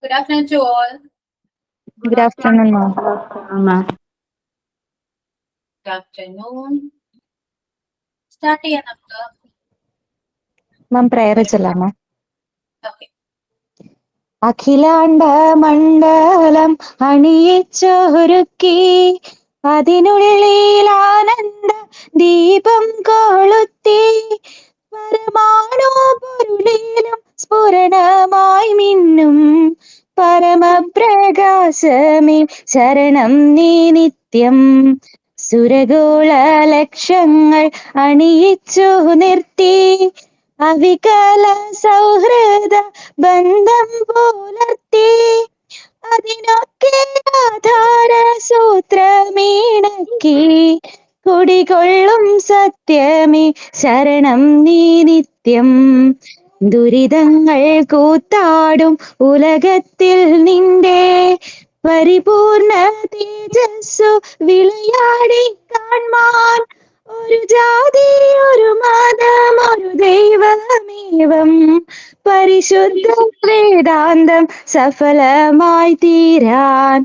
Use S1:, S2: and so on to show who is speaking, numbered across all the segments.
S1: Good afternoon to all.
S2: Good afternoon, ma'am.
S1: Good afternoon. Start ചെയ്യാം നമുക്ക്.
S2: Ma'am, prayer ചൊല്ലാമോ?
S1: Okay.
S2: അഖിലാണ്ട മണ്ഡലം അണിയിച്ചൊരുക്കി അതിനുള്ളിൽ ആനന്ദ ദീപം കൊളുത്തി പരമാണു പൊരുളിലും സ്ഫുരണമായി മിന്നും പരമപ്രകാശമേ ശരണം നീ നിത്യം. സുരഗോള ലക്ഷങ്ങൾ അണിയിച്ചു നിർത്തി അവികല സൗഹൃദ ബന്ധം പുലർത്തി അതിനൊക്കെ ആധാര സൂത്രമീണക്കി കുടികൊള്ളും സത്യമേ ശരണം നീ നിത്യം. ദുരിതങ്ങൾ കൂത്താടും ഉലകത്തിൽ നിന്റെ പരിപൂർണ തേജസ്സു വിളയാടി കാൺമാൻ ഒരു ജാതി ഒരു മതം ഒരു ദൈവമേവം പരിശുദ്ധ വേദാന്തം സഫലമായി തീരാൻ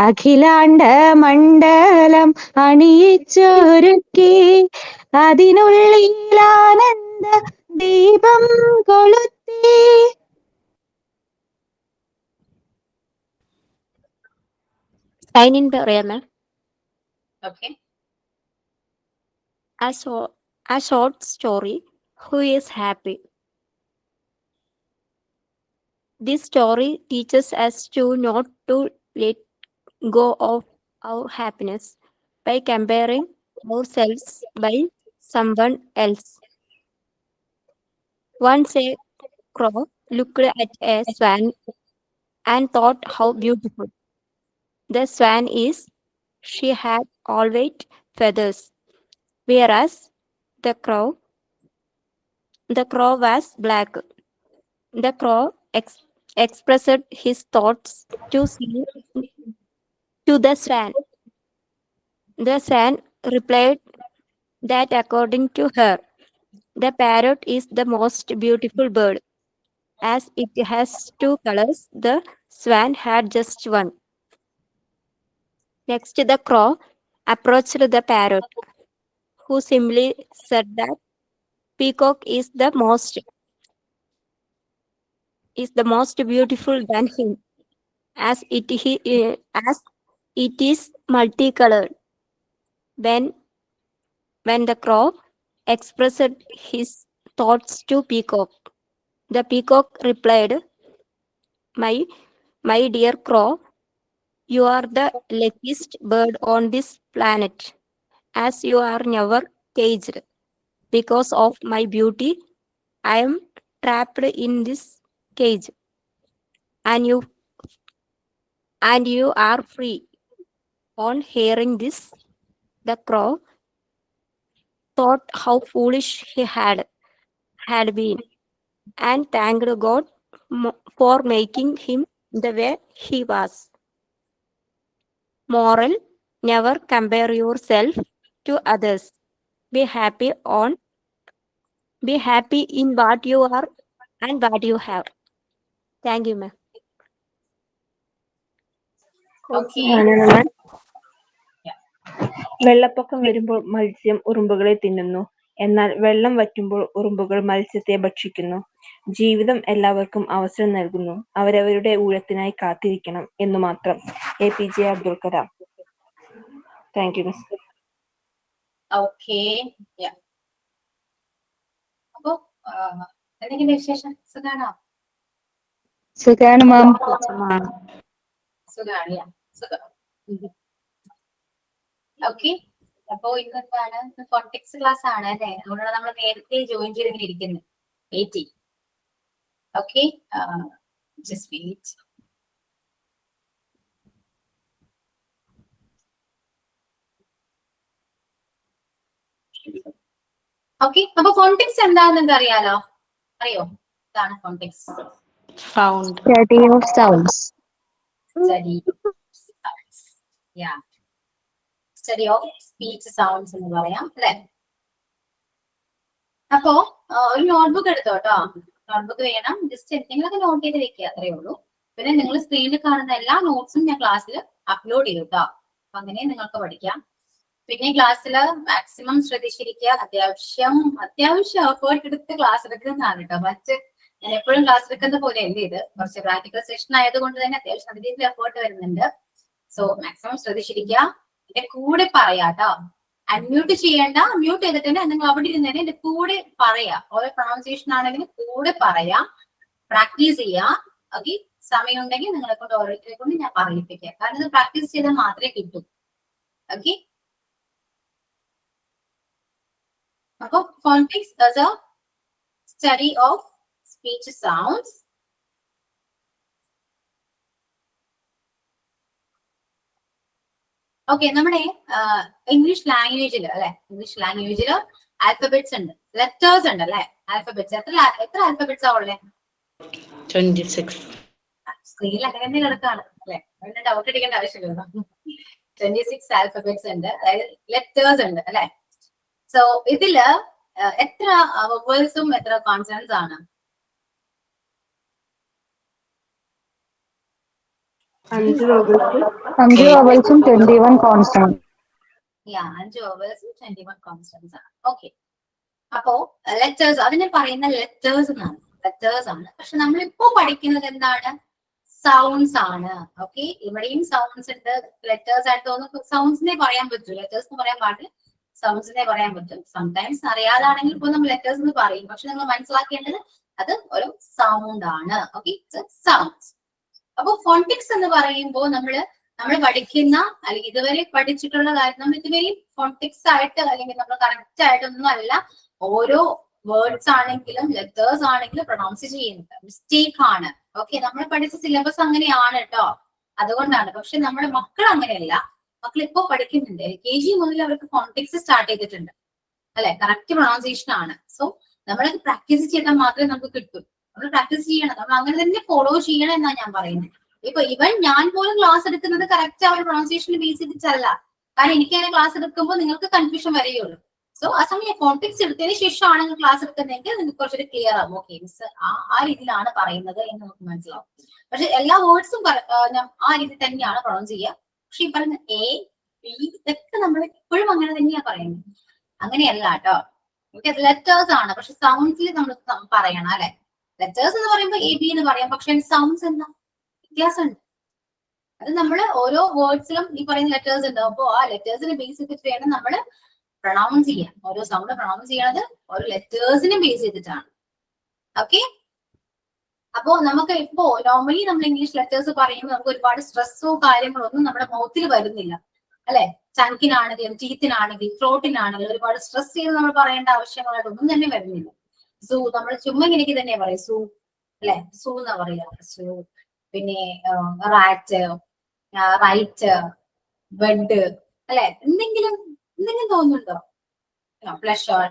S2: അഖിലാണ്ട മണ്ഡലം അണിയിച്ചൊരുക്കി അതിനുള്ളിൽ ആനന്ദ ദീപം കൊളുത്തി.
S3: Sign in പറയാമേ.
S1: Okay.
S3: A short story. Who is happy? This story teaches us to not to let go of our happiness by comparing ourselves by someone else. Once a crow looked at a swan and thought how beautiful the swan is. She had all white feathers, whereas the crow was black. The crow expressed his thoughts to the swan. The swan replied that according to her, the parrot is the most beautiful bird. As it has two colors, the swan had just one. Next, the crow approached the parrot, who simply said that peacock is the most beautiful than him, as it is multicolored. When the crow expressed his thoughts to peacock, the peacock replied, my dear crow, you are the luckiest bird on this planet, as you are never caged. Because of my beauty, I am trapped in this cage, and you are free. On hearing this, the crow thought how foolish he had been, and thanked God for making him the way he was. Moral: never compare yourself to others. Be happy in what you are and what you have. Thank you, ma'am.
S1: Okay.
S4: വെള്ളപ്പൊക്കം വരുമ്പോൾ മത്സ്യം ഉറുമ്പുകളെ തിന്നുന്നു. എന്നാൽ വെള്ളം വറ്റുമ്പോൾ ഉറുമ്പുകൾ മത്സ്യത്തെ ഭക്ഷിക്കുന്നു. ജീവിതം എല്ലാവർക്കും അവസരം നൽകുന്നു. അവരവരുടെ ഊഴത്തിനായി കാത്തിരിക്കണം എന്നു മാത്രം. APJ Abdul Kalam. Thank you miss.
S1: Okay. Yeah. അപ്പോ എന്തെങ്കിലും വിശേഷം? സുഖാണോ?
S2: സുഖാണ് മാം.
S1: സുഖാണ്. സുഖം. ഓക്കെ. അപ്പോ ഇന്നെന്താണ്? കോണ്ടെക്സ്റ്റ് ക്ലാസ് ആണ് അല്ലേ? അതുകൊണ്ടാണ് നമ്മൾ നേരത്തെ ജോയിൻ ചെയ്തിങ്ങനെ ഇരിക്കുന്നത്. Wait. Okay. Just wait. Okay. അപ്പൊ കോണ്ടെക്സ്റ്റ് എന്താണെന്ന് അറിയാലോ? അറിയോ? ഇതാണ് context.
S2: Study of sounds.
S1: Study sounds. Yeah. Study of speech sounds എന്ന് പറയാം അല്ലെ? അപ്പോ ഒരു നോട്ട്ബുക്ക് എടുത്തോട്ടോ. നോട്ട്ബുക്ക് വേണം. ജസ്റ്റ് എന്തെങ്കിലുമൊക്കെ നോട്ട് ചെയ്ത് വെക്കുക, അത്രയേ ഉള്ളൂ. പിന്നെ നിങ്ങൾ സ്ക്രീനിൽ കാണുന്ന എല്ലാ നോട്ട്സും ഞാൻ ക്ലാസ്സിൽ അപ്ലോഡ് ചെയ്യും കേട്ടോ. അപ്പൊ അങ്ങനെ നിങ്ങൾക്ക് പഠിക്കാം. പിന്നെ ക്ലാസ്സിൽ മാക്സിമം ശ്രദ്ധിച്ചിരിക്കുക. അത്യാവശ്യം എഫേർട്ട് എടുത്ത് ക്ലാസ് എടുക്കുന്നതാണ് കേട്ടോ. മറ്റ് ഞാൻ എപ്പോഴും ക്ലാസ് എടുക്കുന്ന പോലെ അല്ലേ ഇത്, കുറച്ച് പ്രാക്ടിക്കൽ സെഷൻ ആയതുകൊണ്ട് തന്നെ അത്യാവശ്യം നല്ല രീതിയിൽ എഫേർട്ട് വരുന്നുണ്ട്. സോ മാക്സിമം ശ്രദ്ധിച്ചിരിക്കുക. എന്റെ കൂടെ പറയാട്ടോ, അൺമ്യൂട്ട് ചെയ്യേണ്ട, മ്യൂട്ട് ചെയ്തിട്ടുണ്ട് നിങ്ങൾ അവിടെ ഇരുന്ന് തന്നെ എന്റെ കൂടെ പറയാ. ഓരോ പ്രൊണൗൺസിയേഷൻ ആണെങ്കിലും കൂടെ പറയാ, പ്രാക്ടീസ് ചെയ്യാ. ഓക്കെ, സമയം ഉണ്ടെങ്കിൽ നിങ്ങളെ കൊണ്ട് ഓരോരുത്തരെ കൊണ്ട് ഞാൻ പറയിപ്പിക്കാം. കാരണം ഇത് പ്രാക്ടീസ് ചെയ്താൽ മാത്രമേ കിട്ടൂ. ഓക്കെ, അപ്പൊ phonics as A study of speech sounds. Okay, നമ്മുടെ ഇംഗ്ലീഷ് ലാംഗ്വേജിൽ അല്ലെ, ഇംഗ്ലീഷ് ലാംഗ്വേജിൽ ആൽഫബറ്റ്സ് ഉണ്ട്, ലെറ്റേഴ്സ് ഉണ്ട് അല്ലെ. ആൽഫബറ്റ്സ് എത്ര ആൽഫബറ്റ്സ് ആ ഉള്ളത്?
S2: 26.
S1: സ്ക്രീനിൽ അങ്ങനെ കിടക്കാണ് അല്ലെ, അതിന്റെ ഡൗട്ട് അടിക്കേണ്ട ആവശ്യമില്ല. 26 ആൽഫബറ്റ്സ് ഉണ്ട്, അതായത് ലെറ്റേഴ്സ് ഉണ്ട് അല്ലെ. സോ ഇതില് എത്ര വൊവൽസും എത്ര കോൺസണൻസ് ആണ്?
S4: 5 വോവൽസ്
S2: 5 vowels ഉം 21 consonants.
S1: 5 വൊവൽസും 21 കോൺസണൻസ് ആണ്. ഓക്കെ, അപ്പോ ലെറ്റേഴ്സ്, അതിനെ പറയുന്ന ലെറ്റേഴ്സ് എന്നാണ്, ലെറ്റേഴ്സ് ആണ്. പക്ഷെ നമ്മളിപ്പോ പഠിക്കുന്നത് എന്താണ്? സൗണ്ട്സ് ആണ്. ഓക്കെ, ഇവിടെയും സൗണ്ട്സ് ഉണ്ട്. ലെറ്റേഴ്സ് ആയിട്ട് തോന്നുന്നു സൗണ്ട്സിനെ പറയാൻ പറ്റൂ, ലെറ്റേഴ്സ് എന്ന് പറയാൻ പാടില്ല, സൗണ്ട്സിനെ പറയാൻ പറ്റും. സംടൈംസ് അറിയാതാണെങ്കിൽ ഇപ്പോൾ നമ്മൾ ലെറ്റേഴ്സ് എന്ന് പറയും, പക്ഷെ നിങ്ങൾ മനസ്സിലാക്കേണ്ടത് അത് ഒരു സൗണ്ട് ആണ്. Okay, sounds. അപ്പൊ ഫോണിക്സ് എന്ന് പറയുമ്പോൾ നമ്മൾ പഠിക്കുന്ന അല്ലെങ്കിൽ ഇതുവരെ പഠിച്ചിട്ടുള്ള കാര്യം നമ്മൾ ഇതുവരെയും ഫോണിക്സ് ആയിട്ട് അല്ലെങ്കിൽ നമ്മൾ കറക്റ്റ് ആയിട്ടൊന്നും അല്ല ഓരോ വേർഡ്സ് ആണെങ്കിലും ലെറ്റേഴ്സ് ആണെങ്കിലും പ്രൊണൗൺസ് ചെയ്യുന്നത് മിസ്റ്റേക്ക് ആണ്. ഓക്കെ, നമ്മൾ പഠിച്ച സിലബസ് അങ്ങനെയാണ് കേട്ടോ, അതുകൊണ്ടാണ്. പക്ഷെ നമ്മുടെ മക്കൾ അങ്ങനെയല്ല, മക്കൾ ഇപ്പോ പഠിക്കുന്നുണ്ട്. LKG മുതൽ അവർക്ക് ഫോണിക്സ് സ്റ്റാർട്ട് ചെയ്തിട്ടുണ്ട് അല്ലെ, കറക്റ്റ് പ്രൊണൗൺസിയേഷൻ ആണ്. സോ നമ്മളത് പ്രാക്ടീസ് ചെയ്താൽ മാത്രമേ നമുക്ക് കിട്ടൂ. നമ്മൾ പ്രാക്ടീസ് ചെയ്യണം, നമ്മൾ അങ്ങനെ തന്നെ ഫോളോ ചെയ്യണം എന്നാണ് ഞാൻ പറയുന്നത്. ഇപ്പൊ ഇവൻ ഞാൻ പോലും ക്ലാസ് എടുക്കുന്നത് കറക്റ്റ് ആ ഒരു പ്രൊണൗൺസിയേഷൻ ബേസ് ചെയ്തിട്ടല്ല. കാരണം എനിക്ക് അങ്ങനെ ക്ലാസ് എടുക്കുമ്പോൾ നിങ്ങൾക്ക് കൺഫ്യൂഷൻ വരികയുള്ളൂ. സോ ആ സമയം കോൺടെക്സ്റ്റ് എടുത്തതിന് ശേഷമാണ് നിങ്ങൾ ക്ലാസ് എടുക്കുന്നതെങ്കിൽ നിങ്ങൾക്ക് കുറച്ചൊരു ക്ലിയർ ആവും. ഓക്കെ, മിസ് ആ രീതിയിലാണ് പറയുന്നത് എന്ന് നമുക്ക് മനസ്സിലാവും. പക്ഷെ എല്ലാ വേർഡ്സും ആ രീതി തന്നെയാണ് പ്രൊണൗൺസ് ചെയ്യുക. പക്ഷെ ഈ പറയുന്ന A, B ഇതൊക്കെ നമ്മൾ ഇപ്പോഴും അങ്ങനെ തന്നെയാ പറയുന്നത്, അങ്ങനെയല്ല കേട്ടോ. ഓക്കെ, ലെറ്റേഴ്സ് ആണ്, പക്ഷെ സൗണ്ട്സിൽ നമ്മൾ പറയണം അല്ലെ. ലെറ്റേഴ്സ് എന്ന് പറയുമ്പോൾ A, B എന്ന് പറയാം, പക്ഷെ സൗണ്ട്സ് എന്താ വ്യത്യാസമുണ്ട്. അത് നമ്മൾ ഓരോ വേർഡ്സിലും ഈ പറയുന്ന ലെറ്റേഴ്സ് ഉണ്ട്. അപ്പോ ആ ലെറ്റേഴ്സിനെ ബേസ് ചെയ്തിട്ട് വേണം നമ്മൾ പ്രൊണൗൺസ് ചെയ്യാൻ. ഓരോ സൗണ്ട് പ്രൊണൗൺസ് ചെയ്യണത് ഓരോ ലെറ്റേഴ്സിനെ ബേസ് ചെയ്തിട്ടാണ്. ഓക്കെ, അപ്പോ നമുക്ക് ഇപ്പോ നോർമലി നമ്മൾ ഇംഗ്ലീഷ് ലെറ്റേഴ്സ് പറയുമ്പോൾ നമുക്ക് ഒരുപാട് സ്ട്രെസ്സോ കാര്യങ്ങളോ ഒന്നും നമ്മുടെ മൗത്തിൽ വരുന്നില്ല അല്ലെ. ചങ്കിനാണെങ്കിലും ടീത്തിനാണെങ്കിലും ത്രോട്ടിനാണെങ്കിലും ഒരുപാട് സ്ട്രെസ് ചെയ്ത് നമ്മൾ പറയേണ്ട ആവശ്യങ്ങളായിട്ടൊന്നും തന്നെ വരുന്നില്ല. സൂ നമ്മൾ ചുമ്മാ ഇങ്ങനെയൊക്കെ തന്നെ പറയാം, സൂ അല്ലെ, സൂ എന്നാ പറയാ. സൂ, പിന്നെ റാറ്റ്, റൈറ്റ്, ബെഡ് അല്ലെ. എന്തെങ്കിലും തോന്നുന്നുണ്ടോ? പ്ലഷർ,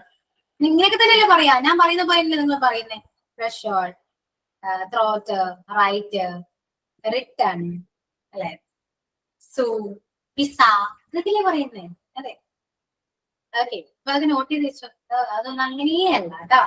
S1: ഇങ്ങനെയൊക്കെ തന്നെയല്ലേ പറയാ. ഞാൻ പറയുന്ന പോയില്ലേ നിങ്ങൾ പറയുന്നേ? പ്ലഷർ, ത്രോട്ട്, റൈറ്റ്, റിട്ടൺ അല്ലെ, സൂ, പിസ, ഇതൊക്കെയല്ലേ പറയുന്നേ? അതെ. ഓക്കെ, അപ്പൊ അത് നോട്ട് ചെയ്ത് വെച്ചോ. അതൊന്നും അങ്ങനെയല്ല കേട്ടോ.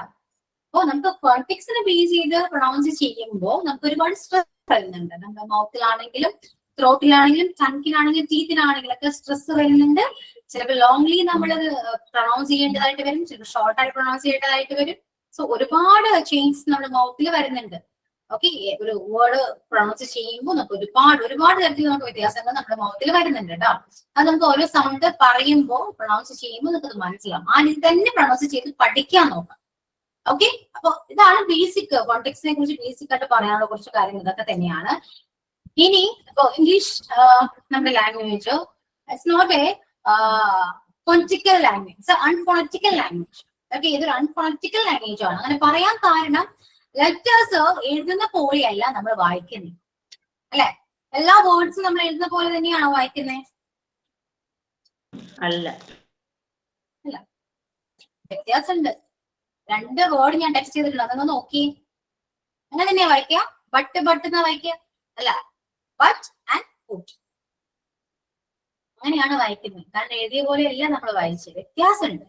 S1: അപ്പൊ നമുക്ക് ഫോണിക്സിനെ ബേസ് ചെയ്ത് പ്രൊണൗൺസ് ചെയ്യുമ്പോൾ നമുക്ക് ഒരുപാട് സ്ട്രെസ് വരുന്നുണ്ട്. നമ്മുടെ മൗത്തിലാണെങ്കിലും ത്രോട്ടിലാണെങ്കിലും ടങ്കിനാണെങ്കിലും ടീത്തിനാണെങ്കിലും ഒക്കെ സ്ട്രെസ് വരുന്നുണ്ട്. ചിലപ്പോൾ ലോങ്ലി നമ്മളത് പ്രൊണൗൺസ് ചെയ്യേണ്ടതായിട്ട് വരും, ചിലപ്പോൾ ഷോർട്ടായിട്ട് പ്രൊണൗൺസ് ചെയ്യേണ്ടതായിട്ട് വരും. സോ ഒരുപാട് ചേഞ്ചസ് നമ്മുടെ മൗത്തിൽ വരുന്നുണ്ട്. ഓക്കെ, ഒരു വേർഡ് പ്രൊണൗൺസ് ചെയ്യുമ്പോൾ നമുക്ക് ഒരുപാട് തരത്തിൽ നമുക്ക് വ്യത്യാസങ്ങൾ നമ്മുടെ മൗത്തിൽ വരുന്നുണ്ട് കേട്ടോ. അത് നമുക്ക് ഓരോ സൗണ്ട് പറയുമ്പോൾ പ്രൊണൗൺസ് ചെയ്യുമ്പോൾ നമുക്ക് മനസ്സിലാവും. ആ രീതി തന്നെ പ്രൊണൗൺസ് ചെയ്ത് പഠിക്കാൻ നോക്കാം. ഓക്കെ, അപ്പൊ ഇതാണ് ബേസിക് കോൺടെക്സ്റ്റിനെ കുറിച്ച് ബേസിക് ആയിട്ട് പറയാനുള്ള കുറച്ച് കാര്യങ്ങൾ ഇതൊക്കെ തന്നെയാണ്. ഇനി ഇപ്പൊ ഇംഗ്ലീഷ് നമ്മുടെ language it's not a phonetical language, it's unphonetical language. Okay, ഇതൊരു അൺഫോണറ്റിക്കൽ ലാംഗ്വേജ് ആണ്. അങ്ങനെ പറയാൻ കാരണം ലെറ്റേഴ്സ് എഴുതുന്ന പോലെയല്ല നമ്മൾ വായിക്കുന്നത് അല്ലെ. എല്ലാ വേർഡ്സും നമ്മൾ എഴുതുന്ന പോലെ തന്നെയാണോ വായിക്കുന്നത്?
S2: അല്ല,
S1: വ്യത്യാസമുണ്ട്. 2 വേർഡ് ഞാൻ ടെക്സ്റ്റ് ചെയ്തിട്ടുണ്ട്, അതൊന്ന് നോക്കി. അങ്ങനെ തന്നെയാ വായിക്കുക. ബട്ട് എന്നാ വായിക്കുക അല്ല, ബട്ട് ആൻഡ് പുട്ട് അങ്ങനെയാണ് വായിക്കുന്നത്. കാരണം എഴുതിയ പോലെയല്ല നമ്മൾ വായിച്ചത്, വ്യത്യാസമുണ്ട്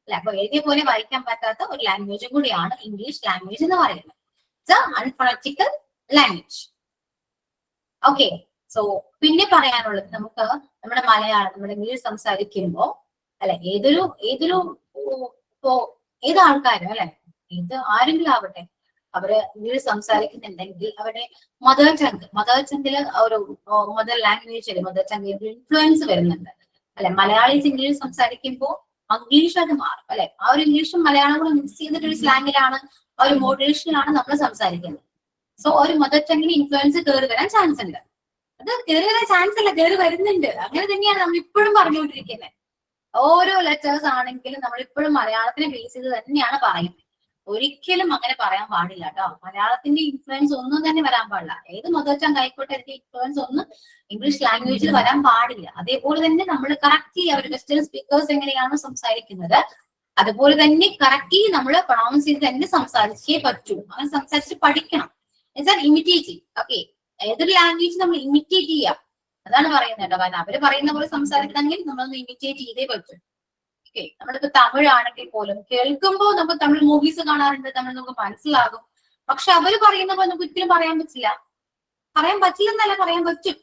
S1: അല്ലെ. അപ്പൊ എഴുതിയ പോലെ വായിക്കാൻ പറ്റാത്ത ഒരു ലാംഗ്വേജും കൂടിയാണ് ഇംഗ്ലീഷ് ലാംഗ്വേജ് എന്ന് പറയുന്നത്. It's unphonetical language. Okay. So പിന്നെ പറയാനുള്ളത് നമുക്ക് നമ്മുടെ മലയാളം, നമ്മുടെ ഇംഗ്ലീഷ് സംസാരിക്കുമ്പോ അല്ലെ, ഏതൊരു ഇപ്പോ ഏതാൾക്കാരും അല്ലെ, ഇത് ആരെങ്കിലും ആവട്ടെ, അവര് ഇംഗ്ലീഷ് സംസാരിക്കുന്നുണ്ടെങ്കിൽ അവരുടെ മദർ ടങ്ങില് ഒരു മദർ ലാംഗ്വേജിൽ മദർ ടങ്ങിൽ ഇൻഫ്ലുവൻസ് വരുന്നുണ്ട് അല്ലെ. മലയാളീസ് ഇംഗ്ലീഷ് സംസാരിക്കുമ്പോൾ ഇംഗ്ലീഷ് അത് മാറും അല്ലെ. ആ ഒരു ഇംഗ്ലീഷും മലയാളം കൂടെ മിക്സ് ചെയ്തിട്ടൊരു സ്ലാങ്ങിലാണ്, ആ ഒരു മോഡുലേഷനിലാണ് നമ്മൾ സംസാരിക്കുന്നത്. സോ ഒരു മദർ ടങ്ങിന് ഇൻഫ്ലുവൻസ് കയറി വരാൻ ചാൻസ് ഉണ്ട്. അത് കയറി വരാൻ ചാൻസ് അല്ല, കയറി വരുന്നുണ്ട്. അങ്ങനെ തന്നെയാണ് നമ്മൾ ഇപ്പോഴും പറഞ്ഞുകൊണ്ടിരിക്കുന്നത്. ഓരോ ലെറ്റേഴ്സ് ആണെങ്കിലും നമ്മൾ ഇപ്പോഴും മലയാളത്തിനെ ബേസ് ചെയ്ത് തന്നെയാണ് പറയുന്നത്. ഒരിക്കലും അങ്ങനെ പറയാൻ പാടില്ല കേട്ടോ. മലയാളത്തിന്റെ ഇൻഫ്ലുവൻസ് ഒന്നും തന്നെ വരാൻ പാടില്ല. ഏത് മദർ ടങ് ആയിക്കോട്ടെ, അതിന്റെ ഇൻഫ്ലുവൻസ് ഒന്നും ഇംഗ്ലീഷ് ലാംഗ്വേജിൽ വരാൻ പാടില്ല. അതേപോലെ തന്നെ നമ്മൾ കറക്റ്റ്ലി അവർ വെസ്റ്റേൺ സ്പീക്കേഴ്സ് എങ്ങനെയാണ് സംസാരിക്കുന്നത്, അതുപോലെ തന്നെ കറക്റ്റ്ലി നമ്മൾ പ്രൊണൗൺസ് ചെയ്ത് തന്നെ സംസാരിച്ചേ പറ്റൂ. അങ്ങനെ സംസാരിച്ച് പഠിക്കണം. എന്നുവെച്ചാൽ ഇമിറ്റേറ്റ്. ഓക്കെ, ഏതൊരു ലാംഗ്വേജ് നമ്മൾ ഇമിറ്റേറ്റ് ചെയ്യാം, അതാണ് പറയുന്നത് കേട്ടോ. കാരണം അവര് പറയുന്ന പോലെ സംസാരിക്കണമെങ്കിൽ നമ്മളൊന്ന് ഇമിറ്റേറ്റ് ചെയ്തേ പറ്റും. ഓക്കെ, നമ്മളിപ്പോ തമിഴ് ആണെങ്കിൽ പോലും കേൾക്കുമ്പോൾ നമ്മൾ തമിഴ് മൂവീസ് കാണാറുണ്ട്, തമിഴ് നമുക്ക് മനസ്സിലാകും. പക്ഷെ അവര് പറയുന്ന പോലെ നമുക്ക് ഒരിക്കലും പറയാൻ പറ്റില്ല. പറയാൻ പറ്റില്ലെന്നല്ല, പറയാൻ പറ്റും.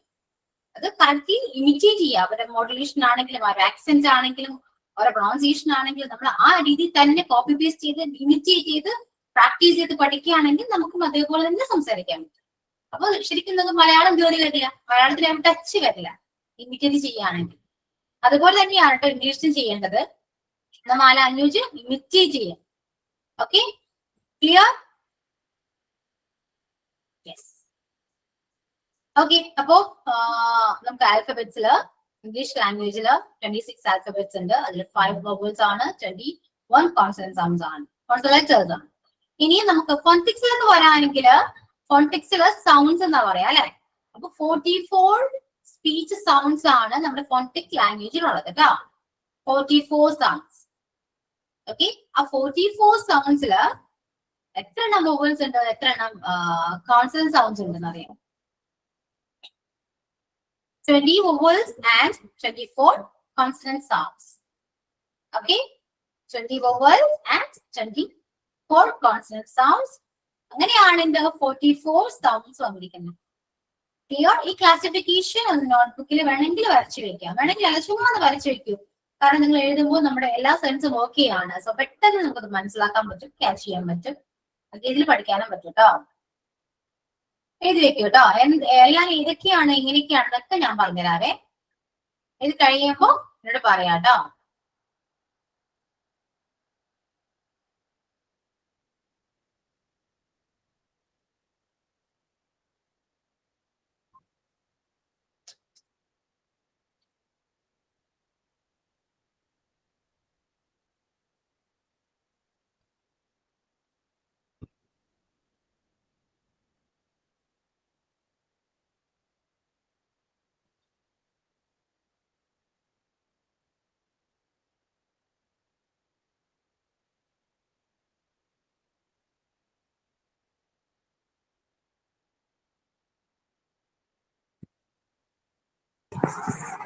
S1: അത് കറക്റ്റ്ലി ഇമിറ്റേറ്റ് ചെയ്യുക. അവരുടെ മോഡുലേഷൻ ആണെങ്കിലും അവരുടെ ആക്സെന്റ് ആണെങ്കിലും അവരുടെ പ്രൊണൗൺസിയേഷൻ ആണെങ്കിലും നമ്മൾ ആ രീതിയിൽ തന്നെ കോപ്പി പേസ്റ്റ് ചെയ്ത് ഇമിറ്റേറ്റ് ചെയ്ത് പ്രാക്ടീസ് ചെയ്ത് പഠിക്കുകയാണെങ്കിൽ നമുക്കും അതേപോലെ തന്നെ സംസാരിക്കാൻ പറ്റും. അപ്പൊ ശരിക്കും നമുക്ക് മലയാളം കയറി വരില്ല, മലയാളത്തിൽ ടച്ച് വരില്ല ഇമിറ്റേറ്റ് ചെയ്യുകയാണെങ്കിൽ. അതുപോലെ തന്നെയാണ് കേട്ടോ ഇംഗ്ലീഷിലും ചെയ്യേണ്ടത്. നമ്മൾ ആ ലാംഗ്വേജ് ഇമിറ്റേറ്റ് ചെയ്യാം. Okay, clear? യെസ്. ഓക്കെ, അപ്പോ നമുക്ക് ആൽഫബറ്റ്സില് ഇംഗ്ലീഷ് ലാംഗ്വേജില് 26 ആൽഫബറ്റ്സ് ഉണ്ട്. അതിൽ 5 വവൽസ് ആണ്, 21 കോൺസണന്റ് സൗണ്ട്സ് ആണ്, കോൺസണന്റ് ലെറ്റേഴ്സ് ആണ്. ഇനി നമുക്ക് ഫോണിക്സിലേക്ക് വരാണെങ്കിൽ ഫോണിക്സില് സൗണ്ട്സ് എന്നാ പറയാ അല്ലെ. അപ്പൊ 44 സ്പീച്ച് സൗണ്ട്സ് ആണ് നമ്മുടെ ഫോണിക് ലാംഗ്വേജിലുള്ളത് കേട്ടോ. 44 സൗണ്ട്സ്. ഓക്കെ, ആ 44 സൗണ്ട്സില് എത്ര എണ്ണം വവൽസ് ഉണ്ട്, എത്ര എണ്ണം കോൺസണന്റ് സൗണ്ട്സ് ഉണ്ടെന്ന് അറിയാം? 20 vowels and 24 consonant sounds. Okay, 20 vowels and 24 consonant sounds. അങ്ങനെയാണ് ഇതിന്റെ 44 സൗണ്ട്സ് വന്നിരിക്കുന്നത്. ക്ലിയർ? ഈ ക്ലാസിഫിക്കേഷൻ ഒന്ന് നോട്ട്ബുക്കിൽ വേണമെങ്കിൽ വരച്ചു വെക്കാം, വേണമെങ്കിൽ അല്ല ചുമ്മാ വരച്ചു വെക്കൂ. കാരണം നിങ്ങൾ എഴുതുമ്പോൾ നമ്മുടെ എല്ലാ സെൻസും ഓക്കെ ആണ്. സോ പെട്ടെന്ന് നമുക്കത് മനസ്സിലാക്കാൻ പറ്റും, ക്യാച്ച് ചെയ്യാൻ പറ്റും, ഇതിൽ പഠിക്കാനും പറ്റും കേട്ടോ. എഴുതി വെക്കൂ കേട്ടോ. എല്ലാം ഏതൊക്കെയാണ് ഇങ്ങനെയൊക്കെയാണെന്നൊക്കെ ഞാൻ പറഞ്ഞുതരാവേ. ഇത് കഴിയുമ്പോ എന്നോട് പറയാട്ടോ.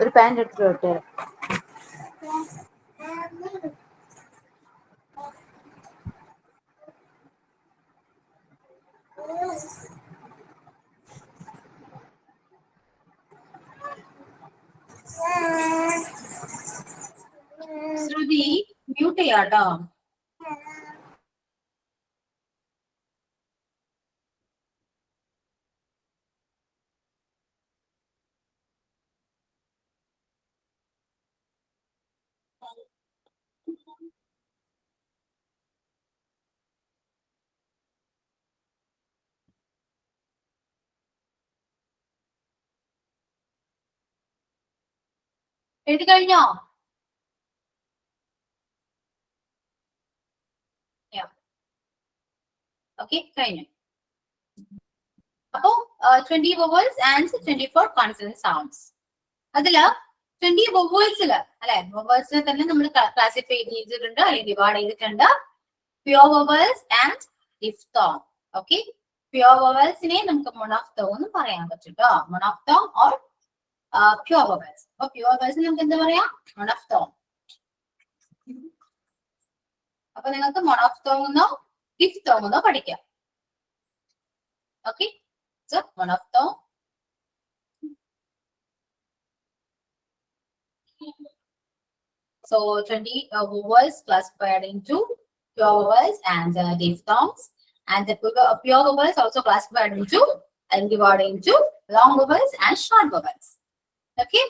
S1: ഒരു പാൻറ് എടുത്തിട്ട് ശ്രുതി മ്യൂട്ട് ചെയ്യാട്ടോ. എഴുതി കഴിഞ്ഞോ? ഓക്കെ, കഴിഞ്ഞു. അപ്പോ 20 വവൽസ് ആൻഡ് 24 കോൺസണന്റ് സൗണ്ട്സ്. അതില് 20 വവൽസില് അല്ലെ, വവൽസിനെ തന്നെ നമ്മൾ ക്ലാസിഫൈ ചെയ്തിട്ടുണ്ട് അല്ലെങ്കിൽ ഡിവൈഡ് ചെയ്തിട്ടുണ്ട്. Pure vowels and diphthong. Okay, pure വവൽസിനെ നമുക്ക് മൊണോഫ്തോങ് എന്ന് പറയാൻ പറ്റും കേട്ടോ. Monophthong or pure vowels. അപ്പൊ പ്യുവർ വവൽസിന് നമുക്ക് എന്താ പറയാ? മൊണോഫ്തോങ്. അപ്പൊ നിങ്ങൾക്ക് മൊണോഫ്തോങ് എന്നോ ഡിഫ്തോങ് എന്നോ പഠിക്കാം. Okay, so monophthong, So 20 vowels classified into pure vowels and diphthongs, and the pure vowels also classified into and divided into long vowels and short vowels. Okay,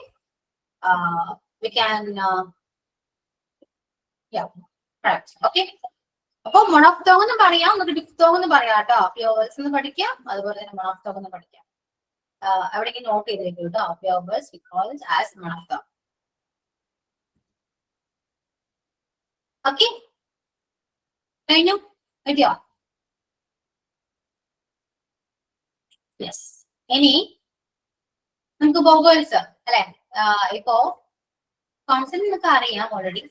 S1: we can yeah, correct. Okay. അപ്പൊ മൊണോഫ്തോങ് എന്ന് പറയാം, നമുക്ക് diphthong എന്ന് പറയാം കേട്ടോ. പ്യോവേഴ്സ് എന്ന് പഠിക്കാം, അതുപോലെ തന്നെ മൊണോഫ്തോങ് എന്ന് പഠിക്കാം. എവിടേക്ക് നോട്ട് ചെയ്തേക്കും കേട്ടോ. പ്യോവേഴ്സ് വി കോൾ ആസ് മൊണോഫ്തോങ്. ഓക്കെ, കഴിഞ്ഞു, കിട്ടിയോ? യെസ്. ഇനി നമുക്ക് വൊവൽസ് അല്ലെ. ഇപ്പോ കോൺസെപ്റ്റ് നിങ്ങൾക്ക് അറിയാം ഓൾറെഡി.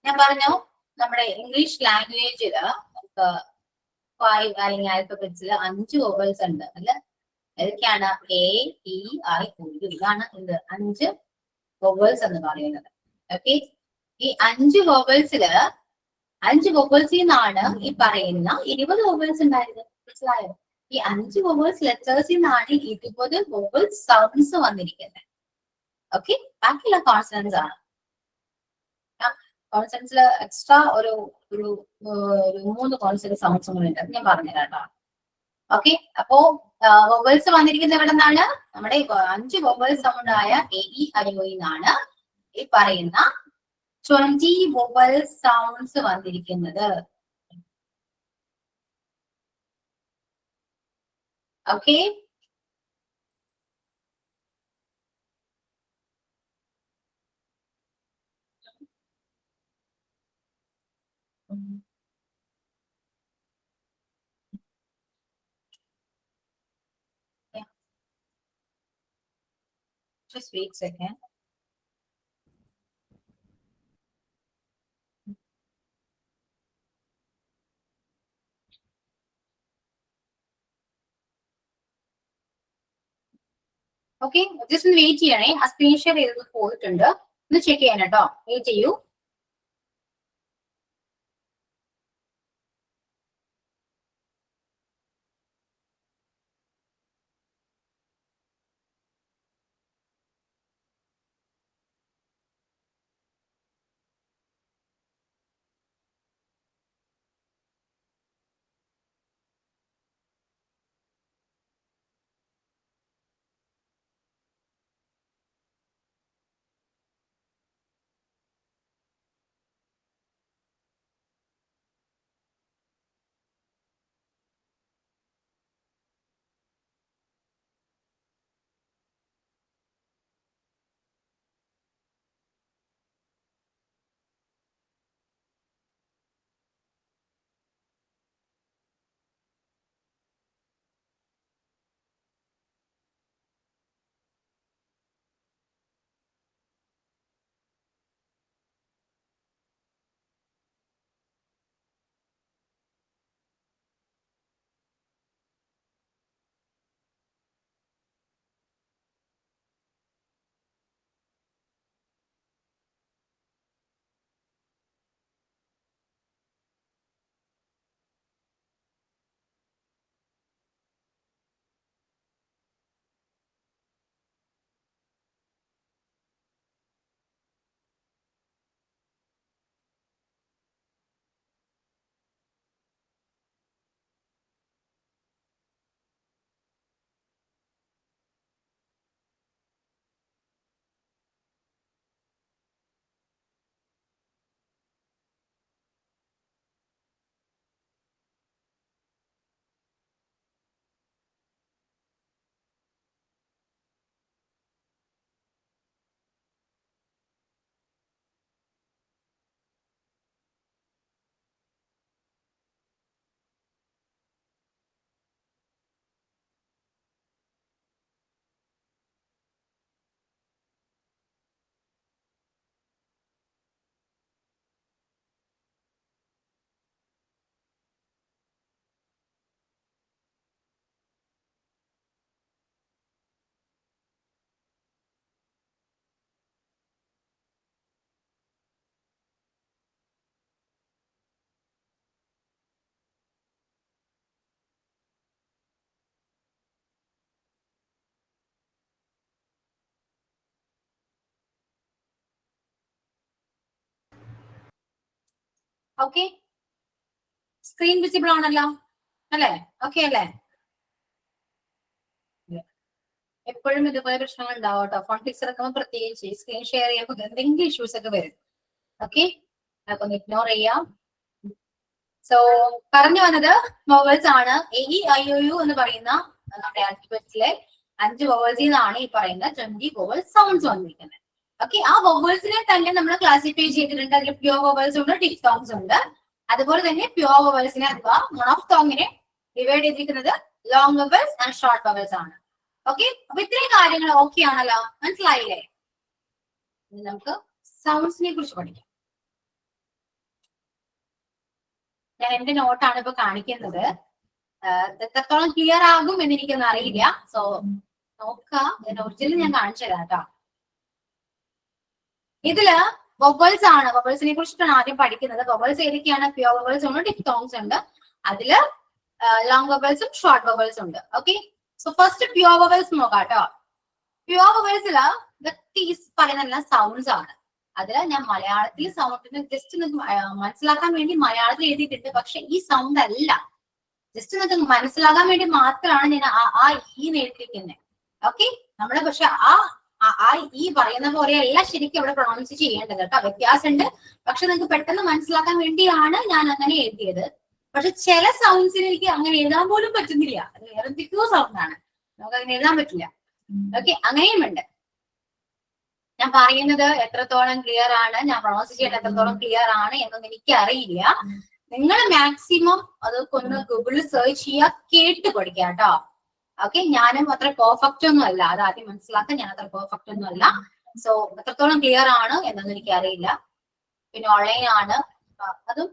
S1: ഞാൻ പറഞ്ഞു നമ്മുടെ ഇംഗ്ലീഷ് ലാംഗ്വേജില് നമുക്ക് 5 അല്ലെങ്കിൽ ആൽഫബറ്റ്സിൽ 5 വൊവൽസ് ഉണ്ട് അല്ലെ. ഏതൊക്കെയാണ്? A, E, I, O. ഇതാണ് ഇത് 5 വൊവൽസ് എന്ന് പറയുന്നത്. ഓക്കെ, ഈ 5 വൊവൽസിൽ നിന്നാണ് ഈ പറയുന്ന 20 വൊവൽസ് ഉണ്ടായത്. മനസ്സിലായോ? ഈ 5 വൊവൽസ് ലെറ്റേഴ്സിൽ നിന്നാണ് 20 വൊവൽസ് സൗണ്ട്സ് വന്നിരിക്കുന്നത്. ഓക്കെ, ബാക്കിയുള്ള കോൺസണൻസ് ആണ്. കോൺസെപ്റ്റ്സിൽ എക്സ്ട്രാ ഒരു 3 കോൺസെപ്റ്റ് സൗണ്ട്സ് കൂടെ ഉണ്ട്, ഞാൻ പറഞ്ഞുതരാം കേട്ടോ. ഓക്കെ, അപ്പോ വൊവൽസ് വന്നിരിക്കുന്നത് എവിടെ നിന്നാണ്? നമ്മുടെ 5 വൊവൽ സൗണ്ട് ആയ എ, ഇ, ഐ, ഒ ന്നാണ് ഈ പറയുന്ന 20 വൊവൽ സൗണ്ട്സ് വന്നിരിക്കുന്നത്. Okay, just wait a second. Okay, just ഒന്ന് വെയിറ്റ് ചെയ്യണേ. ആ സ്ക്രീൻ ഷെയർ ചെയ്ത് പോയിട്ടുണ്ട്, ഒന്ന് ചെക്ക് ചെയ്യാൻ കേട്ടോ. വെയിറ്റ് ചെയ്യൂ. ഓക്കെ, സ്ക്രീൻ വിസിബിൾ ആണല്ലോ അല്ലേ? ഓക്കെ അല്ലേ? എപ്പോഴും ഇതുപോലെ പ്രശ്നങ്ങൾ ഉണ്ടാവും കേട്ടോ. ഫോൺ ഫിക്സ് എടുക്കുമ്പോൾ പ്രത്യേകിച്ച് സ്ക്രീൻ ഷെയർ ചെയ്യുമ്പോൾ എന്തെങ്കിലും ഇഷ്യൂസ് ഒക്കെ വരും. ഓക്കെ, അതൊക്കെ ഇഗ്നോർ ചെയ്യാം. സോ പറഞ്ഞു വന്നത് വോവൽസ് ആണ്. AEIOU എന്ന് പറയുന്ന നമ്മുടെ ആൽഫബറ്റിലെ 5 വോവൽസിൽ നിന്നാണ് ഈ പറയുന്ന 20 വോവൽ സൗണ്ട്സ് വന്നിരിക്കുന്നത്. ഓക്കെ, ആ വോവൽസിനെ തന്നെ നമ്മൾ ക്ലാസിഫൈ ചെയ്തിട്ടുണ്ട്. അതിൽ പ്യൂർ വോവൽസ് ഉണ്ട്, ഡിഫ്തോങ്സ് ഉണ്ട്. അതുപോലെ തന്നെ പ്യൂർ വോവൽസിനെ അഥവാ മോണോഫ്തോങ്ങിനെ ഡിവൈഡ് ചെയ്തിരിക്കുന്നത് long vowels and short vowels ആണ്. ഓക്കെ, അപ്പൊ ഇത്രയും കാര്യങ്ങൾ ഓക്കെ ആണല്ലോ, മനസ്സിലായില്ലേ? നമുക്ക് സൗണ്ട്സിനെ കുറിച്ച് പഠിക്കാം. ഞാൻ എന്റെ നോട്ടാണ് ഇപ്പൊ കാണിക്കുന്നത്. എത്രത്തോളം ക്ലിയർ ആകും എന്ന് എനിക്കൊന്നും അറിയില്ല. സോ നോക്കാം, ഒറിജിനൽ ഞാൻ കാണിച്ചു തരാം കേട്ടോ. ഇതില് വൊവൽസ് ആണ്. വൊവൽസിനെ കുറിച്ചിട്ടാണ് ആദ്യം പഠിക്കുന്നത്. വൊവൽസ് ഏതൊക്കെയാണ്? പ്യൂർ വൊവൽസ് ഉണ്ട്, ഡിഫ്തോങ്സ് ഉണ്ട്. അതില് ലോങ് വൊവൽസും ഷോർട്ട് വൊവൽസും ഉണ്ട്. Okay, so first pure vowels നോക്കാം കേട്ടോ. പ്യൂർ വൊവൽസില് പറയുന്ന സൗണ്ട്സ് ആണ്. അതില് ഞാൻ മലയാളത്തിൽ സൗണ്ടിന് ജസ്റ്റ് നിങ്ങൾക്ക് മനസ്സിലാക്കാൻ വേണ്ടി മലയാളത്തിൽ എഴുതിയിട്ടുണ്ട്. പക്ഷെ ഈ സൗണ്ട് അല്ല, ജസ്റ്റ് നിങ്ങൾക്ക് മനസ്സിലാകാൻ വേണ്ടി മാത്രമാണ് ഞാൻ ആ ഈ എഴുതിയിരിക്കുന്നത്. ഓക്കെ, നമ്മള് പക്ഷെ ആ ഈ പറയുന്ന പോലെയല്ല ശരിക്കും അവിടെ പ്രൊണൗൺസ് ചെയ്യേണ്ടത് കേട്ടോ. വ്യത്യാസമുണ്ട്. പക്ഷെ നിങ്ങൾക്ക് പെട്ടെന്ന് മനസ്സിലാക്കാൻ വേണ്ടിയാണ് ഞാൻ അങ്ങനെ എഴുതിയത്. പക്ഷെ ചില സൗണ്ട്സിന് എനിക്ക് അങ്ങനെ എഴുതാൻ പോലും പറ്റുന്നില്ല. അത് വേറെ എന്തൊക്കെയോ സൗണ്ട് ആണ്, നമുക്ക് അങ്ങനെ എഴുതാൻ പറ്റില്ല. ഓക്കെ, അങ്ങനെയും ഉണ്ട്. ഞാൻ പറയുന്നത് എത്രത്തോളം ക്ലിയർ ആണ്, ഞാൻ പ്രൊണൗൺസ് ചെയ്യേണ്ടത് എത്രത്തോളം ക്ലിയർ ആണ് എന്നൊന്നും എനിക്ക് അറിയില്ല. നിങ്ങൾ മാക്സിമം അതൊക്കെ ഒന്ന് ഗൂഗിളിൽ സെർച്ച് ചെയ്യുക, കേട്ട് പഠിക്കുക കേട്ടോ. ഓക്കെ, ഞാനും അത്ര പെർഫെക്റ്റ് ഒന്നും അല്ല, അത് ആദ്യം മനസ്സിലാക്കാൻ. ഞാൻ അത്ര പെർഫെക്റ്റ് ഒന്നും അല്ല. സോ എത്രത്തോളം ക്ലിയർ ആണ് എന്നൊന്നും എനിക്ക് അറിയില്ല. പിന്നെ ഓൺലൈൻ ആണ്, അതും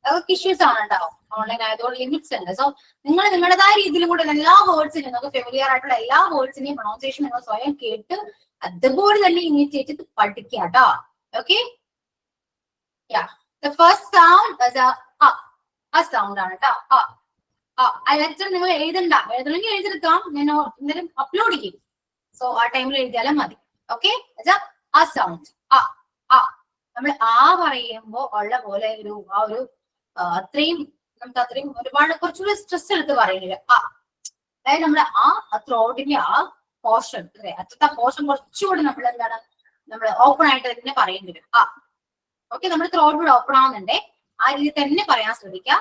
S1: അതൊക്കെ ഇഷ്യൂസ് ആണ് ഉണ്ടാവും. ഓൺലൈൻ ആയതുകൊണ്ട് ലിമിറ്റ്സ് ഉണ്ട്. സോ നിങ്ങൾ നിങ്ങളുടേതായ രീതിയിലും കൂടെ എല്ലാ വേർഡ്സിനും, നിങ്ങൾക്ക് ഫെമിലിയർ ആയിട്ടുള്ള എല്ലാ വേർഡ്സിനെയും പ്രൊണൗൺസിയേഷൻ നിങ്ങൾ സ്വയം കേട്ട് അതുപോലെ തന്നെ ഇമിറ്റേറ്റ് ചെയ്ത് പഠിക്കുക കേട്ടോ. ഓക്കെ, ഫസ്റ്റ് സൗണ്ട് ആ സൗണ്ട് ആണ് കേട്ടോ. ആ ലെറ്റർ നിങ്ങൾ എഴുതണമെങ്കിൽ എഴുതിയെടുക്കാം. ഞാൻ എന്തായാലും അപ്ലോഡ് ചെയ്യും. സോ ആ ടൈമിൽ എഴുതിയാലും മതി. ഓക്കെ, ആ സൗണ്ട് നമ്മൾ ആ പറയുമ്പോ ഉള്ള പോലെ ഒരു അത്രയും നമുക്ക് അത്രയും ഒരുപാട് കുറച്ചുകൂടി സ്ട്രെസ് എടുത്ത് പറയുന്നില്ല. അതായത് നമ്മുടെ ആ ത്രോട്ടിന്റെ ആ പോർഷൻ അല്ലെ, അറ്റത്തെ പോർഷൻ കുറച്ചുകൂടി നമ്മൾ എന്താണ് നമ്മൾ ഓപ്പൺ ആയിട്ട് തന്നെ പറയേണ്ടി വരും. ഓക്കെ, നമ്മുടെ ത്രോട്ട് കൂടെ ഓപ്പൺ ആവുന്നുണ്ടേ ആ രീതി തന്നെ പറയാൻ ശ്രമിക്കാം.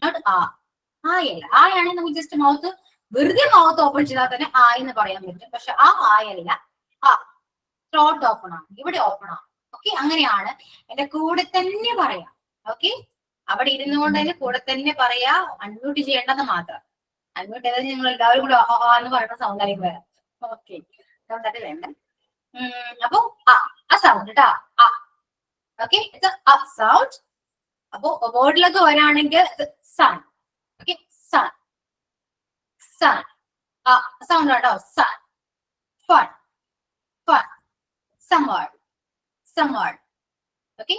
S1: നോട്ട് ആയല്ല. ആയാണെങ്കിൽ നമുക്ക് ജസ്റ്റ് മൗത്ത് വെറുതെ മൗത്ത് ഓപ്പൺ ചെയ്താൽ തന്നെ ആ എന്ന് പറയാൻ പറ്റും. പക്ഷെ ആയല്ല, ത്രോട്ട് ഓപ്പൺ ആണ്, ഇവിടെ ഓപ്പൺ ആണ്. ഓക്കെ, അങ്ങനെയാണ്. എന്റെ കൂടെ തന്നെ പറയാം. ഓക്കെ, അവിടെ ഇരുന്നുകൊണ്ട് തന്നെ കൂടെ തന്നെ പറയാ. അൺമ്യൂട്ട് ചെയ്യേണ്ടെന്ന് മാത്രം. അൺമ്യൂട്ട് ചെയ്താൽ നിങ്ങൾ എല്ലാവരും കൂടെ എന്ന് പറയുന്ന സൗണ്ട് ആയിരിക്കും വരാം. ഓക്കെ, സൗണ്ട് അത് വേണ്ട. അപ്പൊ ആ സൗണ്ട് കേട്ടാ. Okay, sound. അപ്പൊ വേർഡിലൊക്കെ വരാണെങ്കിൽ sun. Okay, sun sun sound കേട്ടോ. Sun, fun fun, summer summer. Okay,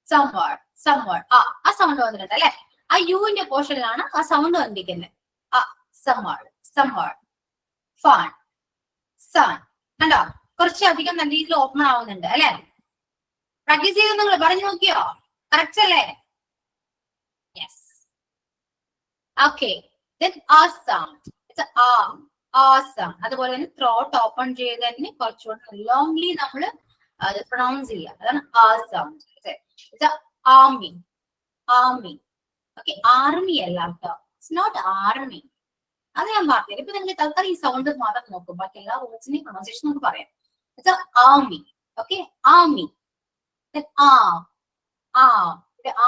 S1: summer summer. ആ സൗണ്ട് വന്നിട്ടുണ്ട് അല്ലെ. ആ യുവിന്റെ പോർഷനിലാണ് ആ സൗണ്ട് വന്നിരിക്കുന്നത്. Summer summer, fun sun. കണ്ടോ, കുറച്ചധികം നല്ല രീതിയിൽ ഓപ്പൺ ആവുന്നുണ്ട് അല്ലെ. പ്രാക്ടീസ് ചെയ്ത് നിങ്ങൾ പറഞ്ഞു നോക്കിയോ? കറക്റ്റ് അല്ലേ? യെസ്. ഓക്കെ, ആ സൗണ്ട് awesome. അതുപോലെ തന്നെ ത്രോട്ട് ഓപ്പൺ ചെയ്ത് തന്നെ കുറച്ചുകൂടി ലോങ്ലി നമ്മൾ അത് പ്രൊണൗൺസ് ചെയ്യുക. അതാണ് ആ sound. Army army. Okay, army അല്ല കേട്ടോ. It's not army. അത് ഞാൻ പറഞ്ഞത്. ഇപ്പൊ നിങ്ങൾ തൽക്കാലം ഈ സൗണ്ട് മാത്രം നോക്കും, ബാക്കി എല്ലാ വേർഡ്സിനെയും പ്രൊണൗൺസിയേഷൻ നമുക്ക് പറയാം. Army. Okay, army.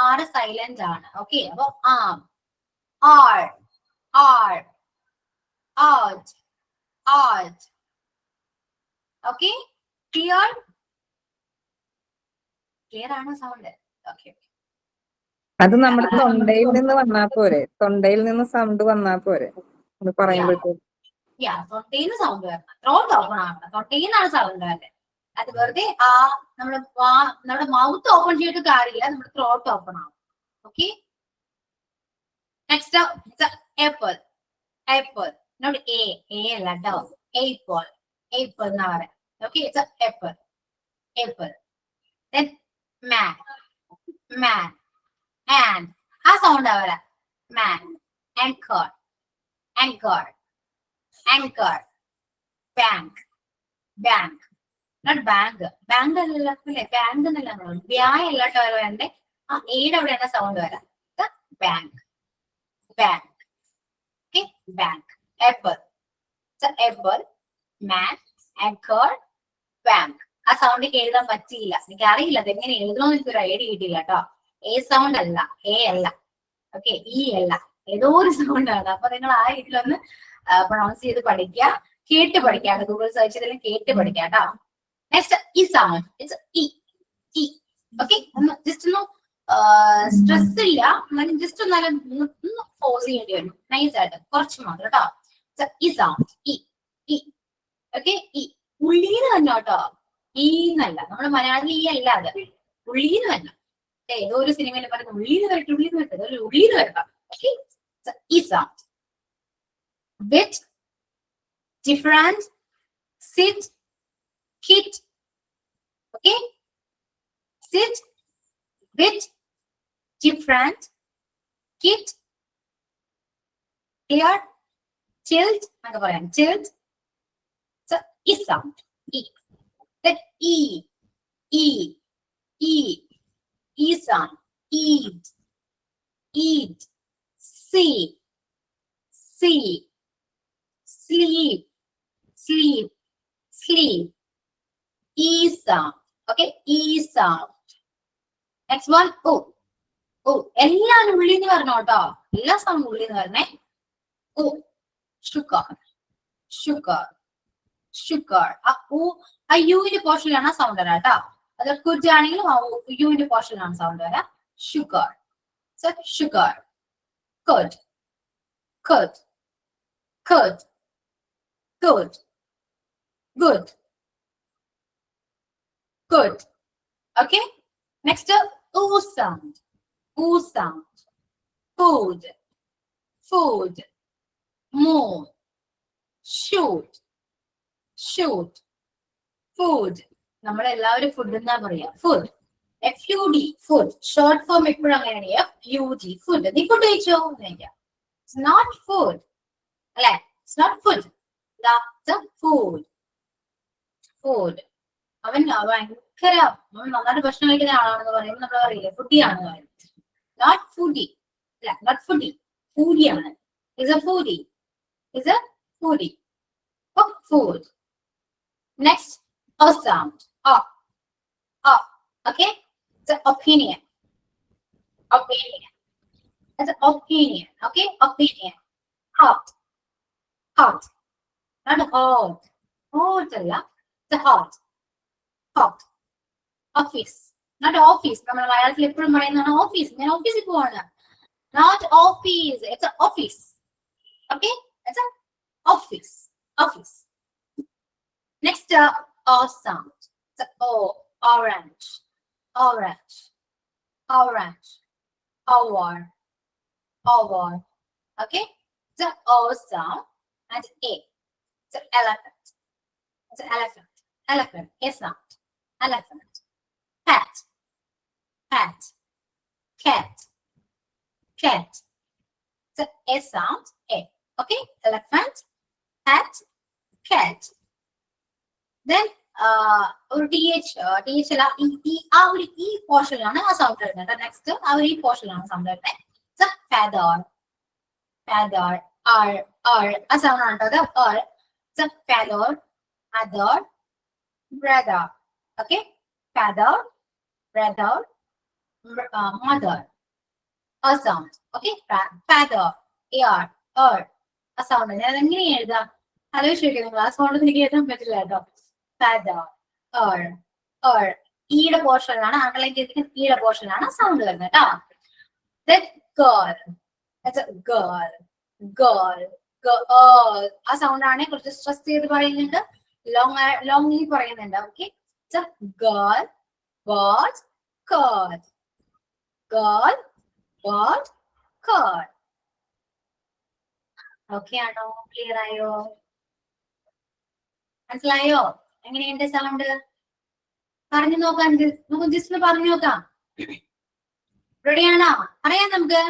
S1: R silent ആണ്. ഓക്കെ, അപ്പൊ R R art art. Okay, clear ആണോ സൗണ്ട്? ഓക്കെ,
S2: അത് നമ്മുടെ തൊണ്ടയിൽ നിന്ന് വന്നാ പോരെ, തൊണ്ടയിൽ നിന്ന് സൗണ്ട് വന്നാ പോരെ പറയുമ്പോഴത്തേക്കും.
S1: തൊണ്ടയിൽ നിന്ന് സൗണ്ട് വരണം. ത്രോട്ട് ഓപ്പൺ ആവണം. തൊണ്ടയിൽ നിന്നാണ് സൗണ്ട് വരേണ്ടത്. അത് വെറുതെ നമ്മുടെ മൗത്ത് ഓപ്പൺ ചെയ്തിട്ട് കാര്യമില്ല, നമ്മുടെ ത്രോട്ട് ഓപ്പൺ ആവും. Okay, next apple apple. Not A അല്ല കേട്ടോ. ആപ്പിൾ ആപ്പിൾ എന്നാ പറയുന്നത്. Okay, apple apple. Then man, and ആ സൗണ്ട് ആവല man, anchor, anchor, anchor, bank, bank, not bank, bank അല്ലല്ലോ അല്ലേ, ബാങ്ക് എന്നല്ല വ്യായ അല്ലാട്ടോ വേണ്ടേ, ആ ഏടെ അവിടെയാണ് സൗണ്ട് വരാം, bank, bank, okay, bank, apple, apple, man, anchor, bank. ആ സൗണ്ട് എഴുതാൻ പറ്റിയില്ല, എനിക്ക് അറിയില്ല അതെങ്ങനെ എഴുതണമെന്ന് എനിക്ക് ഒരു ഐഡിയ കിട്ടിയില്ല കേട്ടോ. എ സൗണ്ട് അല്ല, എ അല്ല, ഓക്കെ, ഇ അല്ല, ഏതോ ഒരു സൗണ്ട് ആണ്. അപ്പൊ നിങ്ങൾ ആ രീതിയിലൊന്ന് പ്രൊണൗൺസ് ചെയ്ത് പഠിക്കുക, കേട്ട് പഠിക്കാണ്, ഗൂഗിൾ സെർച്ച് ചെയ്തെല്ലാം കേട്ട് പഠിക്കാം കേട്ടോ. നെക്സ്റ്റ് ഈ സൗണ്ട്, ഇറ്റ്സ് ഇ, ഇ, ഓക്കെ. ഒന്ന് ജസ്റ്റ് ഒന്ന് സ്ട്രെസ് ഇല്ല, എന്നാലും ജസ്റ്റ് ഒന്ന് ഫോഴ്സ് ചെയ്യേണ്ടി വരും, നൈസ് ആയിട്ട് കുറച്ച് മാത്രം കേട്ടോ. ഈ സൗണ്ട് ഇ, ഇ, ഓക്കെ, ഇ ഉള്ളീന്ന് തന്നെ കേട്ടോ, ഈ എന്നല്ല, നമ്മുടെ മലയാളത്തിൽ ഈ അല്ല, അത് ഉള്ളീന്ന് തന്നെ. ഏതോ ഒരു സിനിമയിൽ പറയുന്നത് ഉള്ളീന്ന് വരട്ടെ, ഉള്ളീന്ന് വരട്ടെ, ഉള്ളീന്ന് വരട്ടെ, ഓക്കെ. ഈ sound bit, different, sit, kit, okay, sit, bit, different, kit, clear, tilt, അങ്ങനെ പറയാം, tilt. So ഈ sound, e, that e, e, e, e sound, eat, eat, see, see, sleep, sleep, sleep. E sound, okay, e sound. Next one, o, o. എല്ലാം ഉള്ളിന്ന് പറഞ്ഞോ കേട്ടോ, എല്ലാ sound ഉള്ളിന്ന് പറഞ്ഞേ. o, sugar, sugar, sugar. ആ o, ആ യുവിന്റെ പോർഷനിലാണ് sound വരാം കേട്ടോ. അത് കുറ്റാണെങ്കിലും ആ യുവിന്റെ പോർഷനിലാണ് സൗണ്ട് വരാം. sugar, so sugar, good, good, good, good, good, good, okay. Next o sound, o sound, food, food, moon, shoot, shoot, food. നമ്മളെല്ലാവരും ഫുഡ് എന്നാ പറയാ, food, FUD, food, short form എപ്പോഴും അങ്ങനെയാണ്, FUD, ഫുഡ്. നീ ഫുഡ് കഴിച്ചോ, it's not food അല്ലെ, it's not food, food, food. അവൻ ഭയങ്കര നന്നായിട്ട് ഭക്ഷണം കഴിക്കുന്ന ആളാണെന്ന് പറയുമ്പോൾ നമ്മൾ പറയില്ലേ ഫുഡിയാണെന്ന് പറയും. നോട്ട് ഫുഡി അല്ല, നോട്ട് ഫുഡി, ഫൂഡിയാണ്. Is a foodie, is a foodie, food. Next a sound, okay, it's an opinion, opinion, it's an opinion, okay, opinion. Hot, hot, not hot, hot അല്ല, it's hot, hot. Office, not office. നമ്മൾ മലയാളത്തിൽ എപ്പോഴും പറയുന്നതാണ് office, ഞാൻ ഓഫീസിൽ പോവാണ്. Not office, it's an office, okay, it's an office, office. Next o sound, it's o, orange, orange, orange, hour, hour, okay. It's an o sound and a. It's an elephant, it's an elephant, elephant, a sound, elephant. Cat, cat, cat, cat. It's an a sound, a, okay. Elephant, cat, cat. Then ഒരു th അല്ല, ആ ഒരു ഈ പോർഷനിലാണ് ആ sound വരുന്നത്. Next ആ ഒരു ഈ പോർഷനിലാണ് സൗണ്ട് വരുന്നത്. feather, feather, ആ സൗണ്ട് ആണ് കേട്ടോ, feather, other, brother, okay, feather, brother, mother, a sound, okay, feather, ear, ആ സൗണ്ട് ഞാൻ എങ്ങനെ എഴുതാം ആലോചിച്ചു നിങ്ങൾ, ആ സൗണ്ട് എനിക്ക് എഴുതാൻ പറ്റില്ല കേട്ടോ. feather, ഈയുടെ പോർഷനിലാണ്, അണ്ടർലൈൻ ചെയ്തിരിക്കുന്ന ഈയുടെ പോർഷനിലാണ് സൗണ്ട് വരുന്നത് കേട്ടോ. Then girl, that's a girl, girl, girl. ആ സൗണ്ട് ആണ് കുറച്ച് സ്ട്രെസ് ചെയ്ത് പറയുന്നുണ്ട്, ലോങ്ലി പറയുന്നുണ്ട്, okay. girl, got, cut, girl, got, cut. Okay ആണോ, ക്ലിയർ ആയോ, മനസ്സിലായോ എങ്ങനെയുണ്ട് സൗണ്ട്? പറഞ്ഞു നോക്കാം, നമുക്ക് ജസ്റ്റ് പറഞ്ഞു നോക്കാം. റെഡിയാണോ? അറിയാം നമുക്ക്.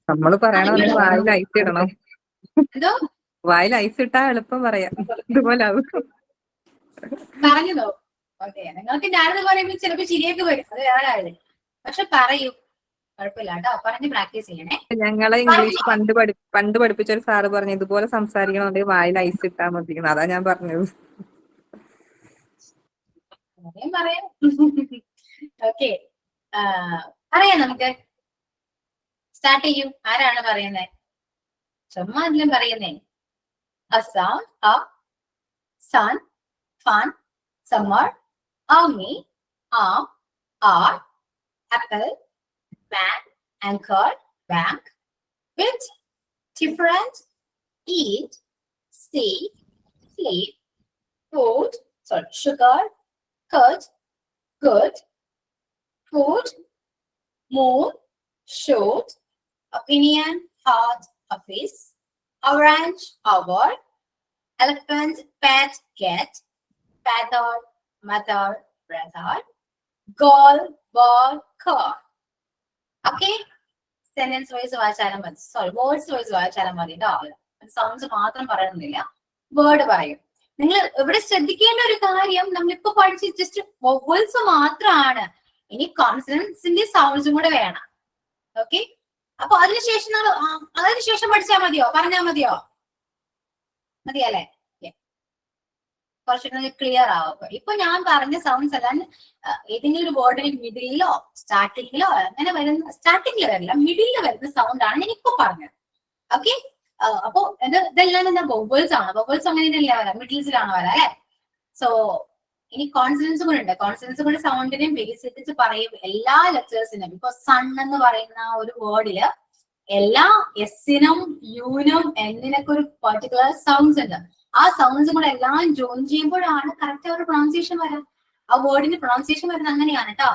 S2: നമ്മള് പറയണ വായിൽ ഐസ് ഇടണം.
S1: എന്തോ
S2: വായിൽ ഐസ് ഇട്ടാ എളുപ്പം പറയാം. ഇതുപോലെ ആവും.
S1: പറഞ്ഞതോ? ഓക്കെ, നിങ്ങൾക്ക് ഞാനത് പറയുമ്പോൾ ചിലപ്പോ ശരിയൊക്കെ വരും, അത് വേറെ കാര്യം. പക്ഷെ പറയൂ, കുഴപ്പമില്ല കേട്ടോ, പറഞ്ഞ് പ്രാക്ടീസ് ചെയ്യണേ.
S2: ഞങ്ങളെ ഇംഗ്ലീഷ് പണ്ട് പഠിപ്പിച്ച ഒരു സാറ് പറഞ്ഞു ഇതുപോലെ സംസാരിക്കണമെങ്കിൽ വായിൽ ഐസ് ഇട്ടാ മതി. അതാ ഞാൻ പറഞ്ഞത്.
S1: പറയാം. ഓക്കെ, പറയാം നമുക്ക്. സ്റ്റാർട്ട് ചെയ്യൂ. ആരാണ് പറയുന്നത്? ചുമ്മാ അതിലും പറയുന്നേ. A sound, a sun, fun, summer, army, arm, art, apple, man, anchor, bank, bit, different, eat, see, sleep, food, sugar, cut, good, food, moon, shoot, opinion, heart, office, orange, hour, elephant, pet, get, feather, mother, brother, goal, ball, car. Okay? Sentence wise വായിച്ചാലും മതി. Sorry, words vice വായിച്ചാലും മതി കേട്ടോ. Sounds മാത്രം പറയണമെന്നില്ല, word പറയും. നിങ്ങൾ ഇവിടെ ശ്രദ്ധിക്കേണ്ട ഒരു കാര്യം, നമ്മളിപ്പോ പഠിച്ച ജസ്റ്റ് വൊവൽസ് മാത്രമാണ്. ഇനി കോൺസണൻസിന്റെ സൗണ്ട്സും കൂടെ വേണം. ഓക്കെ, അപ്പൊ അതിനുശേഷം പഠിച്ചാൽ മതിയോ? പറഞ്ഞാൽ മതിയോ? മതിയല്ലേ? കുറച്ചുകൂടെ ക്ലിയർ ആവും. ഇപ്പൊ ഞാൻ പറഞ്ഞ സൗണ്ട്സ് എല്ലാം ഏതെങ്കിലും ഒരു വേർഡിൽ മിഡിലോ സ്റ്റാർട്ടിങ്ങിലോ അങ്ങനെ വരുന്ന, സ്റ്റാർട്ടിങ്ങിൽ വരില്ല, മിഡിലിൽ വരുന്ന സൗണ്ട് ആണ് ഞാൻ ഇപ്പൊ പറഞ്ഞത്. ഓക്കെ, അപ്പൊ ഇതെല്ലാം എന്താ? വൊവൽസ് ആണ്. വൊവൽസ് അങ്ങനെയല്ല വരാം, മിഡിൽസിലാണ് വരാം അല്ലെ? സോ ഇനി കോൺസണൻസ് കൂടെ ഉണ്ട്. കോൺസണൻസ് കൂടെ സൗണ്ടിനെയും ബേസ് ചെയ്തിട്ട് പറയും എല്ലാ ലെറ്റേഴ്സിനും. ഇപ്പൊ സൺ എന്ന് പറയുന്ന ഒരു വേർഡില് എല്ലാ എസിനും യുനും എന്നിനൊക്കെ ഒരു പർട്ടിക്കുലർ സൗണ്ട്സ് ഉണ്ട്. ആ സൗണ്ട്സും കൂടെ എല്ലാം ജോയിൻ ചെയ്യുമ്പോഴാണ് കറക്റ്റ് ഒരു പ്രൊണൗൺസിയേഷൻ വരാം. ആ വേർഡിന് പ്രൊണൗൺസിയേഷൻ വരുന്നത് അങ്ങനെയാണ് കേട്ടോ.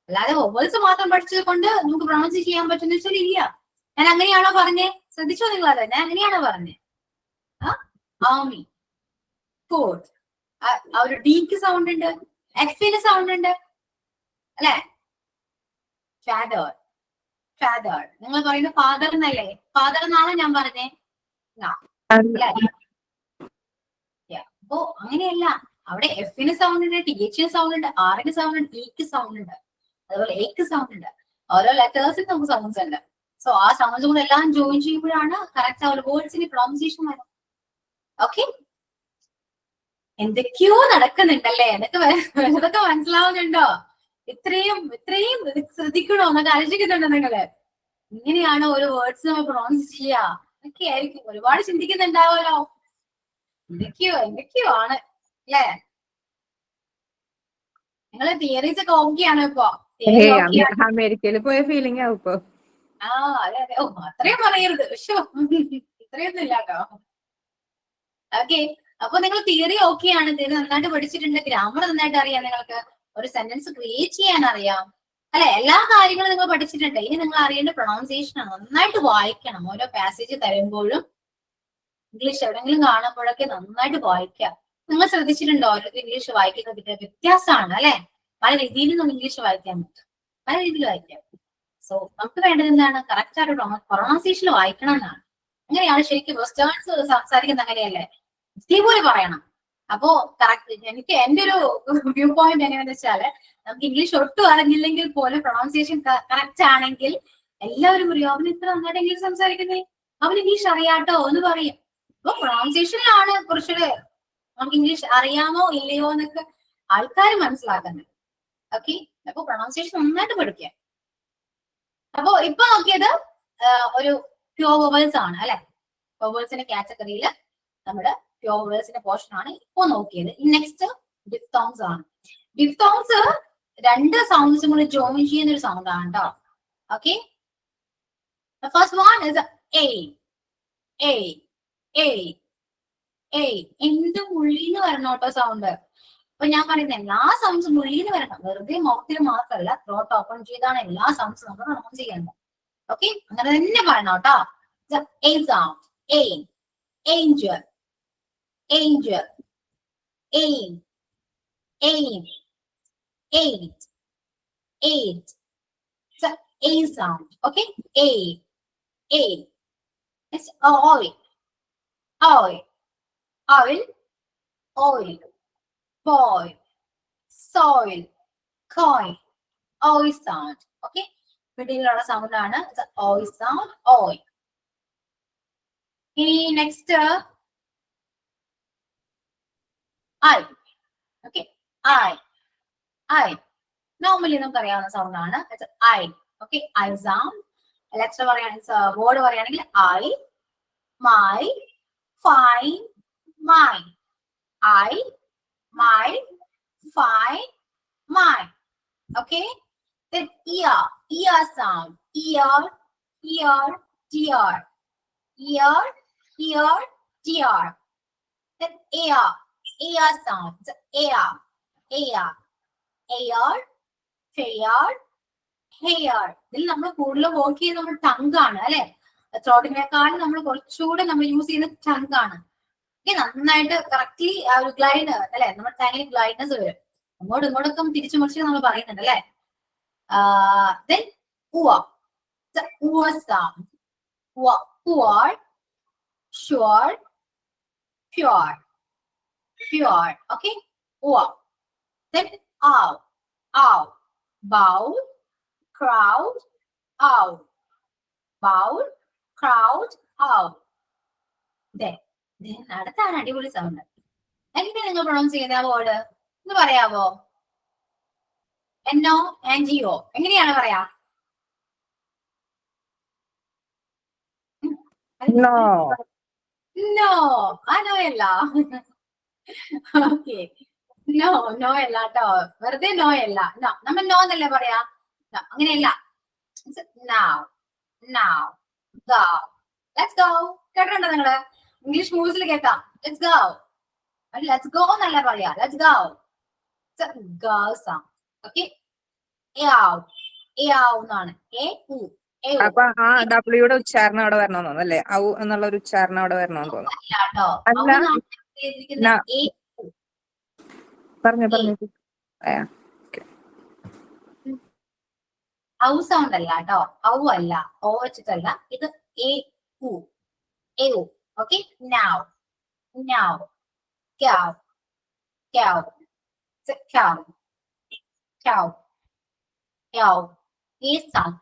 S1: അല്ലാതെ വൊവൽസ് മാത്രം പഠിച്ചത് കൊണ്ട് നമുക്ക് പ്രൊണൗൺസ് ചെയ്യാൻ പറ്റുന്ന വെച്ചാൽ ഇല്ല. ഞാൻ അങ്ങനെയാണോ പറഞ്ഞേ? ശ്രദ്ധിച്ചോ നിങ്ങൾ? അത് ഞാൻ അങ്ങനെയാണോ പറഞ്ഞേ? ആമി, ഫോർട്ട്, ആ ഒരു ഡിക്ക് സൗണ്ട് ഉണ്ട്, എക്സിന് സൗണ്ട് ഉണ്ട് അല്ലെ? Father, father. നിങ്ങൾ പറയുന്നത് ഫാദർ എന്നല്ലേ? ഫാദർ എന്നാണോ ഞാൻ പറഞ്ഞേ? അപ്പോ അങ്ങനെയല്ല. അവിടെ എഫിന് സൗണ്ട് ഉണ്ട്, ടിഎച്ചിന് സൗണ്ട് ഉണ്ട്, ആറിന് സൗണ്ട് ഉണ്ട്, ഇക്ക് സൗണ്ട് ഉണ്ട്, അതുപോലെ എക്ക് സൗണ്ട് ഉണ്ട്. ഓരോ ലെറ്റേഴ്സിന് നമുക്ക് സൗണ്ട്സ് ഉണ്ട്. സോ ആ സൗണ്ട്സ് കൂടെ എല്ലാം ജോയിൻ ചെയ്യുമ്പോഴാണ് കറക്റ്റ് ആ ഒരു വേർഡ്സിന് പ്രൊണൗൺസിയേഷൻ വരും. ഓക്കെ, എന്തൊക്കെയോ നടക്കുന്നുണ്ടല്ലേ? ഇതൊക്കെ മനസ്സിലാവുന്നുണ്ടോ? ഇത്രയും ശ്രദ്ധിക്കണോ എന്നൊക്കെ ആലോചിക്കുന്നുണ്ടോ നിങ്ങള്? ഇങ്ങനെയാണ് ഓരോ വേർഡ്സ് നമ്മൾ പ്രൊണൗൺസ് ചെയ്യാ? ഒക്കെ ആയിരിക്കും. ഒരുപാട് ചിന്തിക്കുന്നുണ്ടാവുമല്ലോ. എന്തൊക്കെയോ ആണ് അല്ലേ? നിങ്ങള് തിയറീസ് ഒക്കെ ഓക്കെയാണ് ഇപ്പൊ?
S2: അമേരിക്കയിൽ പോയ ഫീലിംഗ് ആവും ഇപ്പൊ.
S1: അതെ അതെ. ഓ, അത്രയും പറയരുത്. പക്ഷോ ഇത്രയൊന്നും ഇല്ല കേട്ടോ. ഓക്കെ, അപ്പൊ നിങ്ങൾ തിയറി ഓക്കെയാണ്, തിയറി നന്നായിട്ട് പഠിച്ചിട്ടുണ്ട്, ഗ്രാമർ നന്നായിട്ട് അറിയാം, നിങ്ങൾക്ക് ഒരു സെന്റൻസ് ക്രിയേറ്റ് ചെയ്യാൻ അറിയാം അല്ലെ? എല്ലാ കാര്യങ്ങളും നിങ്ങൾ പഠിച്ചിട്ടുണ്ട്. ഇനി നിങ്ങൾ അറിയേണ്ട പ്രൊണൗൺസിയേഷൻ ആണ്. നന്നായിട്ട് വായിക്കണം. ഓരോ പാസേജ് തരുമ്പോഴും ഇംഗ്ലീഷ് എവിടെങ്കിലും കാണുമ്പോഴൊക്കെ നന്നായിട്ട് വായിക്കാം. നിങ്ങൾ ശ്രദ്ധിച്ചിട്ടുണ്ടോ? ഓരോ ഇംഗ്ലീഷ് വായിക്കുന്നതിന്റെ വ്യത്യാസമാണ് അല്ലെ? പല രീതിയിൽ നമുക്ക് ഇംഗ്ലീഷ് വായിക്കാൻ പറ്റും, പല രീതിയിൽ വായിക്കാം. സോ നമുക്ക് വേണ്ടത് എന്താണ്? കറക്റ്റ് ആയിട്ട് പ്രൊണൗൺസിയേഷൻ വായിക്കണം എന്നാണ്. അങ്ങനെയാണ് ശരിക്കും വെസ്റ്റേൺസ് സംസാരിക്കുന്നത്. അങ്ങനെയല്ലേ? ഇതേപോലെ പറയണം. അപ്പോ കറക്റ്റ്. എനിക്ക് എന്റെ ഒരു വ്യൂ പോയിന്റ് എങ്ങനെയാന്ന് വെച്ചാല്, നമുക്ക് ഇംഗ്ലീഷ് ഒട്ടും അറിഞ്ഞില്ലെങ്കിൽ പോലും പ്രൊണൗൺസിയേഷൻ കറക്റ്റ് ആണെങ്കിൽ എല്ലാവരും പറയും അവൻ ഇത്ര നന്നായിട്ട് ഇംഗ്ലീഷ് സംസാരിക്കുന്നേ, അവൻ ഇംഗ്ലീഷ് അറിയാട്ടോ എന്ന് പറയും. അപ്പൊ പ്രൊണൗൺസിയേഷനിലാണ് കുറച്ചുകൂടെ നമുക്ക് ഇംഗ്ലീഷ് അറിയാമോ ഇല്ലയോ എന്നൊക്കെ ആൾക്കാർ മനസ്സിലാക്കുന്നത്. ഓക്കെ, അപ്പൊ പ്രൊണൗൺസിയേഷൻ നന്നായിട്ട് പഠിക്കുക. അപ്പൊ ഇപ്പൊ നോക്കിയത് ഒരു പ്യൂർ വൊവൽസ് ആണ് അല്ലെ? വൊവൽസിന്റെ കാറ്റഗറിയിൽ നമ്മുടെ പ്യൂർ വൊവൽസിന്റെ പോർഷൻ ആണ് ഇപ്പൊ നോക്കിയത്. നെക്സ്റ്റ് ഡിഫ്തോങ്സ് ആണ്. ഡിഫ്തോങ്സ് രണ്ട് സൗണ്ട്സും കൂടി ജോയിൻ ചെയ്യുന്ന ഒരു സൗണ്ട് ആണ് കേട്ടോ. Okay, first one is A. A A A എന്ത് ഉള്ളിന്ന് വരണം കേട്ടോ സൗണ്ട്. അപ്പൊ ഞാൻ പറയുന്നത് എല്ലാ സൗണ്ട്സും ഉള്ളിന്ന് വരണം. വെറുതെ മൗത്തിൽ മാത്രമല്ല, ത്രോട്ട് ഓപ്പൺ ചെയ്താണ് എല്ലാ സൗണ്ട്സും നമ്മൾ പ്രൊണൗൺസ് ചെയ്യേണ്ടത്. ഓക്കെ, അങ്ങനെ തന്നെ പറയണം കേട്ടോ. A sound, A, Angel, angel, aim, aim, eight, eight. A sound. Okay, A. It's oil, oil, oil, oil, boil, soil, coin, oil sound. Okay, middle sound ആണ് oil sound, oil. Next, I. Okay, I. Normally നമുക്ക് അറിയാവുന്ന sound ആണ്. I. Okay, I sound. Let's word പറയുകയാണെങ്കിൽ I, my, fine, mine. I, my, fine, mine. Okay, then ear sound. Ear, dear. Ear, dear. Then air sound. Air, fair, hair. ഇതിൽ നമ്മൾ കൂടുതൽ work ചെയ്യുന്നത് നമ്മൾ tongue ആണ് അല്ലെ. ത്രോട്ടിനേക്കാളും നമ്മൾ കുറച്ചുകൂടെ നമ്മൾ യൂസ് ചെയ്യുന്ന ടങ് ആണ്. നന്നായിട്ട് കറക്റ്റ്ലി ആ ഒരു ഗ്ലൈഡ് അല്ലെ, നമ്മുടെ ടങ്ങിന് ഗ്ലൈഡ്നെസ് വരും. ഇങ്ങോട്ടൊക്കെ തിരിച്ചു മറിച്ച് നമ്മൾ പറയുന്നുണ്ട് അല്ലെ. Then poor, the poor sound. Poor, sure, pure. Okay, poor. Then ow, bow, crowd, ow, bow, crowd, ow. Then അടുത്താണ് അടിപൊളി സൗണ്ട്. എങ്ങനെ നിങ്ങൾ പ്രൊണൗൺസ് ചെയ്യുന്ന ആ വേർഡ് എന്ന് പറയാവോ? NO എങ്ങനെയാണ് പറയാ? നോ, ആ നോ അല്ല. ഓക്കെ, നോ അല്ല കേട്ടോ, വെറുതെ നോ അല്ല. നോ നമ്മൾ നോ എന്നല്ലേ പറയാ, അങ്ങനെയല്ല. Now, go, let's go. കേട്ടിട്ടുണ്ടോ നിങ്ങള്? ഇംഗ്ലീഷ് മൂവീസിൽ കേൾക്കാം. Let's go, let's go എന്നല്ല പറയാ, let's go. Go sound. Okay, എന്നാണ്.
S2: അപ്പൊ ആ ഡബ്ല്യൂയുടെ ഉച്ചാരണം അവിടെ വരണമെന്ന് അല്ലേ? ഔ എന്നുള്ള ഒരു ഉച്ചാരണം അവിടെ വരണമെന്ന് തോന്നുന്നു. പറഞ്ഞു
S1: ഔ സൗണ്ട് അല്ല കേട്ടോ, ഔ അല്ല, ഓ വെച്ചിട്ടല്ല. ഇത് okay. Now, cow, A sound,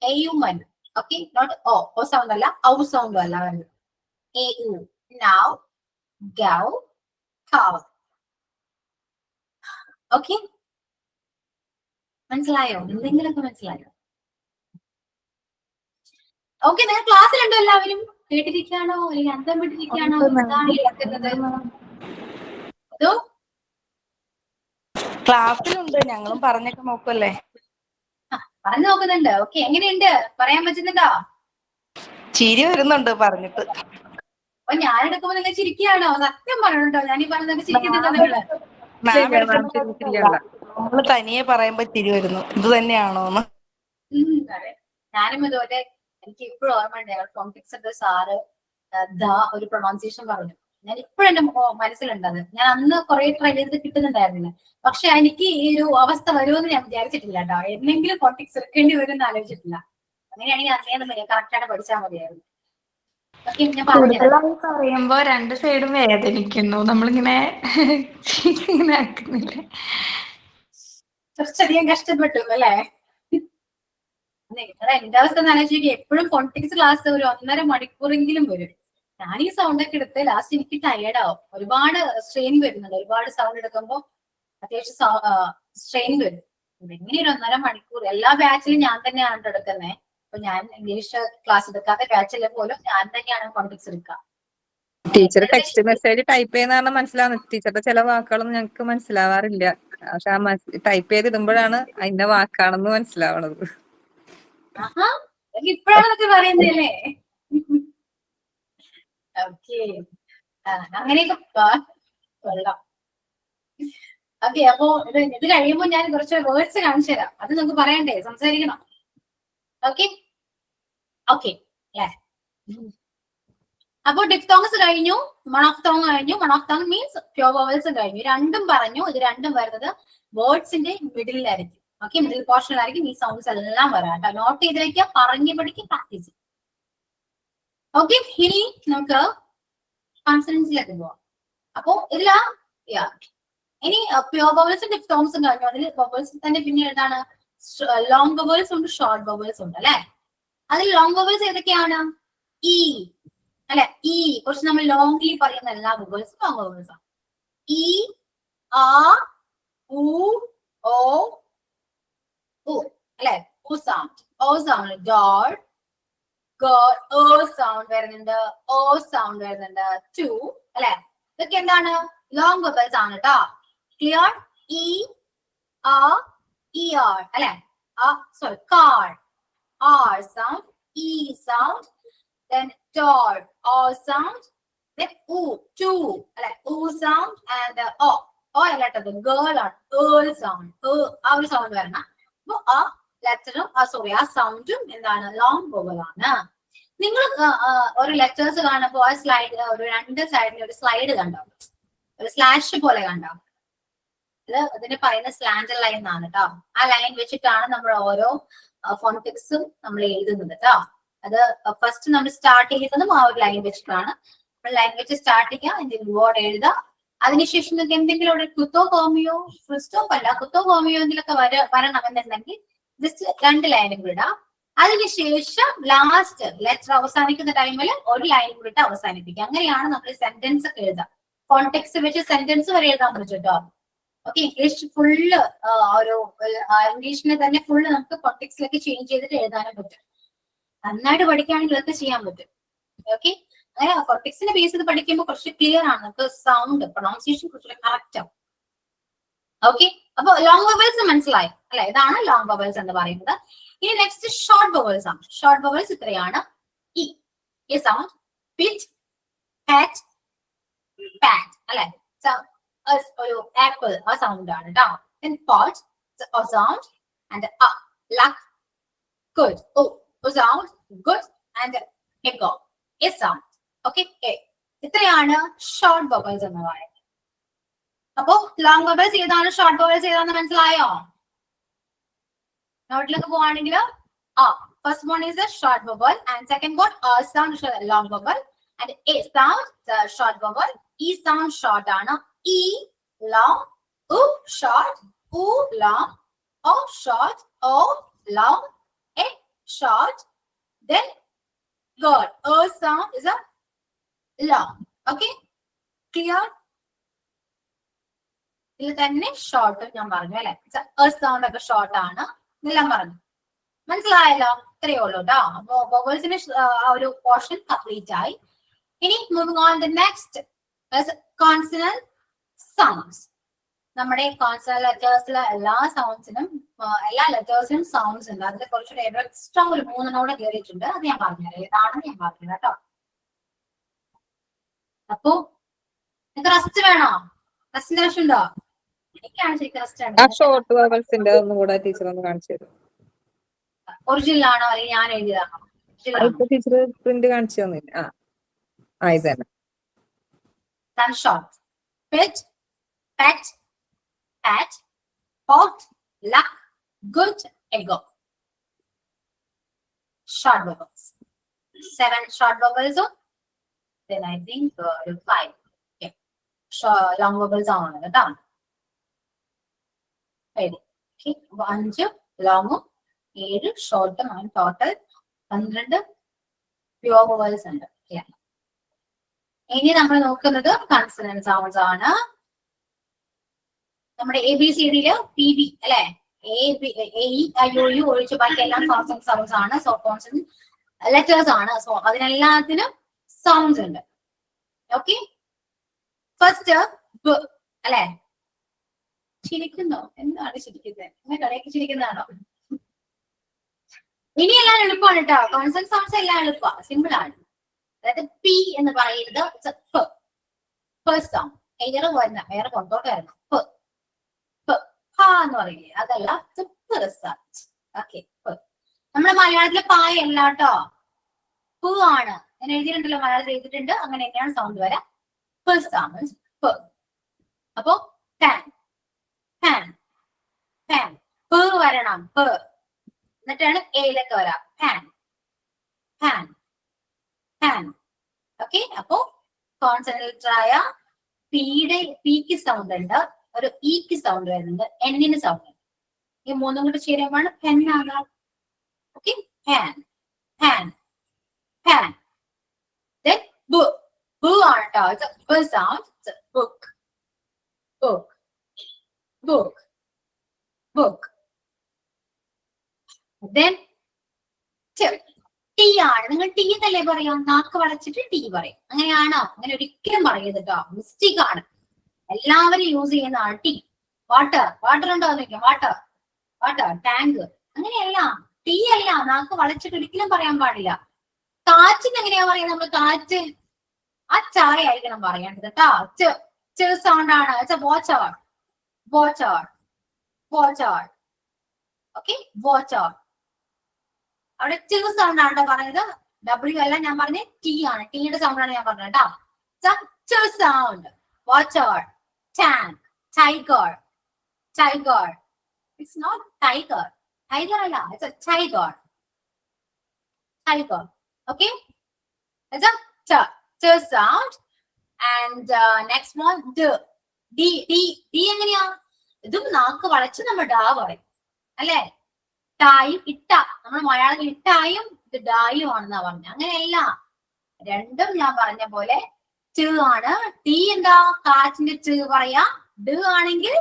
S1: human. Okay, not o sound അല്ല, ഔ സൗണ്ടും അല്ല വരുന്നത്. Now, cow, okay. മനസ്സിലായോ? എന്തെങ്കിലുമൊക്കെ മനസ്സിലായോ? ഓക്കെ, നിങ്ങൾ ക്ലാസ്സിലുണ്ടോ? എല്ലാവരും കേട്ടിരിക്കുകയാണോ അല്ലെങ്കിൽ അന്തം വിട്ടിരിക്കുകയാണോ? എന്താണ് കേൾക്കുന്നത്? അതോ
S5: ക്ലാസ്സിലുണ്ട്, ഞങ്ങളും പറഞ്ഞൊക്കെ നോക്കുമല്ലേ.
S1: പറഞ്ഞു നോക്കുന്നുണ്ട്. ഓക്കെ, എങ്ങനെയുണ്ട്? പറയാൻ പറ്റുന്നുണ്ടോ?
S5: ചിരി വരുന്നുണ്ട് പറഞ്ഞിട്ട്.
S1: അപ്പൊ ഞാൻ എടുക്കുമ്പോ നിങ്ങൾ ചിരിക്കുകയാണോ? സത്യം പറഞ്ഞോ, ഞാനീ പറഞ്ഞതൊക്കെ ചിരിക്കുന്നുണ്ടോ നിങ്ങള്?
S5: നമ്മള് തനിയെ പറയുമ്പോ ചിരി വരുന്നു. ഇത് തന്നെയാണോന്ന്.
S1: അതെ, ഞാനും ഇതുപോലെ എനിക്ക് ഇപ്പോഴും ഓർമ്മയുണ്ട്. ഫോണിക്സ് സാറ് ഒരു പ്രൊണൗൺസിയേഷൻ പറഞ്ഞു. ഞാൻ ഇപ്പോഴും എന്റെ മനസ്സിലുണ്ടത്. ഞാൻ അന്ന് കുറെ ട്രൈ ചെയ്ത് കിട്ടുന്നുണ്ടായിരുന്നില്ല. പക്ഷെ എനിക്ക് ഈ ഒരു അവസ്ഥ വരുമെന്ന് ഞാൻ വിചാരിച്ചിട്ടില്ല കേട്ടോ. എന്തെങ്കിലും ഫോണിക്സ് എടുക്കേണ്ടി വരും എന്ന് ആലോചിച്ചിട്ടില്ല. അങ്ങനെയാണെങ്കിൽ അന്നേ കറക്റ്റ് ആയിട്ട് പഠിച്ചാൽ മതിയായിരുന്നു. ഞാൻ
S6: പറയുമ്പോ രണ്ട് സൈഡും വേദനിക്കുന്നു. നമ്മളിങ്ങനെ ആക്കുന്നില്ല.
S1: കുറച്ചധികം കഷ്ടപ്പെട്ടു അല്ലേ? എന്റെ അവസ്ഥ ആലോചിക്കുക, എപ്പോഴും ഫോണിക്സ് ക്ലാസ് ഒരു 1.5 മണിക്കൂറെങ്കിലും വരും. ഞാൻ ഈ സൗണ്ട് ഒക്കെ എടുത്ത് ലാസ്റ്റ് എനിക്ക് ടയേർഡ് ആവും. ഒരുപാട് സ്ട്രെയിൻ വരുന്നുണ്ട്. ഒരുപാട് സൗണ്ട് എടുക്കുമ്പോൾ അത്യാവശ്യം സ്ട്രെയിൻ വരും. എങ്ങനെ ഒരു 1.5 മണിക്കൂർ എല്ലാ ബാച്ചിലും ഞാൻ തന്നെയാണ് എടുക്കുന്നത്. അപ്പൊ ഞാൻ ഇംഗ്ലീഷ് ക്ലാസ് എടുക്കാത്ത ബാച്ചിലെ പോലും ഞാൻ തന്നെയാണ് ഫോണിക്സ് എടുക്കുക.
S2: ടീച്ചർ ടെക്സ്റ്റ് മെസ്സേജ് ടൈപ്പ് ചെയ്യുന്ന മനസ്സിലാവുന്നു. ടീച്ചറുടെ ചില വാക്കുകളൊന്നും ഞങ്ങൾക്ക് മനസ്സിലാവാറില്ല. പക്ഷെ ആ ടൈപ്പ് ചെയ്ത് ഇടുമ്പോഴാണ് അതിന്റെ വാക്കാണെന്ന് മനസ്സിലാവണത്.
S1: ഇപ്പോഴാണൊക്കെ പറയുന്നല്ലേ? ഓക്കെ, അങ്ങനെയൊക്കെ കൊള്ളാം. ഓക്കെ, അപ്പൊ ഇത് കഴിയുമ്പോ ഞാൻ കുറച്ച് വേർഡ്സ് കാണിച്ചു തരാം. അത് നമുക്ക് പറയണ്ടേ, സംസാരിക്കണം. ഓക്കെ, അപ്പൊ ഡിഫ്തോങ്സ് കഴിഞ്ഞു, മണോഫ്തോങ് കഴിഞ്ഞു. മണോഫ്തോങ് മീൻസ് പ്യൂർ വവൽസ് കഴിഞ്ഞു. രണ്ടും പറഞ്ഞു. ഇത് രണ്ടും വരുന്നത് വേർഡ്സിന്റെ മിഡിലായിരിക്കും. ഓക്കെ, മിഡിൽ പോർഷനിലായിരിക്കും ഈ സൗണ്ട്സ് എല്ലാം വരാം കേട്ടോ. നോട്ട് ചെയ്ത് വെക്കുക, പറഞ്ഞു പഠിക്കുക, പ്രാക്ടീസ്. ഓക്കെ, ഇനി നമുക്ക് കോൺസണൻസിലേക്ക് പോവാം. അപ്പോ ഇതിലാ ഇനി പ്യൂർ വവൽസും ഡിഫ്തോങ്സും കഴിഞ്ഞു. അതിൽ വവൽസ് തന്നെ പിന്നെ ഏതാണ് ലോങ് വവൽസ് ഉണ്ട്, ഷോർട്ട് വവൽസ് ഉണ്ട് അല്ലെ. അതിൽ ലോങ് വവൽസ് ഏതൊക്കെയാണ്? ഇ അല്ലെ, ഇ കുറച്ച് നമ്മൾ ലോങ്ലി പറയുന്ന എല്ലാ വവൽസും ലോങ് വവൽസ് ആണ്. ഇ, ആ, ഉ, ഓ, ഉ അല്ലെ, ഉ സൗണ്ട്, ഓ സൗണ്ട്, ഡോൾ, ഗോഡ്, ഓ സൗണ്ട് വരുന്നുണ്ട്, ഓ സൗണ്ട് വരുന്നുണ്ട്, ടു അല്ലെ. ഇതൊക്കെ എന്താണ്? ലോങ് വവൽസ് ആണ് കേട്ടോ. ക്ലിയർ? ഇ, ആ, ഇ ആർ അല്ലെ, സോറി കാർ, ആർ സൗണ്ട്, ഇ sound, then dog, o sound, then u, two അല്ലെ, u sound and o അല്ലാട്ടത് girl ആണ്, girl sound, ആ ഒരു സൗണ്ട് വരണം. അപ്പൊ ആ ലെറ്ററും സോറി ആ സൗണ്ടും എന്താണ്? ലോങ് വവൽ ആണ്. നിങ്ങൾ ഒരു ലെറ്റേഴ്സ് കാണുമ്പോൾ ആ സ്ലൈഡ് ഒരു രണ്ട് സൈഡിൽ ഒരു സ്ലൈഡ് കണ്ടോ, ഒരു സ്ലാഷ് പോലെ കണ്ടോ? ഇത് ഇതിന് പറയുന്ന സ്ലാൻഡർ ലൈൻ എന്നാണ് കേട്ടോ. ആ ലൈൻ വെച്ചിട്ടാണ് നമ്മൾ ഓരോ ഫോണറ്റിക്സും നമ്മൾ എഴുതുന്നത് കേട്ടോ. അത് ഫസ്റ്റ് നമ്മൾ സ്റ്റാർട്ട് ചെയ്യുന്നതും ആ ഒരു ലൈൻ വെച്ചിട്ടാണ്. ലൈൻ വെച്ച് സ്റ്റാർട്ട് ചെയ്യുക, എന്തെങ്കിലും വേർഡ് എഴുതുക. അതിനുശേഷം നിങ്ങൾക്ക് എന്തെങ്കിലും ഒരു കുത്തോ കോമിയോ, ഫുൾ സ്റ്റോപ്പ് അല്ല, കുത്തോ കോമിയോ എന്തെങ്കിലുമൊക്കെ വരണമെന്നുണ്ടെങ്കിൽ ജസ്റ്റ് രണ്ട് ലൈനും വിടാം. അതിനുശേഷം ലാസ്റ്റ് ലെറ്റർ അവസാനിക്കുന്ന ടൈമിൽ ഒരു ലൈൻ കൂടിയിട്ട് അവസാനിപ്പിക്കുക. അങ്ങനെയാണ് നമ്മൾ സെന്റൻസ് ഒക്കെ എഴുതാം. കോണ്ടെക്സ്റ്റ് വെച്ച് സെന്റൻസ് വരെ എഴുതാൻ പറ്റും കേട്ടോ. ഓക്കെ, ഇംഗ്ലീഷ് ഫുള്ള് ഒരു ഇംഗ്ലീഷിനെ തന്നെ ഫുള്ള് നമുക്ക് കോണ്ടെക്സ്റ്റിലേക്ക് ചേഞ്ച് ചെയ്തിട്ട് എഴുതാനും പറ്റും. നന്നായിട്ട് പഠിക്കുകയാണെങ്കിൽ ഇതൊക്കെ ചെയ്യാൻ പറ്റും. ഓക്കെ, അങ്ങനെ കോണ്ടെക്സ്റ്റിനെ ബേസ് ചെയ്ത് പഠിക്കുമ്പോൾ കുറച്ച് ക്ലിയർ ആണ്, നമുക്ക് സൗണ്ട് പ്രൊണൗൺസിയേഷൻ കുറച്ചുകൂടെ കറക്റ്റ് ആവും. ഓക്കെ, അപ്പൊ ലോങ് വവൽസ് മനസ്സിലായി അല്ലെ? ഇതാണ് ലോങ് വവൽസ് എന്ന് പറയുന്നത്. ഇനി നെക്സ്റ്റ് ഷോർട്ട് വവൽസ് ആണ്. ഷോർട്ട് വവൽസ് ഇത്രയാണ്. ഇ സൗണ്ട്, പിച്ച്, പാറ്റ്, പാറ്റ് അല്ലെ, ഒരു ആപ്പിൾ ആ സൗണ്ട് ആണ് കേട്ടോ. Pot sound and luck, good, ഓ സൗണ്ട്, ഗുഡ് ആൻഡ് എഗോ, എ സൗണ്ട്. ഓക്കെ, ഇത്രയാണ് ഷോർട്ട് വവൽസ് എന്ന് പറയുന്നത്. അപ്പോ ലോങ് വവൽസ് ഏതാണ്, ഷോർട്ട് വവൽസ് ഏതാണെന്ന് മനസ്സിലായോ? നോട്ടിലേക്ക് പോവാണെങ്കിൽ first one is a short vowel and second one sound long vowel and a sound short vowel. ഈ സൗണ്ട് ഷോർട്ട് ആണ്. ഇ ലോങ്, ഉ ഷോർട്ട്, ഉ ലോങ്, ഓ ഷോർട്ട്, ഓ ലോങ്, എ short, then God, a sound is a long. Okay, clear? ഇതിൽ തന്നെ ഷോർട്ട് ഞാൻ പറഞ്ഞു അല്ലെ, സൗണ്ട് ഒക്കെ ഷോർട്ട് ആണ് എന്നെല്ലാം പറഞ്ഞു. മനസ്സിലായല്ലോ? ഇത്രയേ ഉള്ളൂ കേട്ടോ. അപ്പൊ വവൽസിന്റെ ആ ഒരു പോർഷൻ കംപ്ലീറ്റ് ആയി. ഇനി moving on the next consonant sounds. നമ്മുടെ കോൺസണന്റ് ലെറ്റേഴ്സിലെ എല്ലാ സൗണ്ട്സിനും എല്ലാ ലെറ്റേഴ്സിനും സൗണ്ട്സ് ഉണ്ട്. അതിൽ കുറച്ചുകൂടെ എക്സ്ട്രാ ഒരു 3 കയറിയിട്ടുണ്ട്. അത് ഞാൻ പറഞ്ഞുതരാം, ഏതാണെന്ന് ഞാൻ പറഞ്ഞത് കേട്ടോ. അപ്പോ നിങ്ങൾക്ക് റെസ്റ്റ് വേണോ? റെസ്റ്റിന്റെ ആവശ്യമുണ്ടോ? എനിക്കാണ് ശരിക്കും റെസ്റ്റ് ആണ്.
S2: ഷോർട്ട് വവൽസിന്റെ ഒന്നും കൂടെ ടീച്ചർ ഒന്ന് കാണിച്ചു തരും.
S1: ഒറിജിനൽ ആണോ അല്ലെങ്കിൽ ഞാൻ എഴുതിയതാണോ?
S2: ടീച്ചർ പ്രിന്റ് കാണിച്ചു തന്നില്ല. ഇത് തന്നെ.
S1: Short, pitch, pet, pat, pot, luck, good, ego. Short vowels. 7 short vowels. Then I think 5. Okay. Long vowels ആണ് കേട്ടോ. Okay. 5 long, 7 short, and total 12 pure vowels ഉണ്ട്. Yeah. ഇനി നമ്മൾ നോക്കുന്നത് കൺസണന്റ് സൗണ്ട്സ് ആണ്. നമ്മുടെ ABCDയില് PB അല്ലെ, AEIOU ഒഴിച്ച് ബാക്കി എല്ലാം കോൺസണന്റ് സൗണ്ട്സ് ആണ്. സോ കോൺസണന്റ് ലെറ്റേഴ്സ് ആണ്. സോ അതിനെല്ലാത്തിനും സൗണ്ട്സ് ഉണ്ട്. ഓക്കെ, ഫസ്റ്റ് ബ് അല്ലെ. ചിരിക്കുന്നോ? എന്താണ് ചിരിക്കുന്നത്? ഇടയ്ക്ക് ചിരിക്കുന്നതാണോ? ഇനി എല്ലാം എളുപ്പമാണ് കേട്ടോ. കോൺസണന്റ് സൗണ്ട്സ് എല്ലാം എളുപ്പമാണ്, സിമ്പിൾ ആണ്. അതായത് പി എന്ന് പറയുന്നത് സൗണ്ട്, എയർ വരുന്ന എയർ പുറത്തോട്ട് വരണം. എന്ന് പറയില്ലേ, അതല്ല. ഓക്കെ, നമ്മുടെ മലയാളത്തിലെ പായ അല്ല കേട്ടോ, പ് ആണ്. ഞാൻ എഴുതിയിട്ടുണ്ടല്ലോ, മലയാളത്തിൽ എഴുതിയിട്ടുണ്ട്. അങ്ങനെ തന്നെയാണ് സൗണ്ട് വരാം. സൗണ്ട്. അപ്പോ ടാൻ, ടാൻ, ടാൻ, പ് വരണം, പ്. എന്നിട്ടാണ് എയിലൊക്കെ വരാം. Fan, fan, fan. ഓക്കെ, അപ്പോ കോൺസെൻട്രേറ്റർ ആയ പിയുടെ പിക്ക് സൗണ്ട് ഉണ്ട്, ഒരു ഇക്ക് സൗണ്ട് വരുന്നുണ്ട്, എന്നിന് സൗണ്ട് ഉണ്ട്. ഈ മൂന്നും കൂടി ചേരുമ്പോഴാണ് പെൻ ആകാം. ഓക്കെ, ഹാൻ, ഹാൻ, ഹാൻ. Then book, book ആണ് കേട്ടോ. It's a b sound. It's a book, book, book, book. Then T ആണ്. നിങ്ങൾ ടി എന്നല്ലേ പറയാം, നാക്ക് വളച്ചിട്ട് ടി പറയും. അങ്ങനെയാണോ? അങ്ങനെ ഒരിക്കലും പറയരുത് കേട്ടോ, മിസ്റ്റേക്ക് ആണ്. എല്ലാവരും യൂസ് ചെയ്യുന്നതാണ് ടി. വാട്ടർ, വാട്ടർ ഉണ്ടോ എന്ന് ചോദിക്കാം, വാട്ടർ, വാട്ടർ, ടാങ്ക്. അങ്ങനെയല്ല, ടി അല്ല, നാക്ക് വളച്ചിട്ട് ഒരിക്കലും പറയാൻ പാടില്ല. കാറ്റിന് എങ്ങനെയാ പറയാ നമ്മള്? കാറ്റ് ആ ചായ ആയിരിക്കണം പറയേണ്ടത് കേട്ടോ. സൗണ്ട് ആണ്. Watcher, watcher, watcher. Okay, watcher. അവിടെ സൗണ്ട് ആണ് പറഞ്ഞത്, ഡബ്ല്യു അല്ല ഞാൻ പറഞ്ഞ ടി ആണ്. ടിയുടെ സൗണ്ട് ആണ് ഞാൻ പറഞ്ഞത് കേട്ടോ. Sound. Watcher, tank, tiger, tiger. It's not tiger, tiger അല്ല, it's a tiger, tiger. Okay, it's a t sound. And next one, d. എങ്ങനെയാ? ഇതും നാക്ക് വളച്ച് നമ്മൾ ഡാ പറയും അല്ലെ? ടായും ഇട്ട, നമ്മൾ മലയാളത്തിൽ ഇട്ടായും ഇത് ഡായും ആണെന്നാ പറഞ്ഞത്. അങ്ങനെയല്ല, രണ്ടും ഞാൻ പറഞ്ഞ പോലെ ട് ആണ്. ടി എന്താ? കാറ്റിന്റെ ട് പറയാ. ഡ ആണെങ്കിൽ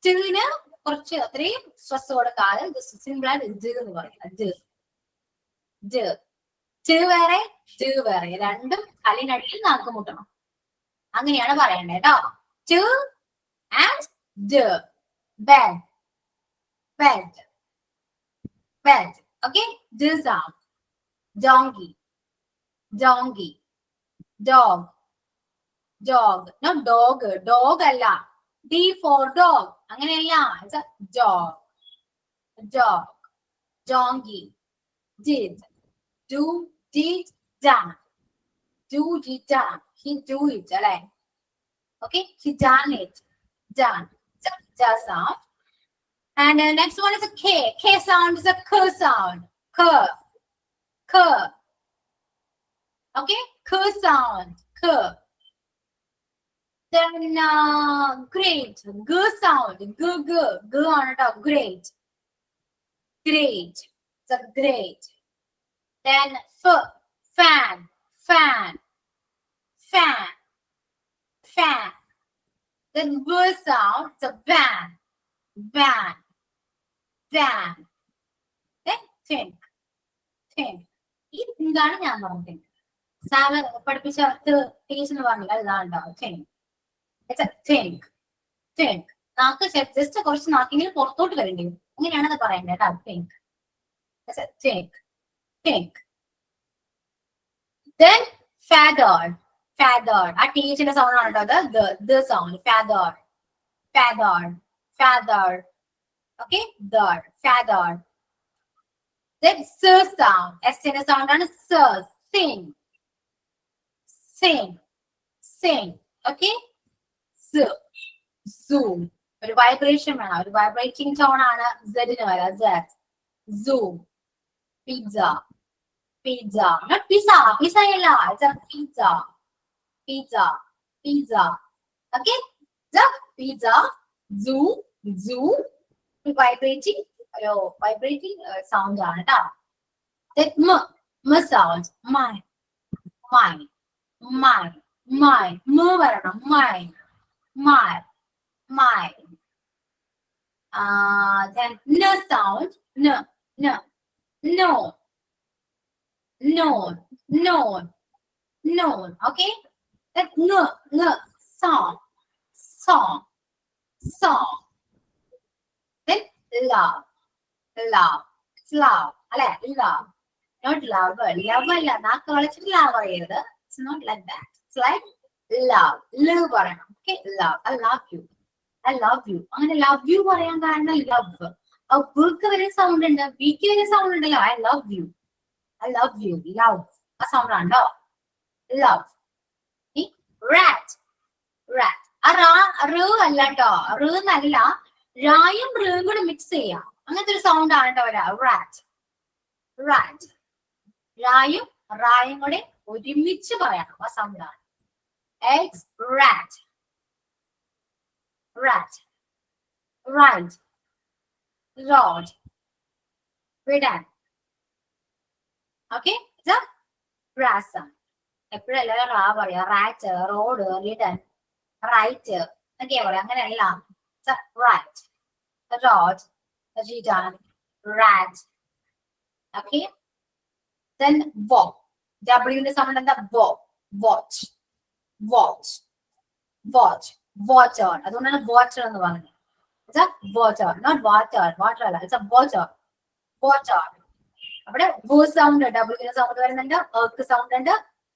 S1: ടിന് കുറച്ച് അത്രയും സ്ട്രെസ് കൊടുക്കാതെ സിമ്പിൾ ആയിട്ട് ഡ എന്ന് പറയാം. ഡ, ട് വേറെ, ട് വേറെ, രണ്ടും കല്ലിനടിയിൽ നാക്ക് മുട്ടണം. അങ്ങനെയാണ് പറയണ്ടേ കേട്ടോ. ട് ആൻഡ് ഡ. Bed, bed, bed. ഓക്കെ, ഡ sound. Donkey, donkey, dog, dog. No dog, dog അല്ല. ഡി ഫോർ ഡോഗ്, അങ്ങനെയല്ല. Dog, dog, donkey. Did, do, did, done. Do, did, done. He do it, അല്ലെ? Okay, he done it, done. Just sound. And next one is a K. K sound is a K sound. K, K. Okay, K sound, K. Then great, G sound, G, G, G on it, great, great. It's a great. Then fan, fan, fan, fan. Then V sound, it's a van, van, van. Then think, think. ഇതാണ് ഞാൻ പറഞ്ഞത്. Sir പഠിപ്പിച്ച teacher പറഞ്ഞില്ല, ഇതാണ്ടോ think. It's a think, think. നാക്ക് just കുറച്ച് നാക്കെങ്കിലും പുറത്തോട്ട് വരേണ്ടി വരും. അങ്ങനെയാണ് അത് പറയേണ്ടത് കേട്ടോ. think. It's a think. Think. Then feathered, feathered. ആ ടീച്ചിന്റെ സൗണ്ട് ആണ് കേട്ടോ. the sound, feathered, feathered, feathered. Okay, third, feathered. Then s sound, s ന്റെ സൗണ്ട് ആണ് s. Sing, sing, sing. Okay, z, zoom. ഒരു വൈബ്രേഷൻ വേണം, ഒരു വൈബ്രേറ്റിംഗ് ടോൺ ആണ് z ന് വരാ. z, zoom. Pizza, pizza, not pizza, pizza illa, it's a pizza, pizza, pizza. Okay, the pizza, zoo, zoo, vibrating, vibrating sound ആണ് ട്ടാ. Then m sound, my, my, my, my, m വരണം, my, my, my. Then n sound, n, n. No, no, no, no. Okay, that n, song, song, song. Then love, love, it's love. Alle, love, not lover. Love alla. നാക്ക് വളച്ചിട്ട് love പറയരുത്. It's not like that. It's like love, love പറയണം. Okay, love. I love you, I love you. അങ്ങനെ love you പറയാൻ കാരണം love. ആ book വരെ sound ഉണ്ട്, ബിക്ക് വരെ സൗണ്ട് ഉണ്ടല്ലോ. I love you, I love you, love. ആ സൗണ്ട് ആണോ ലവ്. Rat, rat. ആ റ് അല്ല കേട്ടോ, റ് എന്നല്ല. റായും റും കൂടെ മിക്സ് ചെയ്യാം. അങ്ങനത്തെ ഒരു സൗണ്ട് ആണ് കേട്ടോ വരാ. Rat rat. റായും റായും കൂടെ ഒരുമിച്ച് പറയണം. ആ സൗണ്ട് ആണ്. Ex rat rat right road ridden. Okay, ഇത് റാസ് ആണ്. എപ്പോഴും എല്ലാവരും റാ പറയാ. റാറ്റ്, റോഡ്, റിഡൻ, റൈറ്റ് എന്നൊക്കെയാ പറയാ. അങ്ങനെയല്ല. Right, road, ridden, rat. Okay, then walk. W ന്റെ സൗണ്ട് എന്താ? വോ. Watch watch watch water. അതുകൊണ്ടാണ് വാട്ടർ എന്ന് പറഞ്ഞത്. It's a water, not water. Water അല്ല, it's a water. Water. അവിടെ വോ സൗണ്ട്, ഡബ്ല്യൂന് സൗണ്ട് വരുന്നുണ്ട്, എക്ക് സൗണ്ട് ഉണ്ട്,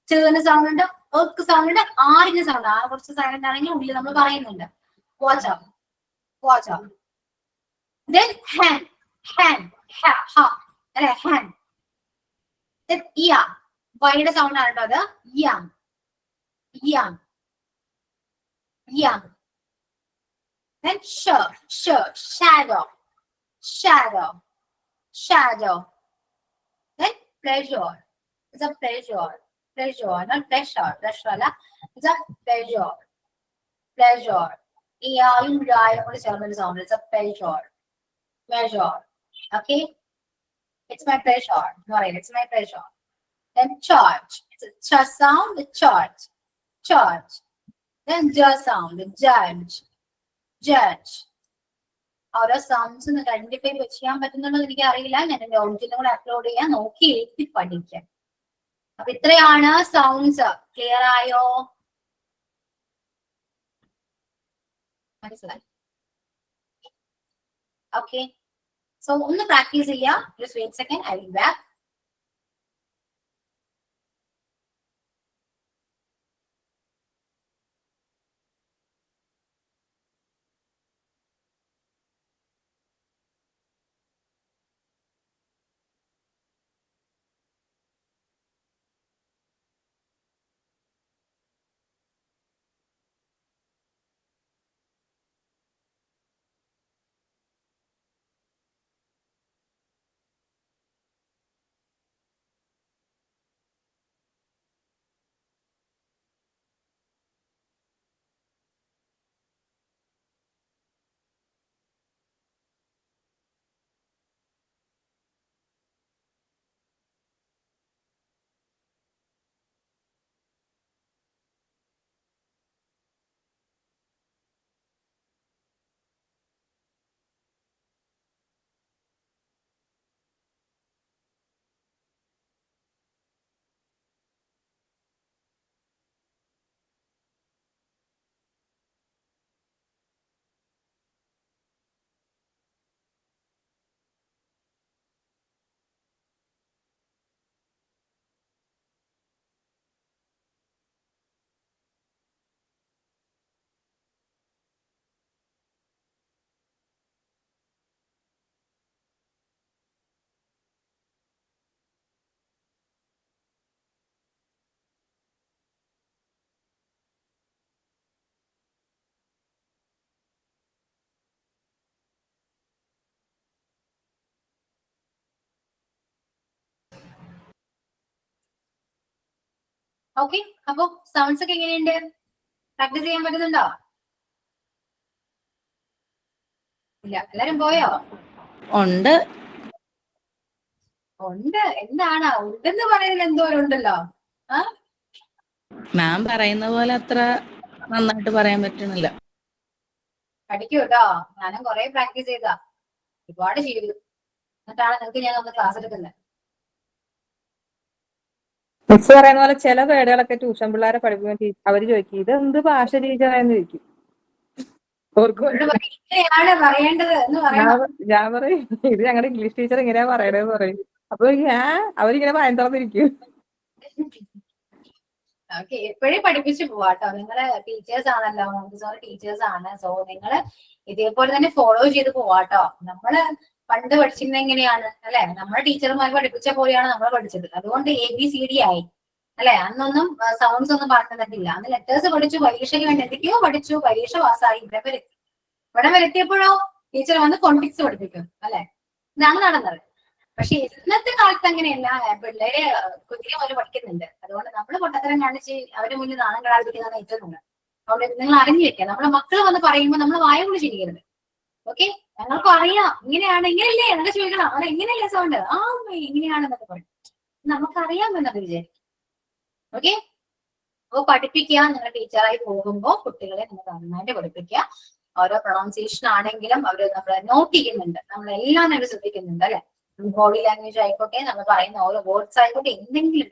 S1: ചേന് സൗണ്ട് ഉണ്ട്, എക്ക് സൗണ്ട് ഉണ്ട്, ആറിന് സൗണ്ട്. ആ കുറച്ച് സൈലന്റ് ആണെങ്കിൽ ഉള്ളിൽ നമ്മൾ പറയുന്നുണ്ട്. Water water. Then hand hand ha അല്ലെ hand. Then yeah, വൈയുടെ സൗണ്ട് ആണ് കേട്ടോ അത്. young young young. Then shirt shirt. Shadow shadow shadow. Then pleasure. It's a pleasure. Pleasure, not pressure. Pressure അല്ല. It's a pleasure. Pleasure. ഈ ആയും രായും കൂടി ചേർന്നൊരു sound. It's a pleasure. Pleasure. Okay. It's my pleasure. No, it's my pleasure. Then church. It's a ch sound. Church. Church. Then j sound. Judge. Judge. ഓരോ sounds ഒന്ന് identify ചെയ്യാൻ പറ്റുന്നുണ്ടോ എനിക്ക് അറിയില്ല. ഞാൻ എന്റെ ഒറിജിനൽ കൂടെ അപ്ലോഡ് ചെയ്യാൻ നോക്കി എഴുതി പഠിക്കാം. അപ്പൊ ഇത്രയാണ് സൗണ്ട്സ്. ക്ലിയർ ആയോ? മനസ്സിലായി? ഓക്കെ, സോ ഒന്ന് പ്രാക്ടീസ് ചെയ്യാം. Just wait second, I will back. Okay, അപ്പൊ സൗണ്ട്സ് ഒക്കെ എങ്ങനെയുണ്ട്? പ്രാക്ടീസ് ചെയ്യാൻ പറ്റുന്നുണ്ടോ? ഇല്ല, എല്ലാരും പോയോ?
S5: ഉണ്ട്.
S1: ഉണ്ട്. എന്താണ് ഉണ്ടെന്ന് പറയുന്നതിൽ എന്തോരം ഉണ്ടല്ലോ. ആ,
S5: മാം പറയുന്ന പോലെ അത്ര നന്നായിട്ട് പറയാൻ പറ്റണില്ല.
S1: പഠിക്കൂ കേട്ടോ. ഞാനും കുറെ പ്രാക്ടീസ് ചെയ്താ, ഒരുപാട് ചെയ്തു. എന്നിട്ടാണ് നിങ്ങൾക്ക് ഞാൻ ഒന്ന് ക്ലാസ് എടുക്കുന്നത്.
S2: മിസ് പറയുന്ന പോലെ ചില വേർഡുകളൊക്കെ ട്യൂഷൻ പിള്ളേരെ പഠിപ്പിക്കുമ്പോൾ അവര് ചോദിക്കും ഇത് എന്ത് ഭാഷ ടീച്ചറാന്ന് ചോദിക്കും.
S1: ഇങ്ങനെയാണ് പറയേണ്ടത് എന്ന് പറയണം.
S2: ഞാൻ പറയും ഇത് ഞങ്ങളുടെ ഇംഗ്ലീഷ് ടീച്ചർ ഇങ്ങനെയാ പറയണേന്ന് പറയും. അപ്പൊ അവരിങ്ങനെ ഭയം തുറന്നിരിക്കും.
S1: ഓക്കെ, എപ്പോഴും പഠിപ്പിച്ചു പോവാട്ടോ. നിങ്ങള് ടീച്ചേഴ്സ് ആണല്ലോ, മോണ്ടിസോറി ടീച്ചേഴ്സ് ആണ്. സോ നിങ്ങള് ഇതേപോലെ തന്നെ ഫോളോ ചെയ്ത് പോവാട്ടോ. നമ്മള് പണ്ട് പഠിച്ചിരുന്നത് എങ്ങനെയാണ് അല്ലെ? നമ്മുടെ ടീച്ചർമാർ പഠിപ്പിച്ച പോലെയാണ് നമ്മൾ പഠിച്ചത്. അതുകൊണ്ട് ABCD ആയി അല്ലെ? അന്നൊന്നും സൗണ്ട്സ് ഒന്നും പറഞ്ഞു തന്നിട്ടില്ല. അന്ന് ലെറ്റേഴ്സ് പഠിച്ചു, പരീക്ഷയ്ക്ക് വേണ്ടി എന്തൊക്കെയോ പഠിച്ചു, പരീക്ഷ പാസ്സായി. ഇവിടെ വരെത്തിയപ്പോഴോ ടീച്ചർ വന്ന് ഫോണിക്സ് പഠിപ്പിക്കും അല്ലെ, ഇതാണ് നടന്നത്. പക്ഷെ ഇന്നത്തെ കാലത്ത് അങ്ങനെയല്ല, പിള്ളേര് കുഞ്ഞിനെ പോലെ പഠിക്കുന്നുണ്ട്. അതുകൊണ്ട് നമ്മൾ പൊട്ടത്തരം കാണിച്ച് അവരുടെ മുന്നിൽ നാണം കെടാതിരിക്കുന്നതാണ് ഏറ്റവും നല്ലത്. അതുകൊണ്ട് നിങ്ങൾ അറിഞ്ഞു വെക്കുക, നമ്മുടെ മക്കൾ വന്ന് പറയുമ്പോൾ നമ്മൾ വായ കൊണ്ട് ചിരിക്കരുത്. ഓക്കെ, ഞങ്ങൾക്ക് അറിയാം ഇങ്ങനെയാണ്, ഇങ്ങനെയല്ലേ എന്നൊക്കെ ചോദിക്കണം. അവിടെ എങ്ങനെയല്ലേ സൗണ്ട്, ആ ഇങ്ങനെയാണെന്നൊക്കെ പറയും. നമുക്കറിയാമെന്നത് വിചാരിക്കും. ഓക്കെ, അപ്പൊ പഠിപ്പിക്കുക. നിങ്ങൾ ടീച്ചറായി പോകുമ്പോൾ കുട്ടികളെ നിങ്ങൾ നന്നായിട്ട് പഠിപ്പിക്കുക. ഓരോ പ്രൊണൗൺസിയേഷൻ ആണെങ്കിലും അവര് നമ്മളെ നോട്ട് ചെയ്യുന്നുണ്ട്, നമ്മളെല്ലാം നമ്മൾ ശ്രദ്ധിക്കുന്നുണ്ട് അല്ലെ. ബോഡി ലാംഗ്വേജ് ആയിക്കോട്ടെ, നമ്മൾ പറയുന്ന ഓരോ വേർഡ്സ് ആയിക്കോട്ടെ,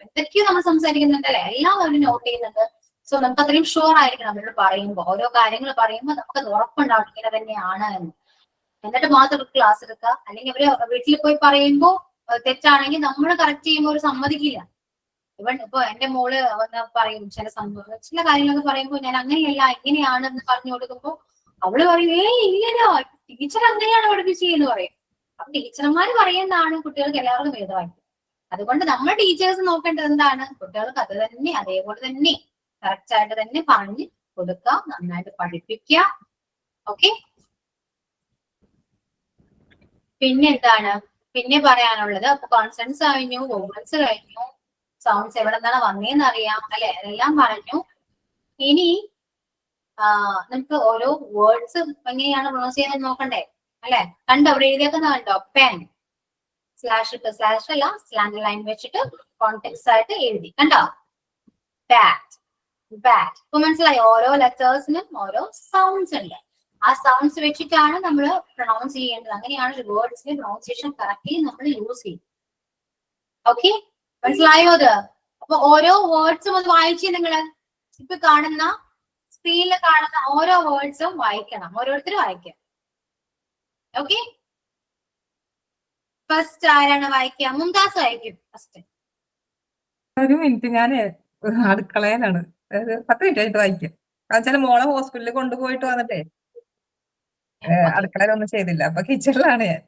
S1: എന്തൊക്കെയോ നമ്മൾ സംസാരിക്കുന്നുണ്ട് അല്ലെ, എല്ലാം അവർ നോട്ട് ചെയ്യുന്നുണ്ട്. സോ നമുക്ക് അത്രയും ഷുവർ ആയിരിക്കണം അവരോട് പറയുമ്പോൾ, ഓരോ കാര്യങ്ങൾ പറയുമ്പോൾ നമുക്കത് ഉറപ്പുണ്ടാവും ഇങ്ങനെ തന്നെയാണ് എന്ന്. എന്നിട്ട് മാത്രം ക്ലാസ് എടുക്കുക. അല്ലെങ്കിൽ അവര് വീട്ടിൽ പോയി പറയുമ്പോൾ തെറ്റാണെങ്കിൽ നമ്മൾ കറക്റ്റ് ചെയ്യുമ്പോൾ ഒരു സമ്മതിക്കില്ല. ഇപ്പൊ എന്റെ മോള് വന്ന് പറയും ചില സംഭവം, ചില കാര്യങ്ങളൊക്കെ പറയുമ്പോൾ ഞാൻ അങ്ങനെയല്ല ഇങ്ങനെയാണെന്ന് പറഞ്ഞു കൊടുക്കുമ്പോൾ അവള് പറയും ഇല്ലല്ലോ ടീച്ചർ അങ്ങനെയാണ് പഠിപ്പിച്ചെന്ന് പറയും. അപ്പൊ ടീച്ചർമാര് പറയുന്നതാണ് കുട്ടികൾക്ക് എല്ലാവർക്കും ഭേദമായിട്ട്. അതുകൊണ്ട് നമ്മൾ ടീച്ചേഴ്സ് നോക്കേണ്ടത് എന്താണ്, കുട്ടികൾക്ക് അത് തന്നെ അതേപോലെ തന്നെ കറക്റ്റ് ആയിട്ട് തന്നെ പറഞ്ഞ് കൊടുക്കുക, നന്നായിട്ട് പഠിപ്പിക്കുക. ഓക്കെ, പിന്നെ എന്താണ് പിന്നെ പറയാനുള്ളത്? അപ്പൊ കോൺസണൻസ് കഴിഞ്ഞു, വോവൽസ് കഴിഞ്ഞു, സൗണ്ട്സ് എവിടെ നിന്നാണ് വന്നേന്ന് അറിയാം അല്ലെ, അതെല്ലാം പറഞ്ഞു. ഇനി നമുക്ക് ഓരോ വേർഡ്സ് എങ്ങനെയാണ് പ്രൊണൗൺസ് ചെയ്യുന്നത് നോക്കണ്ടേ അല്ലെ. കണ്ടോ, അവിടെ എഴുതിയേക്കുന്ന കണ്ടോ, പെൻ സ്ലാഷ് ഇട്ട്, സ്ലാഷ് അല്ല സ്ലാൻഡ് ലൈൻ വെച്ചിട്ട് കോണ്ടെക്സ്റ്റ് ആയിട്ട് എഴുതി, കണ്ടോ. Bat, bat. ഇപ്പൊ മനസ്സിലായി, ഓരോ ലെറ്റേഴ്സിനും ഓരോ സൗണ്ട്സ് ഉണ്ട്. ആ സൗണ്ട്സ് വെച്ചിട്ടാണ് നമ്മൾ പ്രൊണൗൺസ് ചെയ്യേണ്ടത്. അങ്ങനെയാണ് വേർഡ്സിന്റെ പ്രൊണൗൺസിയേഷൻ കറക്റ്റ്ലി നമ്മൾ യൂസ് ചെയ്യും. ഓക്കെ, മനസ്സിലായോ അത്? അപ്പൊ ഓരോ വേർഡ്സും ഒന്ന് വായിച്ചേ നിങ്ങള്. ഇപ്പൊ കാണുന്ന സ്ക്രീനിൽ കാണുന്ന ഓരോ വേർഡ്സും വായിക്കണം, ഓരോരുത്തരും വായിക്കാം. ഓക്കെ, ഫസ്റ്റ് ആരാണ് വായിക്കുക? മുംതാസ് വായിക്കും ഫസ്റ്റ്.
S2: ഒരു മിനിറ്റ്, ഞാൻ അടുക്കളയിലാണ്, ഒരു 10 മിനിറ്റ് ആയിട്ട് വായിക്കാം. വെച്ചാൽ മോളെ ഹോസ്പിറ്റലിൽ കൊണ്ടുപോയിട്ട് വന്നിട്ടേ അടുക്കളയിലൊന്നും ചെയ്തില്ല, അപ്പൊ കിച്ചണിലാണ് ഞാൻ.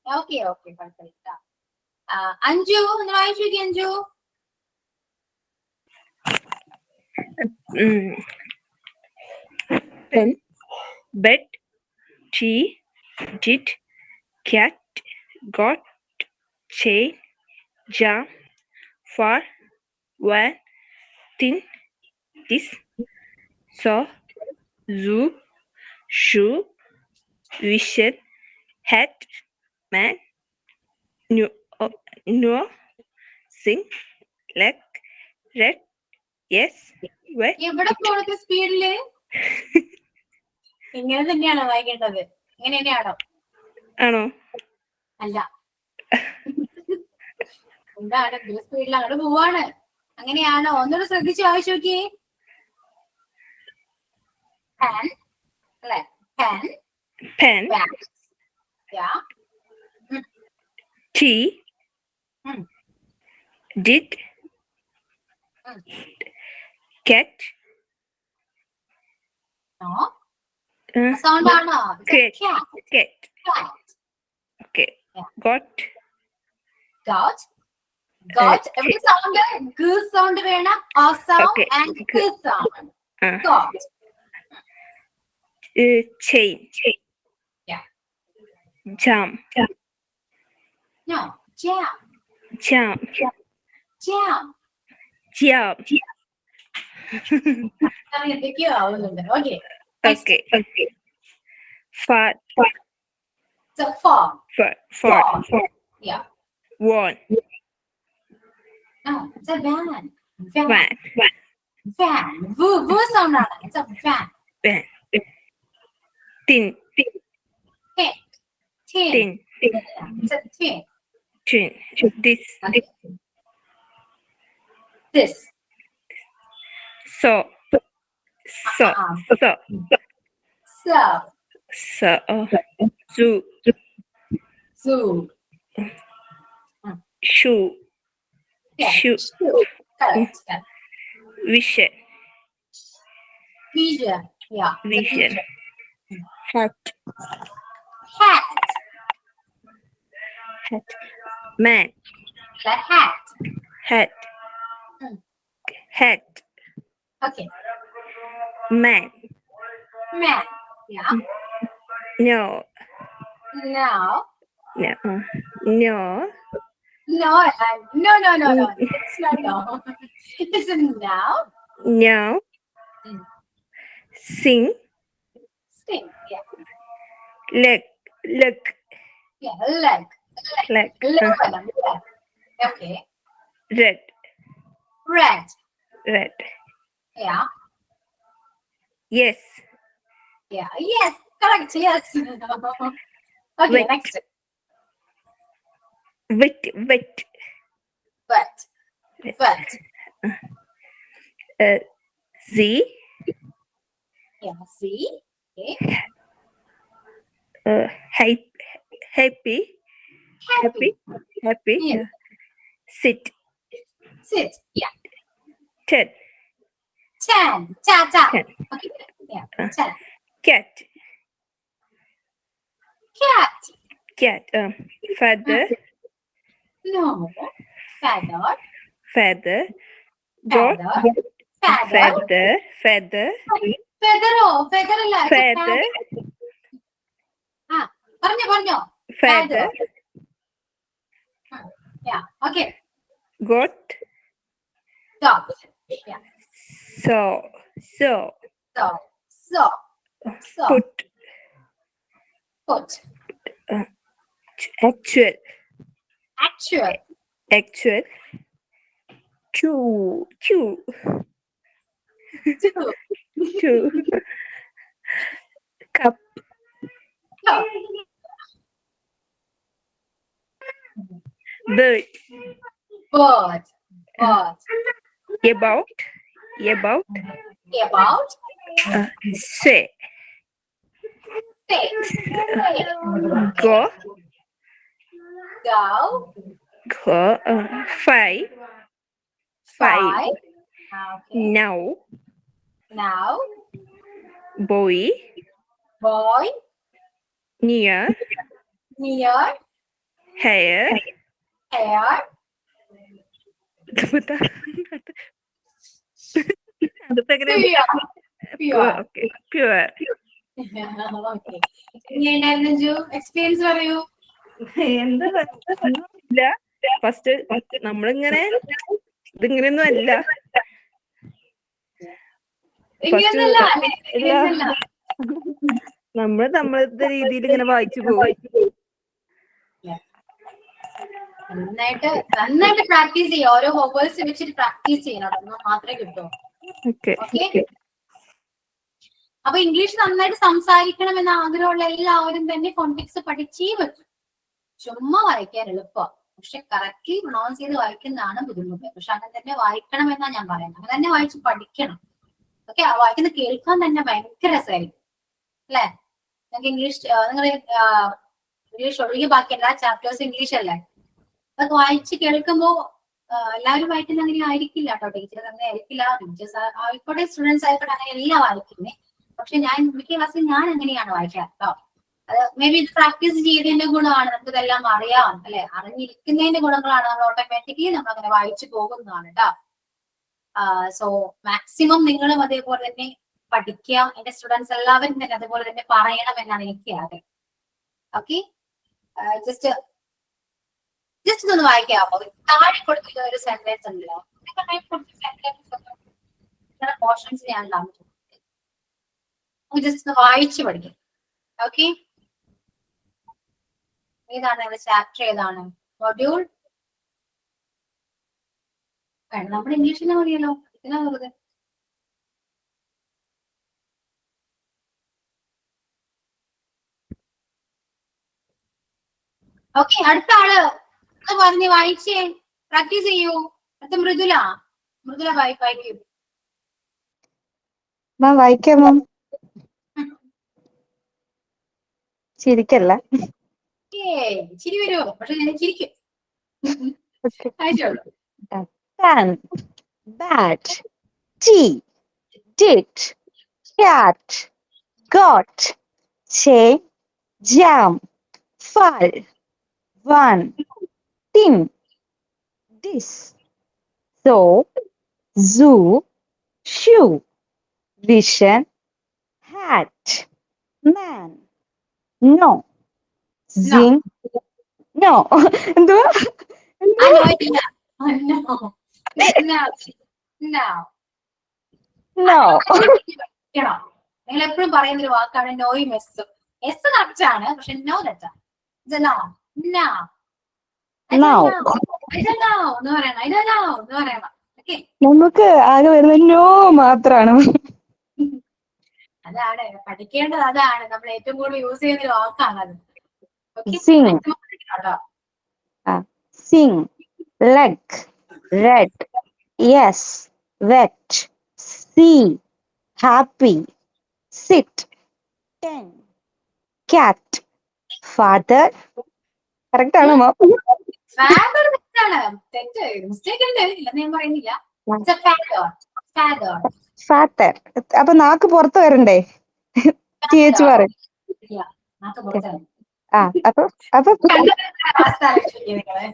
S1: ഓക്കെ ഓക്കെ, കുഴപ്പമില്ല. അഞ്ജു ഒന്ന് വായിച്ചു നോക്കി. Anju,
S4: pen, bed, tea, did, cat, got, chain, jam, far, van, thin, this, saw, zoo, shoe, vision, hat, man, no, sing, leg, red, yes, wet.
S1: എവിടെ പോണത് സ്പീഡില്? ഇങ്ങനെ തന്നെയാണോ വായിക്കേണ്ടത്? ഇങ്ങനെ തന്നെയാണോ?
S4: ആണോ?
S1: അല്ല, എന്താണ് സ്പീഡിൽ അങ്ങോട്ട് പോവാണ്, അങ്ങനെയാണോ? ഒന്നുകൂടെ ശ്രദ്ധിച്ച് വായിച്ചു നോക്കിയേ. pen അല്ലെ, pen,
S4: Pen,
S1: yeah,
S4: tea, did, cat,
S1: no sound ആണോ?
S4: cat, cat,
S1: cat,
S4: okay,
S1: Yeah.
S4: got,
S1: got, every sound g sound വേണം, a sound
S4: Okay.
S1: and k sound.
S4: uh,
S1: Got,
S4: chain,
S1: Yeah.
S4: jam,
S1: no, jam,
S4: jam,
S1: jam.
S4: jam,
S1: എന്തൊക്കെയോ ആവുന്നുണ്ട്. Okay,
S4: okay, far,
S1: so far,
S4: far,
S1: yeah,
S4: one,
S1: no, it's a van,
S4: van,
S1: van, v sound ആണ്, it's a van.
S4: van, thin,
S1: Tin,
S4: thin,
S1: it's a tin.
S4: twin, this,
S1: This,
S4: so, so,
S1: so,
S4: zoo,
S1: zoo,
S4: shoe,
S1: yeah,
S4: shoe,
S1: correct,
S4: vision,
S1: vision, yeah, the
S4: vision, hat,
S1: hat,
S4: man,
S1: like hat.
S4: hat, hat,
S1: Okay,
S4: man,
S1: man, yeah,
S4: No.
S1: Now.
S4: No. No.
S1: No, no. It's not no. It's a now.
S4: No.
S1: Mm.
S4: Sing.
S1: Sing. Yeah.
S4: Look. Look.
S1: Yeah. Leg.
S4: Like.
S1: Leg. Okay.
S4: Red.
S1: Red.
S4: Red.
S1: Yeah.
S4: Yes.
S1: Yeah. Yes. Correct. Yes. Okay.
S4: Wet.
S1: Next.
S4: Wet. Wet.
S1: Wet. Wet.
S4: Z.
S1: Yeah. See. Okay.
S4: Happy.
S1: Happy.
S4: Happy. Happy.
S1: Yeah.
S4: Sit.
S1: Sit. Yeah.
S4: 10.
S1: 10. Ta.
S4: 10.
S1: Okay. Yeah.
S4: Uh.
S1: 10.
S4: Cat.
S1: Cat.
S4: Cat. Father.
S1: No. Feather.
S4: Feather. Goat.
S1: Feather.
S4: Feather.
S1: Feather. Feather അല്ല.
S4: Feather.
S1: പറഞ്ഞോ.
S4: Feather.
S1: Yeah. Okay.
S4: Goat.
S1: Dog. Yeah.
S4: So.
S1: Put.
S4: Actual. Chew. Cup. Bird. About. Say. Go. Five.
S1: Okay.
S4: Now. Boy. Near. Hair.
S1: Pure.
S4: Okay. Pure.
S1: Okay. എങ്ങനെയുണ്ടായിരുന്നു ജു? Experience പറയൂ.
S4: ഇല്ല. First നമ്മളിങ്ങനെ ഇതിങ്ങനെയൊന്നും അല്ല.
S1: ഇങ്ങനെയൊന്നുമല്ല, ഇങ്ങനെയൊന്നുമല്ല.
S4: നമ്മളത്തെ രീതിയിൽ ഇങ്ങനെ വായിച്ചു പോകും.
S1: നന്നായിട്ട് പ്രാക്ടീസ് ചെയ്യുക. ഓരോ വോവൽസ് വെച്ചിട്ട് പ്രാക്ടീസ് ചെയ്യണം. അതൊന്നും മാത്രമേ കിട്ടൂ. ഓക്കെ. അപ്പൊ ഇംഗ്ലീഷ് നന്നായിട്ട് സംസാരിക്കണം എന്ന ആഗ്രഹമുള്ള എല്ലാവരും തന്നെ ഫോണിക്സ് പഠിച്ചേ പറ്റും. ചുമ്മാ വായിക്കാൻ എളുപ്പം, പക്ഷെ കറക്റ്റ്ലി പ്രൊണൗൺസ് ചെയ്ത് വായിക്കുന്നതാണ് ബുദ്ധിമുട്ട്. പക്ഷെ അങ്ങനെ തന്നെ വായിക്കണം എന്നാ ഞാൻ പറയുന്നത്. അങ്ങനെ തന്നെ വായിച്ച് പഠിക്കണം. ഓക്കെ. വായിക്കുന്നത് കേൾക്കാൻ തന്നെ ഭയങ്കര രസമായിരിക്കും അല്ലെ? നിങ്ങൾക്ക് നിങ്ങൾ ഇംഗ്ലീഷ് ഒഴികെ ബാക്കി എല്ലാ ചാപ്റ്റേഴ്സ് ഇംഗ്ലീഷ് അല്ലേ? അതൊക്കെ വായിച്ച് കേൾക്കുമ്പോ എല്ലാവരും വായിക്കുന്ന അങ്ങനെ ആയിരിക്കില്ല കേട്ടോ. ടീച്ചേഴ്സ് അങ്ങനെ ആയിരിക്കില്ല, ടീച്ചേഴ്സ് ആയിക്കോട്ടെ, സ്റ്റുഡൻസ് ആയിക്കോട്ടെ, അങ്ങനെ എല്ലാം വായിക്കുന്നേ. പക്ഷെ ഞാൻ മിക്ക ക്ലാസ്സിൽ ഞാൻ അങ്ങനെയാണ് വായിക്കാറ് കേട്ടോ. അത് മേ ബി ഇത് പ്രാക്ടീസ് ചെയ്തതിന്റെ ഗുണമാണ്. നമുക്ക് ഇതെല്ലാം അറിയാം അല്ലെ? അറിഞ്ഞിരിക്കുന്നതിന്റെ ഗുണങ്ങളാണ്. നമ്മൾ ഓട്ടോമാറ്റിക്കലി നമ്മൾ അങ്ങനെ വായിച്ചു പോകുന്നതാണ് കേട്ടോ. സോ മാക്സിമം നിങ്ങളും അതേപോലെ തന്നെ പഠിക്കുക. എന്റെ സ്റ്റുഡൻസ് എല്ലാവരും തന്നെ അതുപോലെ തന്നെ പറയണം എന്നാണ് എനിക്ക് ആഗ്രഹം. ഓക്കെ. ജസ്റ്റ് ഒന്ന് വായിക്കാമോ? താഴെ കൊടുത്തിട്ട് ഒരു സെന്റൻസ് ഉണ്ടല്ലോ, പോർഷൻസ് ഞാൻ ജസ്റ്റ് വായിച്ചു പഠിക്കും. ഓക്കെ. ഏതാണ് നിങ്ങളുടെ ചാപ്റ്റർ? ഏതാണ് മൊഡ്യൂൾ? നമ്മുടെ ഇംഗ്ലീഷിനെ മതിയല്ലോ, ഇതിനാ വെറുതെ. ഓക്കെ. അടുത്ത ആള് പറഞ്ഞ് വായിച്ചേ, പ്രാക്ടീസ് ചെയ്യൂ. അടുത്ത മൃദുല വായിക്കൂ.
S7: വായിക്കാം മാം. ചിരിക്കല്ല.
S1: ചിരി വരുമോ? പക്ഷെ ഞാൻ ചിരിക്കും. അയച്ചോളൂ.
S7: Fan, bat, tea, dit, cat, got, chain, jam, fall, one, tin, this, so, zoo, shoe, vision, hat, man, No. Zing. No. എന്തുവാ?
S1: ആ നോ ഇല്ല. No. No. No.
S7: No.
S1: പഠിക്കണം. നിങ്ങൾ എപ്പോഴും പറയുന്ന ഒരു വാക്കാണ് നോയും എസ്സും. എസ് കറക്റ്റ് ആണ്, പക്ഷെ നോ തെറ്റാ. No no
S7: Now.
S1: എന്ന് പറയണം. I don't know എന്ന് പറയണം. ഓക്കെ,
S7: നമുക്ക് ആകെ വരുന്ന നോ മാത്രാണ്.
S1: അതാണ് പഠിക്കേണ്ടത്. അതാണ് നമ്മൾ ഏറ്റവും കൂടുതൽ യൂസ് ചെയ്യുന്ന ഒരു വാക്കാണ് അത്. Okay,
S7: Sing.
S1: കേട്ടോ.
S7: Sing. Leg. Red. Yes. Wet. See. Happy. Sit. 10. Cat. Father. Correct ആണോ മാം?
S1: Father തെറ്റാണ്. തെറ്റ് മിസ്റ്റേക്ക് ഉണ്ട്, ഇല്ലെന്ന് ഞാൻ പറയുന്നില്ല. It's a father. Father.
S7: ഫാത്തർ. അപ്പൊ നാക്ക് പുറത്ത് വരണ്ടേ? ചേച്ചി പറയും.
S1: ഇല്ല, നാക്ക് പുറത്താണ്.
S7: ആ അപ്പൊ അപ്പൊ
S1: അവസ്ഥ ആലോചിച്ച് നിങ്ങള്.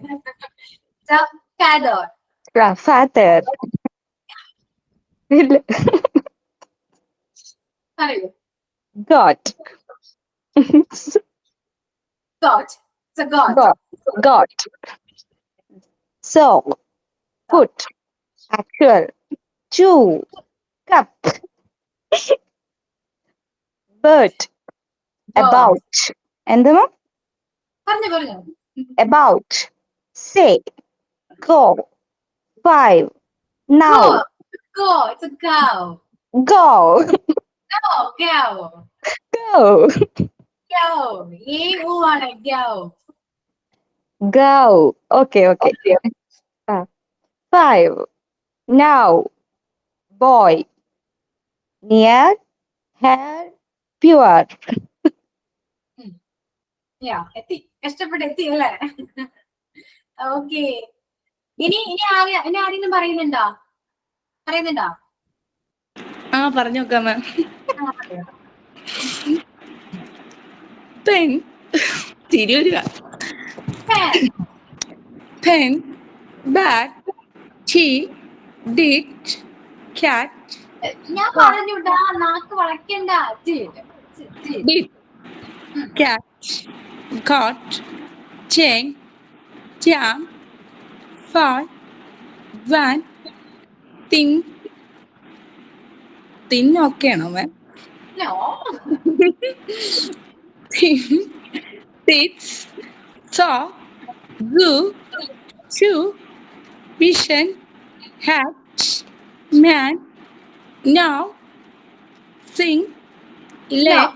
S1: It's a father.
S7: ഫാത്തർ.
S1: പറയൂ.
S7: Got.
S1: God. It's a God.
S7: Got. So. Put. Actual. Chew. Cup. Bird. About. എന്ത് മാം?
S1: പറഞ്ഞു.
S7: About. Say. Go. 5. Now.
S1: Go. It's a cow.
S7: Go.
S1: Go. Go.
S7: Go.
S1: Go. You are a go.
S7: Go. Okay. 5. Now. Boy. Near. Hair. Pure.
S1: എത്തി, കഷ്ടപ്പെട്ട് എത്തി അല്ലേ? Okay, ഇനി ആരെങ്കിലും പറയുന്നുണ്ടോ?
S5: ആ പറഞ്ഞു നോക്കാം മാം.
S1: പറയോ.
S5: പെൻ. ചിരി വരിക.
S1: Pen.
S5: പെൻ. ബാറ്റ്. ചീ. ഡിറ്റ്. ക്യാറ്റ്.
S1: ഞാൻ പറഞ്ഞുണ്ടാ, നാക്ക് വളയ്ക്കണ്ട.
S5: Did. Cat. Got. Chain. Jam. Fall. Van. Thin. Thin ഒക്കെ ആണോ മാം?
S1: No.
S5: Thin. Tits. Saw. Zoo. Chew. Vision. Hat. Man. Now. Sing. Leg.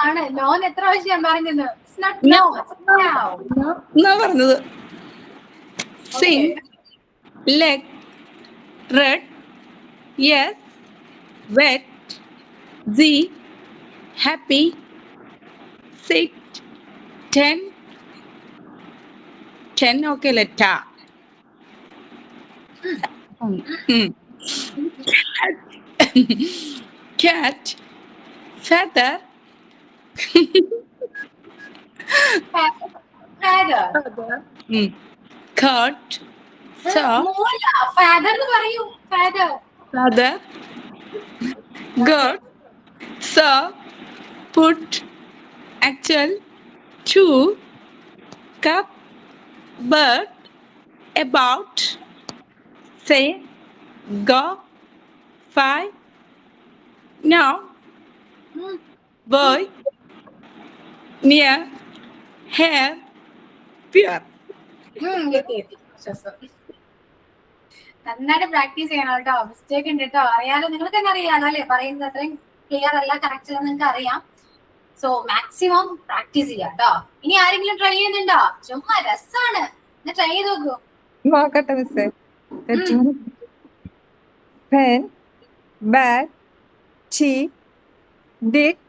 S1: ആണ് നോന്ന് എത്ര പ്രാവശ്യം ഞാൻ പറഞ്ഞത്? It's not no. It's now.
S5: എന്നാ പറഞ്ഞത്. Sing. Leg. Red. Yes. Wet. Z. Happy. Sit. 10. 10 okay letter. Cat. Feather.
S1: Father.
S5: Cut. Saw.
S1: Father എന്ന് പറയൂ. Father.
S5: Father. Got. Saw. Put. Actual. Chew. Cup. Bird. About. Say. Go. 5. Now. Boy. Near. Hair. Pure.
S1: നന്നായിട്ട് practice ചെയ്യണം കേട്ടോ. Mistake ഉണ്ട് കേട്ടോ. അറിയാലോ, നിങ്ങൾക്ക് തന്നെ അറിയാലോ അല്ലെ? പറയുന്നത് അത്രയും ക്ലിയർ അല്ല, കറക്റ്റ് അല്ല, നിങ്ങൾക്ക് അറിയാം. സോ മാക്സിമം പ്രാക്ടീസ് ചെയ്യാം കേട്ടോ. ഇനി ആരെങ്കിലും ട്രൈ ചെയ്യുന്നുണ്ടോ? ചുമ്മാ രസാണ്, ട്രൈ ചെയ്ത് നോക്കൂ.
S2: നോക്കട്ടെ മിസ്സേ. പെൻ. ബാറ്റ്. ചീ. ഡിറ്റ്.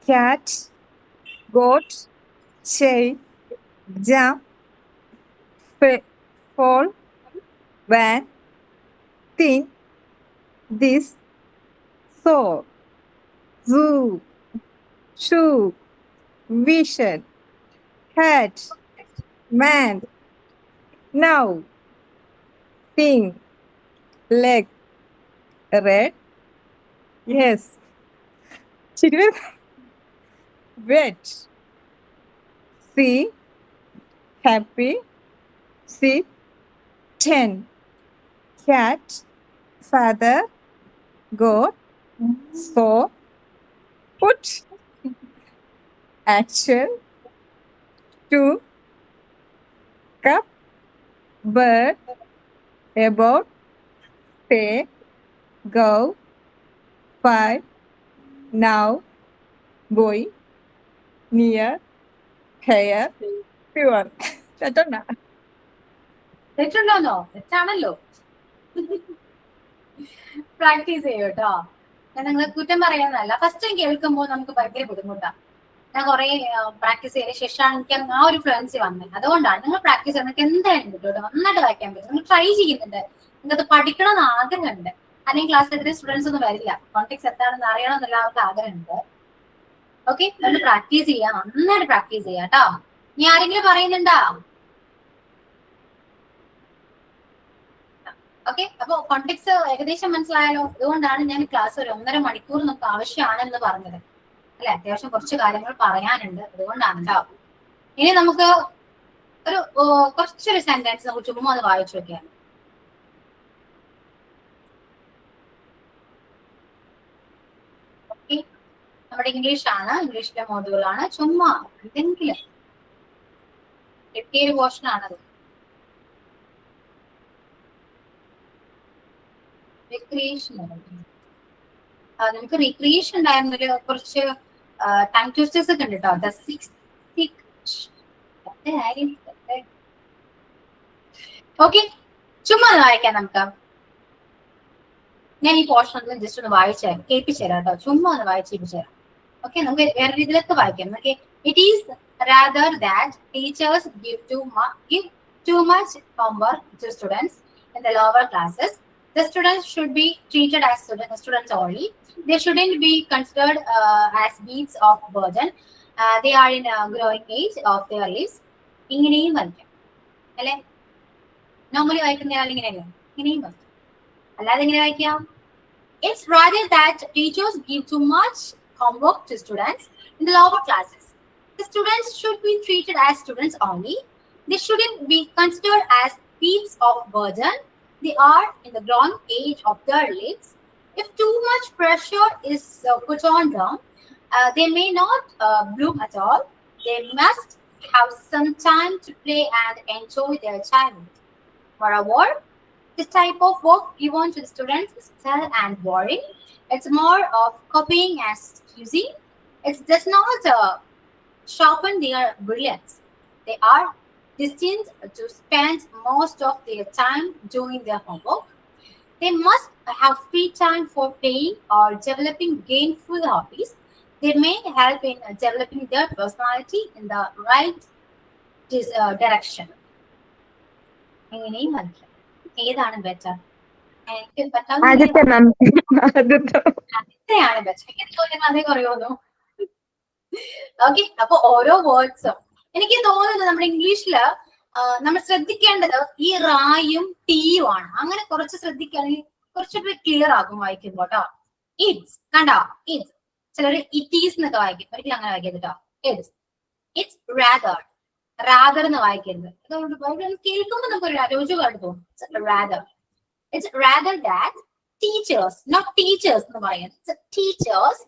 S2: Cat. Goat. Chain. Jam. Fall. van. Thin. This. Saw. Zoo. Shoe. Vision. Hat. Man. Now. Thing. Leg. Red. Yes. Children. Wet. see, happy, sit, 10. Cat, father, goat, so, put, action, to, cup, bird, about, say, go, 5, now, boy, near, hair, pure. തെറ്റുണ്ടോ?
S1: തെറ്റുണ്ടോന്നോ? തെറ്റാണല്ലോ. Practice ചെയ്യൂ കേട്ടോ. ഞാൻ നിങ്ങളെ കുറ്റം പറയാന്നല്ല, first time കേൾക്കുമ്പോൾ നമുക്ക് ഭയങ്കര ബുദ്ധിമുട്ടാണ്. ഞാൻ കുറെ പ്രാക്ടീസ് ചെയ്ത ശേഷമാണ് എനിക്ക് ആ ഒരു ഫ്ലുവൻസി വന്നത്. അതുകൊണ്ടാണ് നിങ്ങൾ പ്രാക്ടീസ് ചെയ്യുന്നത്. നിങ്ങൾക്ക് എന്തായാലും കിട്ടും കേട്ടോ, നന്നായിട്ട് വായിക്കാൻ പറ്റും. നിങ്ങൾ ട്രൈ ചെയ്യുന്നുണ്ട്, നിങ്ങൾക്ക് പഠിക്കണമെന്ന് ആഗ്രഹമുണ്ട്. അല്ലെങ്കിൽ ക്ലാസ്സിൽ എത്ര സ്റ്റുഡൻസ് ഒന്നും വരില്ല, കോൺടാക്ട്സ് എന്താണെന്ന് അറിയണമെന്ന് എല്ലാവർക്കും ആഗ്രഹമുണ്ട്. ഓക്കെ, നമ്മൾ പ്രാക്ടീസ് ചെയ്യാം, നന്നായിട്ട് പ്രാക്ടീസ് ചെയ്യാം കേട്ടോ. ഇനി ആരെങ്കിലും പറയുന്നുണ്ടോ? ഓക്കെ, അപ്പൊ കോൺടാക്ട്സ് ഏകദേശം മനസ്സിലായാലോ? അതുകൊണ്ടാണ് ഞാൻ ക്ലാസ് ഒരു 1.5 മണിക്കൂർ നമുക്ക് ആവശ്യമാണെന്ന് പറഞ്ഞത് അല്ലെ. അത്യാവശ്യം കുറച്ച് കാര്യങ്ങൾ പറയാനുണ്ട്, അതുകൊണ്ടാണ് കേട്ടോ. ഇനി നമുക്ക് ഒരു കുറച്ചൊരു സെന്റൻസ് നമുക്ക് ചുമ്മാ ഒന്ന് വായിച്ചു നോക്കിയാൽ. ഓക്കെ, നമ്മുടെ ഇംഗ്ലീഷാണ്, ഇംഗ്ലീഷിലെ മോഡ്യൂളാണ്. ചുമ്മാ എന്തെങ്കിലും കിട്ടിയൊരു പോർഷൻ ആണത്. റിക്രിയേഷൻ, നമുക്ക് റിക്രിയേഷൻ ഉണ്ടായിരുന്നൊരു കുറച്ച് ടങ് ട്വിസ്റ്റേഴ്സ് ഒക്കെ ഉണ്ട് കേട്ടോ. ഓക്കെ, ചുമ്മാ ഒന്ന് വായിക്കാം നമുക്ക്. ഞാൻ ഈ പോർഷൻ ഒന്ന് ജസ്റ്റ് ഒന്ന് വായിച്ചു കേൾപ്പിച്ചു തരാം കേട്ടോ. ചുമ്മാ ഒന്ന് വായിച്ചേപ്പിച്ചു തരാം. ഓക്കെ, നമുക്ക് വേറെ രീതിയിലൊക്കെ വായിക്കാം. Okay, it is rather that teachers give too much homework to students in the lower classes. The students should be treated as students only. They shouldn't be considered as beasts of burden. They are in a growing age of their lives. ഇങ്ങനെയും വായിക്കാം അല്ലെ? Normally വായിക്കുന്ന ആൾ ഇങ്ങനെയല്ലേ? ഇങ്ങനെയും വായിക്കാം. അല്ലാതെ എങ്ങനെ വായിക്കാം? It's rather that teachers give too much homework to students in the lower classes. The students should be treated as students only. They shouldn't be considered as beasts of burden. They are in the growing age of their lives. If too much pressure is put on them, they may not bloom at all. They must have some time to play and enjoy their childhood. Moreover, this type of work given to the students is dull and boring. It's more of copying and excusing. It does not sharpen their brilliance. They are destined to spend most of their time doing their homework. They must have free time for playing or developing gainful hobbies. They may help in developing their personality in the right direction. എങ്ങനെയും മനസ്സിലായി ഏതാണ് better?
S7: ആദ്യത്തെ മാം,
S1: ആദ്യത്തെയാണ് better. എനിക്ക് തോന്നുന്നു അതേ കുറയുമല്ലോ. Okay, അപ്പൊ ഓരോ വേർഡ്സും എനിക്ക് തോന്നുന്നത് നമ്മുടെ ഇംഗ്ലീഷില് നമ്മൾ ശ്രദ്ധിക്കേണ്ടത് ഈ റായും ടീയും ആണ്. അങ്ങനെ കുറച്ച് ശ്രദ്ധിക്കുകയാണെങ്കിൽ കുറച്ചുകൂടി ക്ലിയർ ആകും വായിക്കുമ്പോ കേട്ടോ. ഇറ്റ്സ് കണ്ടോ, ഇറ്റ്സ്. ചിലര് ഇറ്റീസ് എന്നൊക്കെ വായിക്കും, ഒരിക്കലും അങ്ങനെ വായിക്കരുത് കേട്ടോ. ഇറ്റ്സ്, ഇറ്റ്സ് റാദർ, റാദർ എന്ന് വായിക്കരുത്. കേൾക്കുമ്പോൾ നമുക്ക് ഒരു അരോചകമായിട്ട് തോന്നും. Rather, it's rather that teachers, not teachers എന്ന് പറയുന്നത്. Teachers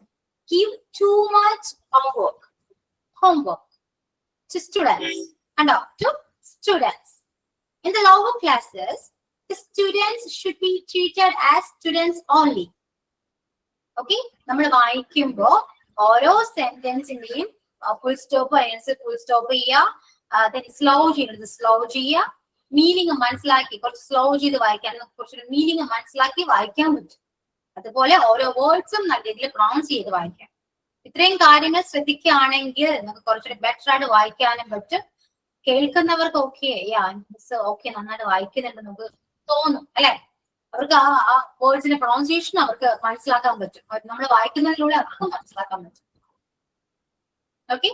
S1: give too much homework to students and to students. In the lower classes, the students should be treated as students only. Okay, നമ്മൾ വായിക്കുമ്പോൾ ഓരോ സെന്റൻസിന്റെയും ഫുൾ സ്റ്റോപ്പ് അതിനനുസരിച്ച് full stop ചെയ്യുക, slow ചെയ്യുന്നത് slow ചെയ്യുക, meaning മനസ്സിലാക്കി കുറച്ച് സ്ലോ ചെയ്ത് വായിക്കാൻ, കുറച്ചൊരു മീനിങ് മനസ്സിലാക്കി വായിക്കാൻ പറ്റും. അതുപോലെ ഓരോ വേർഡ്സും നല്ല രീതിയിൽ പ്രൊണൗൺസ് ചെയ്ത് വായിക്കാം. ഇത്രയും കാര്യങ്ങൾ ശ്രദ്ധിക്കുകയാണെങ്കിൽ നമുക്ക് കുറച്ചുകൂടി ബെറ്റർ ആയിട്ട് വായിക്കാനും പറ്റും. കേൾക്കുന്നവർക്ക് ഓക്കെ ഓക്കെ നന്നായിട്ട് വായിക്കുന്നുണ്ട് നമുക്ക് തോന്നും അല്ലെ. അവർക്ക് ആ വേർഡ്സിന്റെ പ്രൊണൗൺസിയേഷൻ അവർക്ക് മനസ്സിലാക്കാൻ പറ്റും. നമ്മൾ വായിക്കുന്നതിലൂടെ അവർക്ക് മനസ്സിലാക്കാൻ പറ്റും. ഓക്കെ,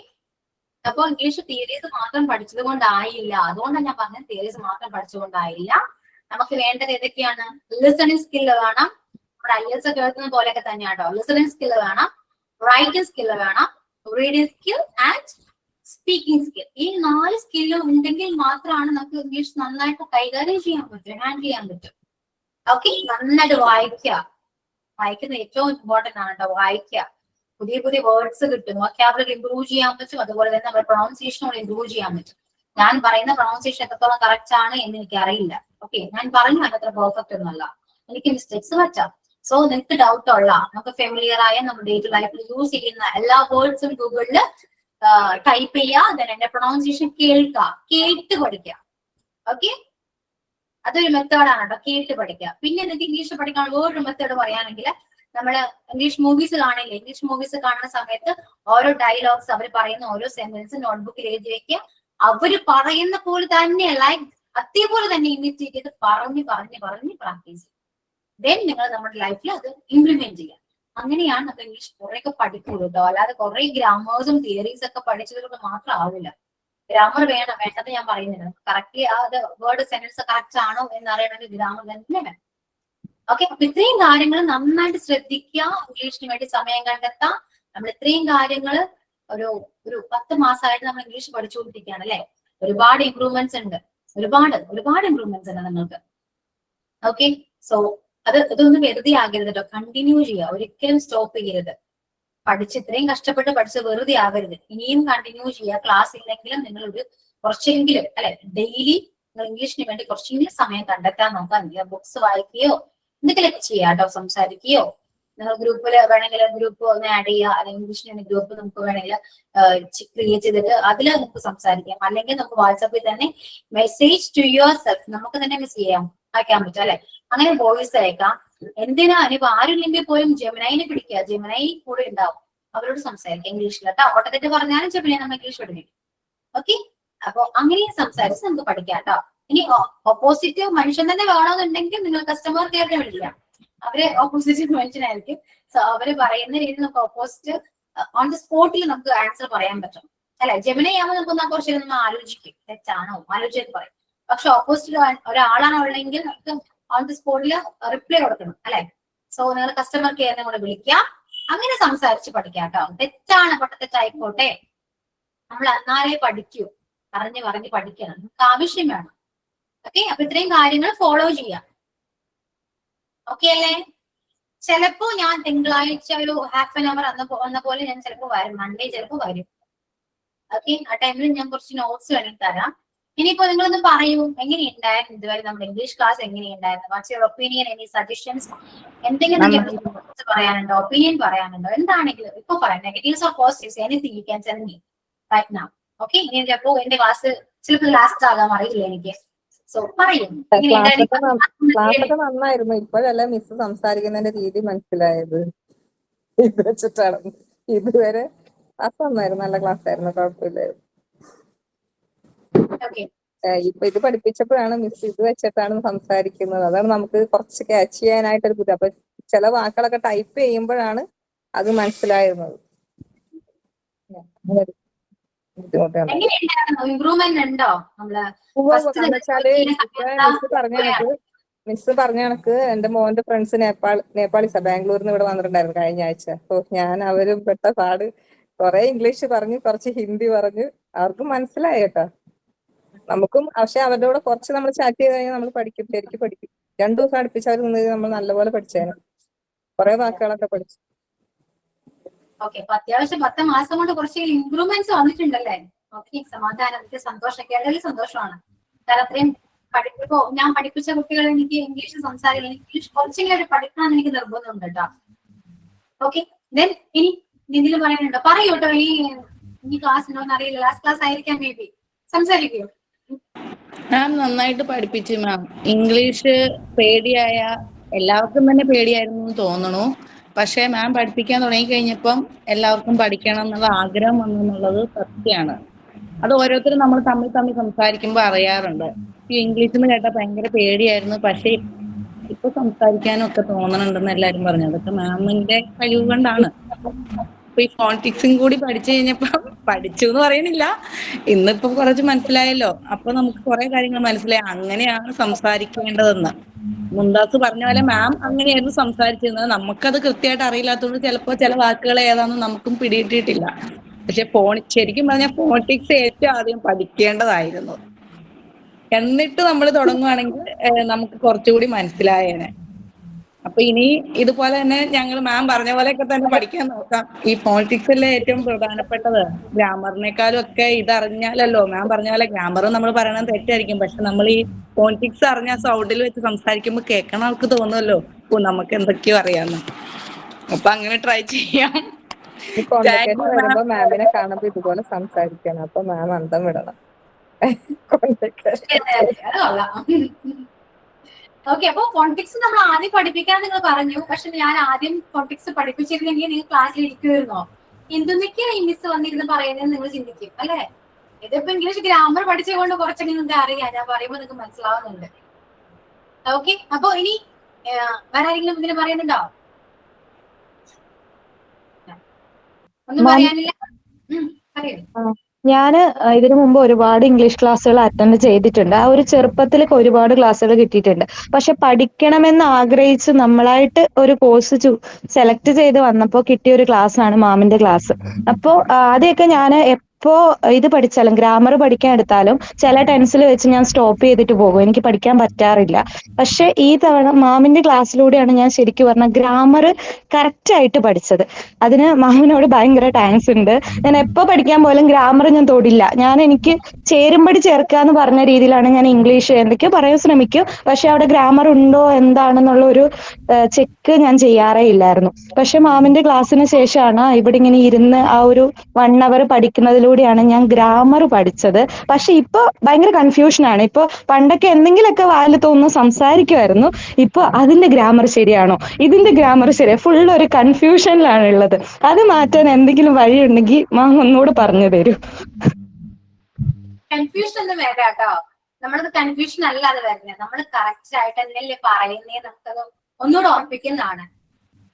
S1: അപ്പൊ ഇംഗ്ലീഷ് തിയറീസ് മാത്രം പഠിച്ചത് കൊണ്ടായില്ല. അതുകൊണ്ടാണ് ഞാൻ പറഞ്ഞത് തിയറീസ് മാത്രം പഠിച്ചുകൊണ്ടായില്ല. നമുക്ക് വേണ്ടത് ഏതൊക്കെയാണ്? ലിസണിങ് സ്കില്ല് വേണം. IELTS ഒക്കെ എഴുതുന്ന പോലെയൊക്കെ തന്നെയാട്ടോ. ലിസണിങ് സ്കില്ല് വേണം, റൈറ്റിംഗ് സ്കില്ല് വേണം, reading skill and speaking skill. ഈ 4 സ്കില്ലും ഉണ്ടെങ്കിൽ മാത്രമാണ് നമുക്ക് ഇംഗ്ലീഷ് നന്നായിട്ട് കൈകാര്യം ചെയ്യാൻ പറ്റും, ഹാൻഡിൽ ചെയ്യാൻ പറ്റും. ഓക്കെ, നന്നായിട്ട് വായിക്കുന്ന ഏറ്റവും ഇമ്പോർട്ടന്റ് ആണ് കേട്ടോ. വായിക്കുക, പുതിയ പുതിയ വേർഡ്സ് കിട്ടും, വൊക്കാബുലറി ഇംപ്രൂവ് ചെയ്യാൻ പറ്റും. അതുപോലെ തന്നെ നമ്മുടെ പ്രൊണൗൺസിയേഷൻ ഇംപ്രൂവ് ചെയ്യാൻ പറ്റും. ഞാൻ പറയുന്ന പ്രൊണൗൺസിയേഷൻ എത്രത്തോളം കറക്റ്റ് ആണ് എന്ന് എനിക്ക് അറിയില്ല. ഓക്കെ, ഞാൻ പറഞ്ഞു അത്ര പെർഫെക്റ്റ് ഒന്നുമല്ല, എനിക്ക് മിസ്റ്റേക്സ് പറ്റാം. സോ നിങ്ങൾക്ക് ഡൗട്ട് ഉള്ള, നമുക്ക് ഫെമിലിയർ ആയ നമ്മുടെ ഡേ ടു ലൈഫിൽ യൂസ് ചെയ്യുന്ന എല്ലാ വേർഡ്സും ഗൂഗിളിൽ ടൈപ്പ് ചെയ്യുക. എന്റെ പ്രൊണൗൺസിയേഷൻ കേൾക്കുക, കേട്ട് പഠിക്കുക. ഓക്കെ, അതൊരു മെത്തേഡാണ് കേട്ടോ, കേട്ട് പഠിക്കുക. പിന്നെ നിങ്ങൾക്ക് ഇംഗ്ലീഷ് പഠിക്കാൻ വേറൊരു മെത്തേഡ് പറയുകയാണെങ്കിൽ, നമ്മള് ഇംഗ്ലീഷ് മൂവീസ് കാണില്ലേ, ഇംഗ്ലീഷ് മൂവീസ് കാണുന്ന സമയത്ത് ഓരോ ഡയലോഗ്സ് അവർ പറയുന്ന ഓരോ സെന്റൻസ് നോട്ട്ബുക്കിൽ എഴുതി വെക്കുക. അവര് പറയുന്ന പോലെ തന്നെ അതേപോലെ തന്നെ ഇമിറ്റേറ്റ് ചെയ്ത് പറഞ്ഞ് പ്രാക്ടീസ് ചെയ്യും. ദെൻ നിങ്ങൾ നമ്മുടെ ലൈഫിൽ അത് ഇംപ്ലിമെന്റ് ചെയ്യാം. അങ്ങനെയാണ് നമുക്ക് ഇംഗ്ലീഷ് കുറെയൊക്കെ പഠിക്കുള്ളൂ കേട്ടോ. അല്ലാതെ കുറെ ഗ്രാമേഴ്സും തിയറീസ് ഒക്കെ പഠിച്ചതുകൊണ്ട് മാത്രം ആവില്ല. ഗ്രാമർ വേണ്ടത് ഞാൻ പറയുന്നില്ല. കറക്റ്റ്ലി അത് വേർഡ് സെന്റൻസ് കറക്റ്റ് ആണോ എന്ന് അറിയണമെങ്കിൽ ഗ്രാമർ തന്നെ വേണം. ഓക്കെ, അപ്പൊ ഇത്രയും കാര്യങ്ങൾ നന്നായിട്ട് ശ്രദ്ധിക്കുക. ഇംഗ്ലീഷിന് വേണ്ടി സമയം കണ്ടെത്താം. നമ്മൾ ഇത്രയും കാര്യങ്ങൾ ഒരു 10 മാസമായിട്ട് നമ്മൾ ഇംഗ്ലീഷ് പഠിച്ചുകൊണ്ടിരിക്കുകയാണ് അല്ലെ. ഒരുപാട് ഇമ്പ്രൂവ്മെന്റ്സ് ഉണ്ട്, ഒരുപാട് ഇമ്പ്രൂവ്മെന്റ്സ് ഉണ്ട് നിങ്ങൾക്ക്. ഓക്കെ, സോ ഇതൊന്നും വെറുതെ ആകരുത് കേട്ടോ. കണ്ടിന്യൂ ചെയ്യുക, ഒരിക്കലും സ്റ്റോപ്പ് ചെയ്യരുത്. ഇത്രയും കഷ്ടപ്പെട്ട് പഠിച്ച് വെറുതെ ആകരുത്. ഇനിയും കണ്ടിന്യൂ ചെയ്യുക. ക്ലാസ് ഇല്ലെങ്കിലും നിങ്ങൾ കുറച്ചെങ്കിലും അല്ലെ ഡെയിലി നിങ്ങൾ ഇംഗ്ലീഷിന് വേണ്ടി കുറച്ചെങ്കിലും സമയം കണ്ടെത്താൻ നോക്കാം. ബുക്സ് വായിക്കുകയോ എന്തെങ്കിലുമൊക്കെ ചെയ്യാം കേട്ടോ. സംസാരിക്കുകയോ, നിങ്ങൾ ഗ്രൂപ്പിൽ വേണമെങ്കിൽ ഗ്രൂപ്പ് ഒന്ന് ആഡ് ചെയ്യുക, അല്ലെങ്കിൽ ഇംഗ്ലീഷിന് ഗ്രൂപ്പ് നമുക്ക് വേണമെങ്കിൽ ക്രിയേറ്റ് ചെയ്തിട്ട് അതിൽ നമുക്ക് സംസാരിക്കാം. അല്ലെങ്കിൽ നമുക്ക് വാട്സാപ്പിൽ തന്നെ മെസ്സേജ് ടു യുവർ സെൽഫ് നമുക്ക് തന്നെ അയക്കാൻ പറ്റും അല്ലെ. അങ്ങനെ വോയിസ് അയക്കാം. എന്തിനാ ഇനിയിപ്പോ ആരുമില്ലെങ്കിൽ പോലും ജെമിനൈനെ പിടിക്കുക, ജെമിനൈ കൂടെ ഉണ്ടാവും, അവരോട് സംസാരിക്കാം ഇംഗ്ലീഷിൽ കേട്ടോ. ഓട്ടത്തെറ്റ് പറഞ്ഞാലും ജെമിനൈ നമ്മൾ ഇംഗ്ലീഷ് പഠിപ്പിക്കും. ഓക്കെ, അപ്പൊ അങ്ങനെ സംസാരിച്ച് നമുക്ക് പഠിക്കാം കേട്ടോ. ഇനി ഓപ്പോസിറ്റ് മനുഷ്യൻ തന്നെ വേണമെന്നുണ്ടെങ്കിൽ നിങ്ങൾ കസ്റ്റമർ കെയറിനെ വിളിക്കാം. അവര് ഓപ്പോസിറ്റ് മനുഷ്യനായിരിക്കും. സോ അവര് പറയുന്ന രീതിയിൽ നമുക്ക് ഓപ്പോസിറ്റ് ഓൺ ദ സ്പോട്ടിൽ നമുക്ക് ആൻസർ പറയാൻ പറ്റും അല്ലെ. ജെമിനൈ ആവുമ്പോൾ നമുക്ക് കുറച്ച് നമ്മൾ ആലോചിക്കും, തെറ്റാണോ ആലോചിച്ചിട്ട് പറയും. പക്ഷെ ഓപ്പോസിറ്റ് ഒരാളാണ് ഉള്ളതെങ്കിൽ നമുക്ക് ഓൺ ദി സ്പോട്ടിൽ റിപ്ലൈ കൊടുക്കണം അല്ലെ. സോ നിങ്ങൾ കസ്റ്റമർ കെയറിനെ കൂടെ വിളിക്കാം, അങ്ങനെ സംസാരിച്ച് പഠിക്കാം കേട്ടോ. തെറ്റാണ് പൊട്ടത്തെറ്റായിക്കോട്ടെ, നമ്മൾ എന്നാലേ പഠിക്കൂ. പറഞ്ഞ് പഠിക്കണം, നമുക്ക് ആവശ്യം വേണം. ഓക്കെ, അപ്പൊ ഇത്രയും കാര്യങ്ങൾ ഫോളോ ചെയ്യാം. ഓക്കെ അല്ലേ? ചിലപ്പോ ഞാൻ തിങ്കളാഴ്ച ഒരു ഹാഫ് ആൻ അവർ വന്ന പോലെ ഞാൻ ചിലപ്പോ വരും, മൺഡേ ചിലപ്പോ വരും. ഓക്കെ, ആ ടൈമിൽ ഞാൻ കുറച്ച് നോട്ട്സ് വേണമെങ്കിൽ തരാം. ഇനിയിപ്പോ നിങ്ങളൊന്ന് പറയൂ, എങ്ങനെയുണ്ടായിരുന്നു ഇതുവരെ നമ്മുടെ ഇംഗ്ലീഷ് ക്ലാസ്? എങ്ങനെയുണ്ടായിരുന്നു? What's your opinion, any suggestions, എന്തെങ്കിലും പറയാനുണ്ടോ, ഒപ്പീനിയൻ പറയാനുണ്ടോ? എന്താണെങ്കിലും ഇപ്പൊ പറയാം. Negatives or positives, anything you can tell me right now. Okay, ഇനി ചിലപ്പോ എന്റെ ക്ലാസ് ചിലപ്പോൾ ലാസ്റ്റ് ആകാൻ അറിയില്ല എനിക്ക്. സോ പറയും.
S2: ക്ലാസ്സൊക്കെ നന്നായിരുന്നു. ഇപ്പോഴല്ല മിസ് സംസാരിക്കുന്നതിന്റെ രീതി മനസ്സിലായത്. ഇത് വെച്ചിട്ടാണ്. ഇതുവരെ ക്ലാസ് നന്നായിരുന്നു, നല്ല ക്ലാസ് ആയിരുന്നു, കുഴപ്പമില്ലായിരുന്നു. ഇപ്പൊ ഇത് പഠിപ്പിച്ചപ്പോഴാണ് മിസ് ഇത് വെച്ചിട്ടാണ് സംസാരിക്കുന്നത്. അതാണ് നമുക്ക് കുറച്ച് ക്യാച്ച് ചെയ്യാനായിട്ടൊരു ബുദ്ധി. അപ്പൊ ചില വാക്കുകളൊക്കെ ടൈപ്പ് ചെയ്യുമ്പോഴാണ് അത് മനസ്സിലായിരുന്നത്. മിസ് പറഞ്ഞ കണക്ക് എന്റെ മോന്റെ ഫ്രണ്ട്സ് നേപ്പാളീസാ, ബാംഗ്ലൂരിൽ ഇവിടെ വന്നിട്ടുണ്ടായിരുന്നു കഴിഞ്ഞ ആഴ്ച. അപ്പൊ ഞാൻ അവരും പെട്ട പാട് കുറെ ഇംഗ്ലീഷ് പറഞ്ഞു, കുറച്ച് ഹിന്ദി പറഞ്ഞു. അവർക്കും മനസ്സിലായി കേട്ടോ. നമുക്കും. പക്ഷെ അവരുടെ കൂടെ കുറച്ച് നമ്മൾ ചാറ്റ് ചെയ്ത് കഴിഞ്ഞാൽ നമ്മൾ പഠിക്കും, ശരിക്കും പഠിക്കും. 2 ദിവസം അടുപ്പിച്ച് അവർ നിന്ന് നമ്മൾ നല്ലപോലെ പഠിച്ചേനെ. കുറെ വാക്കുകളൊക്കെ പഠിച്ചു.
S1: ഓക്കെ, അപ്പൊ അത്യാവശ്യം 10 മാസം കൊണ്ട് കുറച്ച് ഇമ്പ്രൂവ്മെന്റ്സ് വന്നിട്ടുണ്ടല്ലേ? ഓക്കെ, സമാധാനം, എനിക്ക് സന്തോഷം, കേരളത്തിൽ സന്തോഷമാണ്. കാരണം അത്രയും പഠിപ്പിപ്പോ ഞാൻ പഠിപ്പിച്ച കുട്ടികളെ എനിക്ക് ഇംഗ്ലീഷ് സംസാരിക്കാൻ, ഇംഗ്ലീഷ് കുറച്ചെങ്കിലും പഠിക്കണം എനിക്ക് നിർബന്ധമുണ്ട് കേട്ടോ. ഓക്കെ, ദെൻ ഇനി എന്തെങ്കിലും പറയാനുണ്ടോ? പറയൂ കേട്ടോ. ഈ ക്ലാസ് ഉണ്ടോന്ന് അറിയില്ല, ലാസ്റ്റ് ക്ലാസ് ആയിരിക്കാം, മേ ബി സംസാരിക്കൂ.
S5: മാം നന്നായിട്ട് പഠിപ്പിച്ചു മാം. ഇംഗ്ലീഷ് പേടിയായ എല്ലാവർക്കും തന്നെ പേടിയായിരുന്നു എന്ന് തോന്നണു. പക്ഷെ മാം പഠിപ്പിക്കാൻ തുടങ്ങി കഴിഞ്ഞപ്പം എല്ലാവർക്കും പഠിക്കണം എന്നുള്ള ആഗ്രഹം വന്നു എന്നുള്ളത് സത്യമാണ്. അത് ഓരോരുത്തരും നമ്മൾ തമ്മിൽ സംസാരിക്കുമ്പോൾ അറിയാറുണ്ട്. ഈ ഇംഗ്ലീഷ് എന്ന് കേട്ടാൽ ഭയങ്കര പേടിയായിരുന്നു, പക്ഷെ ഇപ്പൊ സംസാരിക്കാനും ഒക്കെ തോന്നണുണ്ടെന്ന് എല്ലാരും പറഞ്ഞു. അതൊക്കെ മാമിന്റെ കഴിവ് കൊണ്ടാണ്. അപ്പൊ ഈ ഫോണിറ്റിക്സും കൂടി പഠിച്ചു കഴിഞ്ഞപ്പോ പഠിച്ചു എന്ന് പറയുന്നില്ല, ഇന്നിപ്പം കുറച്ച് മനസ്സിലായല്ലോ. അപ്പൊ നമുക്ക് കുറെ കാര്യങ്ങൾ മനസ്സിലായി, അങ്ങനെയാണ് സംസാരിക്കേണ്ടതെന്ന്. മുന്താസ് പറഞ്ഞ പോലെ മാം അങ്ങനെയായിരുന്നു സംസാരിച്ചിരുന്നത്. നമുക്കത് കൃത്യമായിട്ട് അറിയില്ലാത്തതുകൊണ്ട് ചിലപ്പോ ചില വാക്കുകൾ ഏതാണെന്ന് നമുക്കും പിടിയിട്ടിട്ടില്ല. പക്ഷെ ശരിക്കും പറഞ്ഞാൽ ഫോണിറ്റിക്സ് ഏറ്റവും ആദ്യം പഠിക്കേണ്ടതായിരുന്നു. എന്നിട്ട് നമ്മൾ തുടങ്ങുവാണെങ്കിൽ നമുക്ക് കുറച്ചുകൂടി മനസ്സിലായേനെ. അപ്പൊ ഇനി ഇതുപോലെ തന്നെ ഞങ്ങൾ മാം പറഞ്ഞ പോലെയൊക്കെ തന്നെ പഠിക്കാൻ നോക്കാം. ഈ ഫോണിറ്റിക്സിലെ ഏറ്റവും പ്രധാനപ്പെട്ടത് ഗ്രാമറിനേക്കാളും ഒക്കെ ഇതറിഞ്ഞാലല്ലോ. മാം പറഞ്ഞ പോലെ ഗ്രാമർ നമ്മൾ പറയണത് തെറ്റായിരിക്കും, പക്ഷെ നമ്മൾ ഈ ഫോണിറ്റിക്സ് അറിഞ്ഞ സൗണ്ടിൽ വെച്ച് സംസാരിക്കുമ്പോൾ കേൾക്കണ ആൾക്ക് തോന്നുമല്ലോ ഓ നമുക്ക് എന്തൊക്കെയോ അറിയാന്ന്. അപ്പൊ അങ്ങനെ ട്രൈ ചെയ്യാം.
S2: ഈ കോൺവെക്കേഷൻ വരുമ്പോ മാമിനെ കാണുമ്പോ ഇതുപോലെ സംസാരിക്കണം. അപ്പൊ മാം അന്തം വിടണം. കോൺവെക്കേഷൻ
S1: ഓക്കെ, അപ്പൊ ഫോണിറ്റിക്സ് നമ്മൾ ആദ്യം പഠിപ്പിക്കാൻ നിങ്ങൾ പറഞ്ഞു. പക്ഷെ ഞാൻ ആദ്യം ഫോണിറ്റിക്സ് പഠിപ്പിച്ചിരുന്നെങ്കിൽ നിങ്ങൾ ക്ലാസ്സിൽ ഇരിക്കുമായിരുന്നോ? എന്തൊക്കെയാ ഈ മിസ് വന്നിരുന്ന് പറയുന്നത് നിങ്ങൾ ചിന്തിക്കും അല്ലെ. ഇതിപ്പോ ഇംഗ്ലീഷ് ഗ്രാമർ പഠിച്ചുകൊണ്ട് കുറച്ചൊക്കെ നിങ്ങൾക്ക് അറിയാം. ഞാൻ പറയുമ്പോൾ നിങ്ങൾക്ക് മനസ്സിലാവുന്നുണ്ട്. ഓക്കെ, അപ്പൊ ഇനി വേറെ ആരെങ്കിലും ഇതിന് പറയുന്നുണ്ടോ? ഒന്നും പറയാനില്ല. പറയൂ.
S7: ഞാന് ഇതിനു മുമ്പ് ഒരുപാട് ഇംഗ്ലീഷ് ക്ലാസ്സുകൾ അറ്റൻഡ് ചെയ്തിട്ടുണ്ട്. ആ ഒരു ചെറുപ്പത്തിലൊക്കെ ഒരുപാട് ക്ലാസ്സുകൾ കിട്ടിയിട്ടുണ്ട്. പക്ഷെ പഠിക്കണമെന്ന് ആഗ്രഹിച്ച് നമ്മളായിട്ട് ഒരു കോഴ്സ് സെലക്ട് ചെയ്ത് വന്നപ്പോൾ കിട്ടിയ ഒരു ക്ലാസ് ആണ് മാമിന്റെ ക്ലാസ്. അപ്പോ ആദ്യമൊക്കെ ഞാൻ എപ്പോ ഇത് പഠിച്ചാലും ഗ്രാമർ പഠിക്കാൻ എടുത്താലും ചില ടെൻസിൽ വെച്ച് ഞാൻ സ്റ്റോപ്പ് ചെയ്തിട്ട് പോകും. എനിക്ക് പഠിക്കാൻ പറ്റാറില്ല. പക്ഷെ ഈ തവണ മാമിന്റെ ക്ലാസ്സിലൂടെയാണ് ഞാൻ ശരിക്കും പറഞ്ഞ ഗ്രാമർ കറക്റ്റ് ആയിട്ട് പഠിച്ചത്. അതിന് മാമിനോട് ഭയങ്കര താങ്ക്സ് ഉണ്ട്. ഞാൻ എപ്പോ പഠിക്കാൻ പോലും ഗ്രാമർ ഞാൻ തൊടില്ല. എനിക്ക് ചേരുംപടി ചേർക്കുക എന്ന് പറഞ്ഞ രീതിയിലാണ് ഞാൻ ഇംഗ്ലീഷ് എന്തൊക്കെയോ പറയാൻ ശ്രമിക്കും. പക്ഷെ അവിടെ ഗ്രാമർ ഉണ്ടോ എന്താണെന്നുള്ള ഒരു ചെക്ക് ഞാൻ ചെയ്യാറേ ഇല്ലായിരുന്നു. പക്ഷെ മാമിന്റെ ക്ലാസ്സിന് ശേഷമാണ് ഇവിടെ ഇങ്ങനെ ഇരുന്ന് ആ ഒരു 1 hour പഠിക്കുന്നതിലൂടെയാണ് ഞാൻ ഗ്രാമർ പഠിച്ചത്. പക്ഷെ ഇപ്പൊ ഭയങ്കര കൺഫ്യൂഷനാണ്. ഇപ്പൊ പണ്ടൊക്കെ എന്തെങ്കിലുമൊക്കെ വായിൽ തോന്നുന്നു സംസാരിക്കുമായിരുന്നു. ഇപ്പൊ അതിന്റെ ഗ്രാമർ ശരിയാണോ, ഇതിന്റെ ഗ്രാമർ ശരിയാ, ഫുൾ ഒരു കൺഫ്യൂഷനിലാണ് ഉള്ളത്. അത് മാറ്റാൻ എന്തെങ്കിലും വഴിയുണ്ടെങ്കിൽ മാം ഒന്നുകൂടെ പറഞ്ഞു തരൂ.
S1: കൺഫ്യൂഷൻ ഒന്നും വേണ്ട കേട്ടോ. നമ്മളത് കൺഫ്യൂഷൻ അല്ല അത് വരുന്നത്. നമ്മൾ കറക്റ്റ് ആയിട്ട് എന്നല്ലേ പറയുന്നേ, നമുക്കത് ഒന്നുകൂടെ ഓർപ്പിക്കുന്നതാണ്.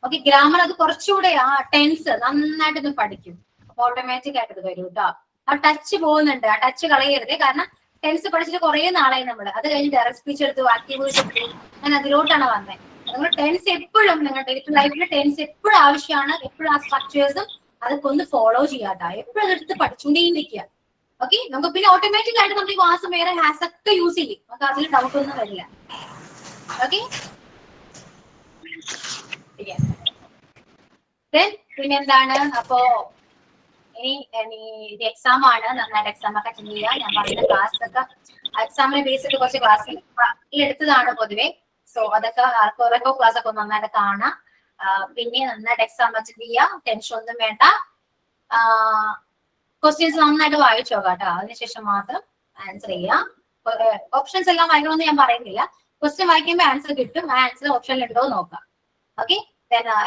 S1: ഓക്കെ, ഗ്രാമർ അത് കുറച്ചുകൂടെ ആ ടെൻസ് നന്നായിട്ടൊന്ന് പഠിക്കും. അപ്പൊ ഓട്ടോമാറ്റിക് ആയിട്ട് ഇത് വരും കേട്ടോ. ആ ടച്ച് പോകുന്നുണ്ട്, ആ ടച്ച് കളയരുത്. കാരണം ടെൻസ് പഠിച്ചിട്ട് കുറെ നാളായി നമ്മൾ. അത് കഴിഞ്ഞ് ഡയറക്റ്റ് സ്പീച്ച് എടുത്തു, ആക്റ്റീവ് വോയിസ് എടുത്തു, ഞാൻ അതിലോട്ടാണ് വന്നത്. അതുകൊണ്ട് ടെൻസ് എപ്പോഴും നിങ്ങളുടെ ലൈഫിൽ ടെൻസ് എപ്പോഴും ആവശ്യമാണ്. എപ്പോഴും ആ സ്ട്രക്ചേഴ്സും അതൊക്കെ ഒന്ന് ഫോളോ ചെയ്യാട്ടോ. എപ്പോഴും അതെടുത്ത് പഠിച്ചുകൊണ്ടേയിരിക്കുക. ഓക്കെ, നമുക്ക് പിന്നെ ഓട്ടോമാറ്റിക് ആയിട്ട് നമ്മൾ ഈ വാസം വേറെ ഹാസ് ഒക്കെ യൂസ് ചെയ്യും. നമുക്ക് അതിൽ ഡൗട്ട് ഒന്നും വരില്ല. ഓക്കെ, പിന്നെ എന്താണ് അപ്പോ ഇനി ഇത് എക്സാം ആണ്. നന്നായിട്ട് എക്സാം ഒക്കെ അറ്റൻഡ് ചെയ്യുക. ഞാൻ പറഞ്ഞ ക്ലാസ് ഒക്കെ എക്സാമിനെ ബേസ് ചെയ്ത് കുറച്ച് ക്ലാസ് എടുത്തതാണ് പൊതുവെ. സോ അതൊക്കെ കുറേക്കോ ക്ലാസ് ഒക്കെ നന്നായിട്ട് കാണാം. പിന്നെ നന്നായിട്ട് എക്സാം അറ്റൻഡ് ചെയ്യുക. ടെൻഷൻ ഒന്നും വേണ്ട. ക്വസ്റ്റ്യൻസ് നന്നായിട്ട് വായിച്ചു നോക്കാം കേട്ടോ. അതിനുശേഷം മാത്രം ആൻസർ ചെയ്യാം. ഓപ്ഷൻസ് എല്ലാം വായിക്കണമെന്ന് ഞാൻ പറയുന്നില്ല. ക്വസ്റ്റ്യൻ വായിക്കുമ്പോൾ ആൻസർ കിട്ടും. ആ ആൻസർ ഓപ്ഷനിൽ ഉണ്ടോ നോക്കാം. ഓക്കെ,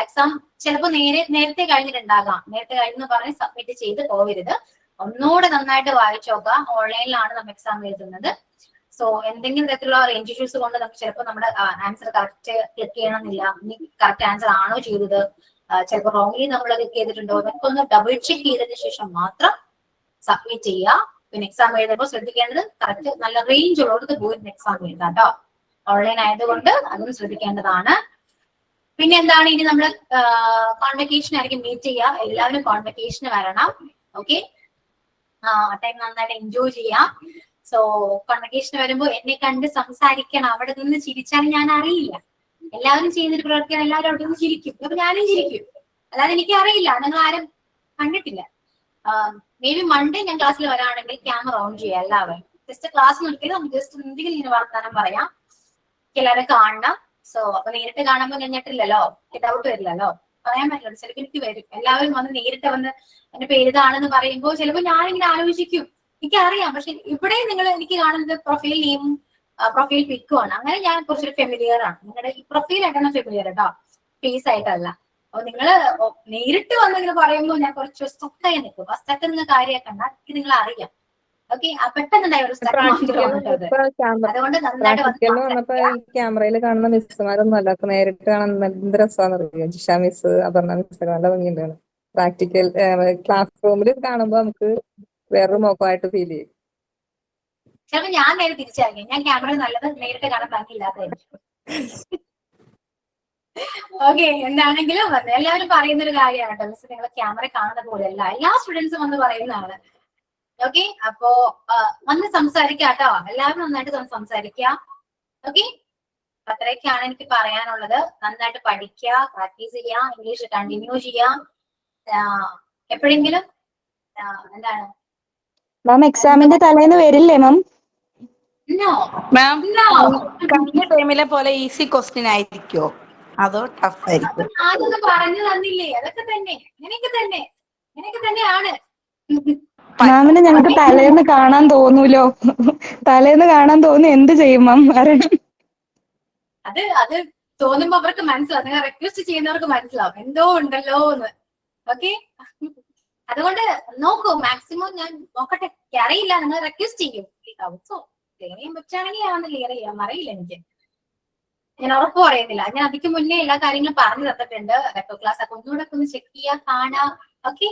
S1: എക്സാം ചിലപ്പോൾ നേരത്തെ കഴിഞ്ഞിട്ടുണ്ടാകാം. നേരത്തെ കഴിഞ്ഞെന്ന് പറഞ്ഞ് സബ്മിറ്റ് ചെയ്ത് പോകരുത്. ഒന്നുകൂടെ നന്നായിട്ട് വായിച്ചു നോക്കാം. ഓൺലൈനിലാണ് നമ്മൾ എക്സാം എഴുതുന്നത്. സോ എന്തെങ്കിലും തരത്തിലുള്ള റേഞ്ച് ഇഷ്യൂസ് കൊണ്ട് നമുക്ക് ചിലപ്പോൾ നമ്മുടെ ആൻസർ കറക്റ്റ് ക്ലിക്ക് ചെയ്യണമെന്നില്ല. കറക്റ്റ് ആൻസർ ആണോ ചെയ്തത്, ചിലപ്പോൾ റോങ്ലി നമ്മൾ ക്ലിക്ക് ചെയ്തിട്ടുണ്ടോ, നമുക്ക് ഒന്ന് ഡബിൾ ചെക്ക് ചെയ്തതിനു ശേഷം മാത്രം സബ്മിറ്റ് ചെയ്യുക. പിന്നെ എക്സാം എഴുതുമ്പോൾ ശ്രദ്ധിക്കേണ്ടത് കറക്റ്റ് നല്ല റേഞ്ച് ഉള്ളവർക്ക് പോയിരുന്ന എക്സാം എഴുതാം കേട്ടോ. ഓൺലൈൻ ആയതുകൊണ്ട് അതും ശ്രദ്ധിക്കേണ്ടതാണ്. പിന്നെ എന്താണ്, ഇനി നമ്മൾ കോൺവെക്കേഷൻ ആയിരിക്കും മീറ്റ് ചെയ്യുക. എല്ലാവരും കോൺവെക്കേഷന് വരണം. ഓക്കെ, ടൈം നന്നായിട്ട് എൻജോയ് ചെയ്യാം. സോ കോൺവെക്കേഷന് വരുമ്പോൾ എന്നെ കണ്ട് സംസാരിക്കണം. അവിടെ നിന്ന് ചിരിച്ചാൽ ഞാൻ അറിയില്ല. എല്ലാവരും ചെയ്യുന്നൊരു പ്രവർത്തിയാണ്. എല്ലാവരും അവിടെ നിന്ന് ചിരിക്കും. അപ്പൊ ഞാനും ചിരിക്കും. അല്ലാതെ എനിക്ക് അറിയില്ല, നിങ്ങൾ ആരും കണ്ടിട്ടില്ല. മേ ബി മൺഡേ ഞാൻ ക്ലാസ്സിൽ വരാണെങ്കിൽ ക്യാമറ ഓൺ ചെയ്യാം. എല്ലാവരും ജസ്റ്റ് ക്ലാസ് നിർത്തിയത് നമുക്ക് ജസ്റ്റ് എന്തെങ്കിലും ഇങ്ങനെ വർത്താനം പറയാം. എല്ലാവരും കാണണം. സോ അപ്പൊ നേരിട്ട് കാണുമ്പോൾ ഞാൻ ഞെട്ടില്ലല്ലോ, ഡൗട്ട് വരില്ലല്ലോ, പറയാൻ പറ്റില്ല. ചിലപ്പോൾ എനിക്ക് വരും. എല്ലാവരും വന്ന് നേരിട്ട് വന്ന് എന്റെ പേര് ഇതാണെന്ന് പറയുമ്പോൾ ചിലപ്പോൾ ഞാനിങ്ങനെ ആലോചിക്കും, എനിക്കറിയാം. പക്ഷെ ഇവിടെ നിങ്ങൾ എനിക്ക് കാണുന്നത് പ്രൊഫൈൽ നെയിമും പ്രൊഫൈൽ പിക്കും ആണ്. അങ്ങനെ ഞാൻ കുറച്ചൊരു ഫെമിലിയർ ആണ്. നിങ്ങളുടെ ഈ പ്രൊഫൈൽ ആയിട്ടാണ് ഫെമിലിയർ കേട്ടോ, ഫേസ് ആയിട്ടല്ല. അപ്പൊ നിങ്ങള് നേരിട്ട് വന്നിങ്ങനെ പറയുമ്പോൾ ഞാൻ കുറച്ച് സ്റ്റക്കായി നിൽക്കും. ആ സ്റ്റക്ക് നിങ്ങൾ കാര്യമാക്കണ്ട, എനിക്ക് നിങ്ങളെ അറിയാം. ഓക്കെ, പെട്ടെന്നുണ്ടായ ഒരു സ്റ്റക്ക് അതുകൊണ്ട് നന്നായിട്ട്
S2: വന്നപ്പോ ഈ ക്യാമറയിൽ കാണുന്ന മിസ്സുമാരൊന്നും അല്ല, അപ്പൊ നേരിട്ട് കാണാൻ എന്ത് രസമാണെന്ന് അറിയാം. ജിഷ മിസ്, അപർണ മിസ് നല്ല ഭംഗിയുണ്ടാണ്. പ്രാക്ടിക്കൽ ക്ലാസ് റൂമിൽ കാണുമ്പോ നമുക്ക് വേറൊരു മുഖമായിട്ട് ഫീൽ ചെയ്യും.
S1: ചിലപ്പോ ഞാൻ നേരെ തിരിച്ചറിയാം. ഞാൻ ക്യാമറ നല്ലത് നേരിട്ട് കാണാൻ ഭംഗിയില്ലാത്തതായിരിക്കും. ഓക്കെ, എന്താണെങ്കിലും എല്ലാവരും പറയുന്ന ഒരു കാര്യമാണ് കേട്ടോ. മിസ് നിങ്ങൾ ക്യാമറ കാണുന്ന പോലെയല്ല, എല്ലാ സ്റ്റുഡൻസും വന്ന് പറയുന്നതാണ്. ഓക്കെ, അപ്പോ വന്ന് സംസാരിക്കാം കേട്ടോ. എല്ലാവരും നന്നായിട്ട് സംസാരിക്കുക. ഓക്കെ, അത്രയൊക്കെയാണ് എനിക്ക് പറയാനുള്ളത്. നന്നായിട്ട് പഠിക്കുക, പ്രാക്ടീസ് ചെയ്യുക, ഇംഗ്ലീഷ് കണ്ടിന്യൂ ചെയ്യാം. എപ്പോഴെങ്കിലും എന്താണ്
S7: മാം എക്സാമിന്റെ തലേന്ന് വരില്ലേ മാം?
S5: മാം കഴിഞ്ഞ ടൈമിലെ പോലെ ഈസി ക്വസ്റ്റ്യൻ ആയിരിക്കോ അതോ ടഫ് ആയിരിക്കും?
S1: അതൊക്കെ പറഞ്ഞു തന്നില്ലേ? അതൊക്കെ തന്നെ, ഇങ്ങനെയൊക്കെ തന്നെയാണ്.
S7: മാമിനെ ഞങ്ങൾക്ക് തലേന്ന് കാണാൻ തോന്നൂലോ. തലേന്ന് കാണാൻ തോന്നി എന്ത് ചെയ്യും മാം?
S1: അത് തോന്നുമ്പോ അവർക്ക് മനസ്സിലാവും, നിങ്ങൾ റിക്വസ്റ്റ് ചെയ്യുന്നവർക്ക് മനസ്സിലാവും എന്തോ ഉണ്ടല്ലോ എന്ന്. ഓക്കെ, അതുകൊണ്ട് നോക്കൂ, മാക്സിമം ഞാൻ നോക്കട്ടെ. അറിയില്ല, നിങ്ങൾ റിക്വസ്റ്റ് ചെയ്യും. ക്ലിയർ ചെയ്യാൻ പറ്റുകയാണെങ്കിൽ ഞാൻ ക്ലിയർ ചെയ്യാം. അറിയില്ല, എനിക്ക് ഞാൻ ഉറപ്പ് പറയുന്നില്ല. ഞാൻ അതിക്ക് മുന്നേ എല്ലാ കാര്യങ്ങളും പറഞ്ഞു തന്നിട്ടുണ്ട്. റെക്കോ ക്ലാസ് ഒക്കെ ഒന്നുകൂടെ ഒന്ന് ചെക്ക് ചെയ്യാ, കാണാം. ഓക്കെ,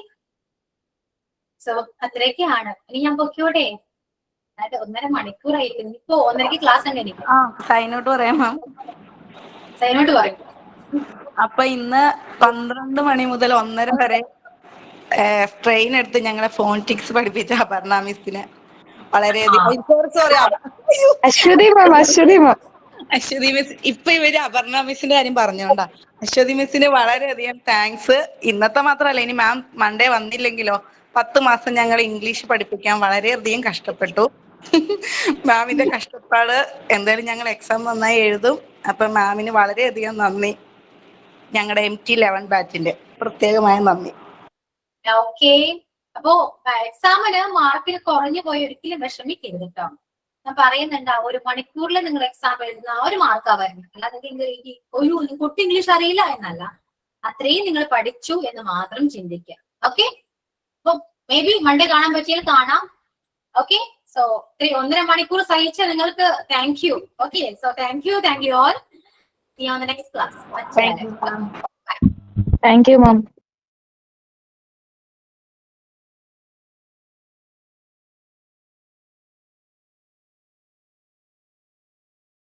S1: സോ അത്രയൊക്കെയാണ്. ഇനി ഞാൻ പൊക്കോട്ടെ. 1.5 മണിക്കൂറായിരിക്കും. ഇപ്പൊ 1:30 ക്ലാസ് തന്നെ എനിക്ക്.
S5: സൈനോട്ട് പറയാം മാം.
S1: സൈനോട്ട് പറയും.
S5: അപ്പൊ ഇന്ന് 12 മണി മുതൽ 1:30 വരെ ട്രെയിൻ എടുത്ത് ഞങ്ങളെ ഫോണിറ്റിക്സ് പഠിപ്പിച്ച അപർണ മിസ്സിന് വളരെയധികം
S7: അശ്വതി മാം.
S5: അശ്വതി മിസ്, ഇപ്പൊ ഇവര് അപർണ മിസ്സിന്റെ കാര്യം പറഞ്ഞോണ്ടാ. അശ്വതി മിസ്സിന് വളരെയധികം താങ്ക്സ്. ഇന്നത്തെ മാത്രമല്ല, ഇനി മാം മൺഡേ വന്നില്ലെങ്കിലോ 10 മാസം ഞങ്ങൾ ഇംഗ്ലീഷ് പഠിപ്പിക്കാൻ വളരെയധികം കഷ്ടപ്പെട്ടു. മാമിന്റെ കഷ്ടപ്പാട് എന്തായാലും ഞങ്ങൾ എക്സാം നന്നായി എഴുതും. അപ്പൊ മാമിന് വളരെയധികം നന്ദി. ഞങ്ങളുടെ MT11 ബാച്ചിന്റെ പ്രത്യേകമായ നന്ദി.
S1: ഓക്കെ, അപ്പോ എക്സാമിന് മാർക്കിൽ കുറഞ്ഞു പോയി ഒരിക്കലും വിഷമിക്കരുത് കേട്ടോ. ഞാൻ പറയുന്നുണ്ട്, 1 മണിക്കൂറിൽ നിങ്ങൾ എക്സാം എഴുതുന്ന ആ ഒരു മാർക്കാ വരുന്നത്. അല്ലാതെ കുട്ടി ഇംഗ്ലീഷ് അറിയില്ല എന്നല്ല, അത്രയും നിങ്ങൾ പഠിച്ചു എന്ന് മാത്രം ചിന്തിക്കുക. ഓക്കെ, അപ്പൊ മേ ബി മൺഡേ കാണാൻ പറ്റിയാൽ കാണാം. ഓക്കെ, സോ 1.5 മണിക്കൂർ സഹിച്ച നിങ്ങൾക്ക് thank you. Okay, so thank you all. See you on the next class.
S7: Thank you ma'am.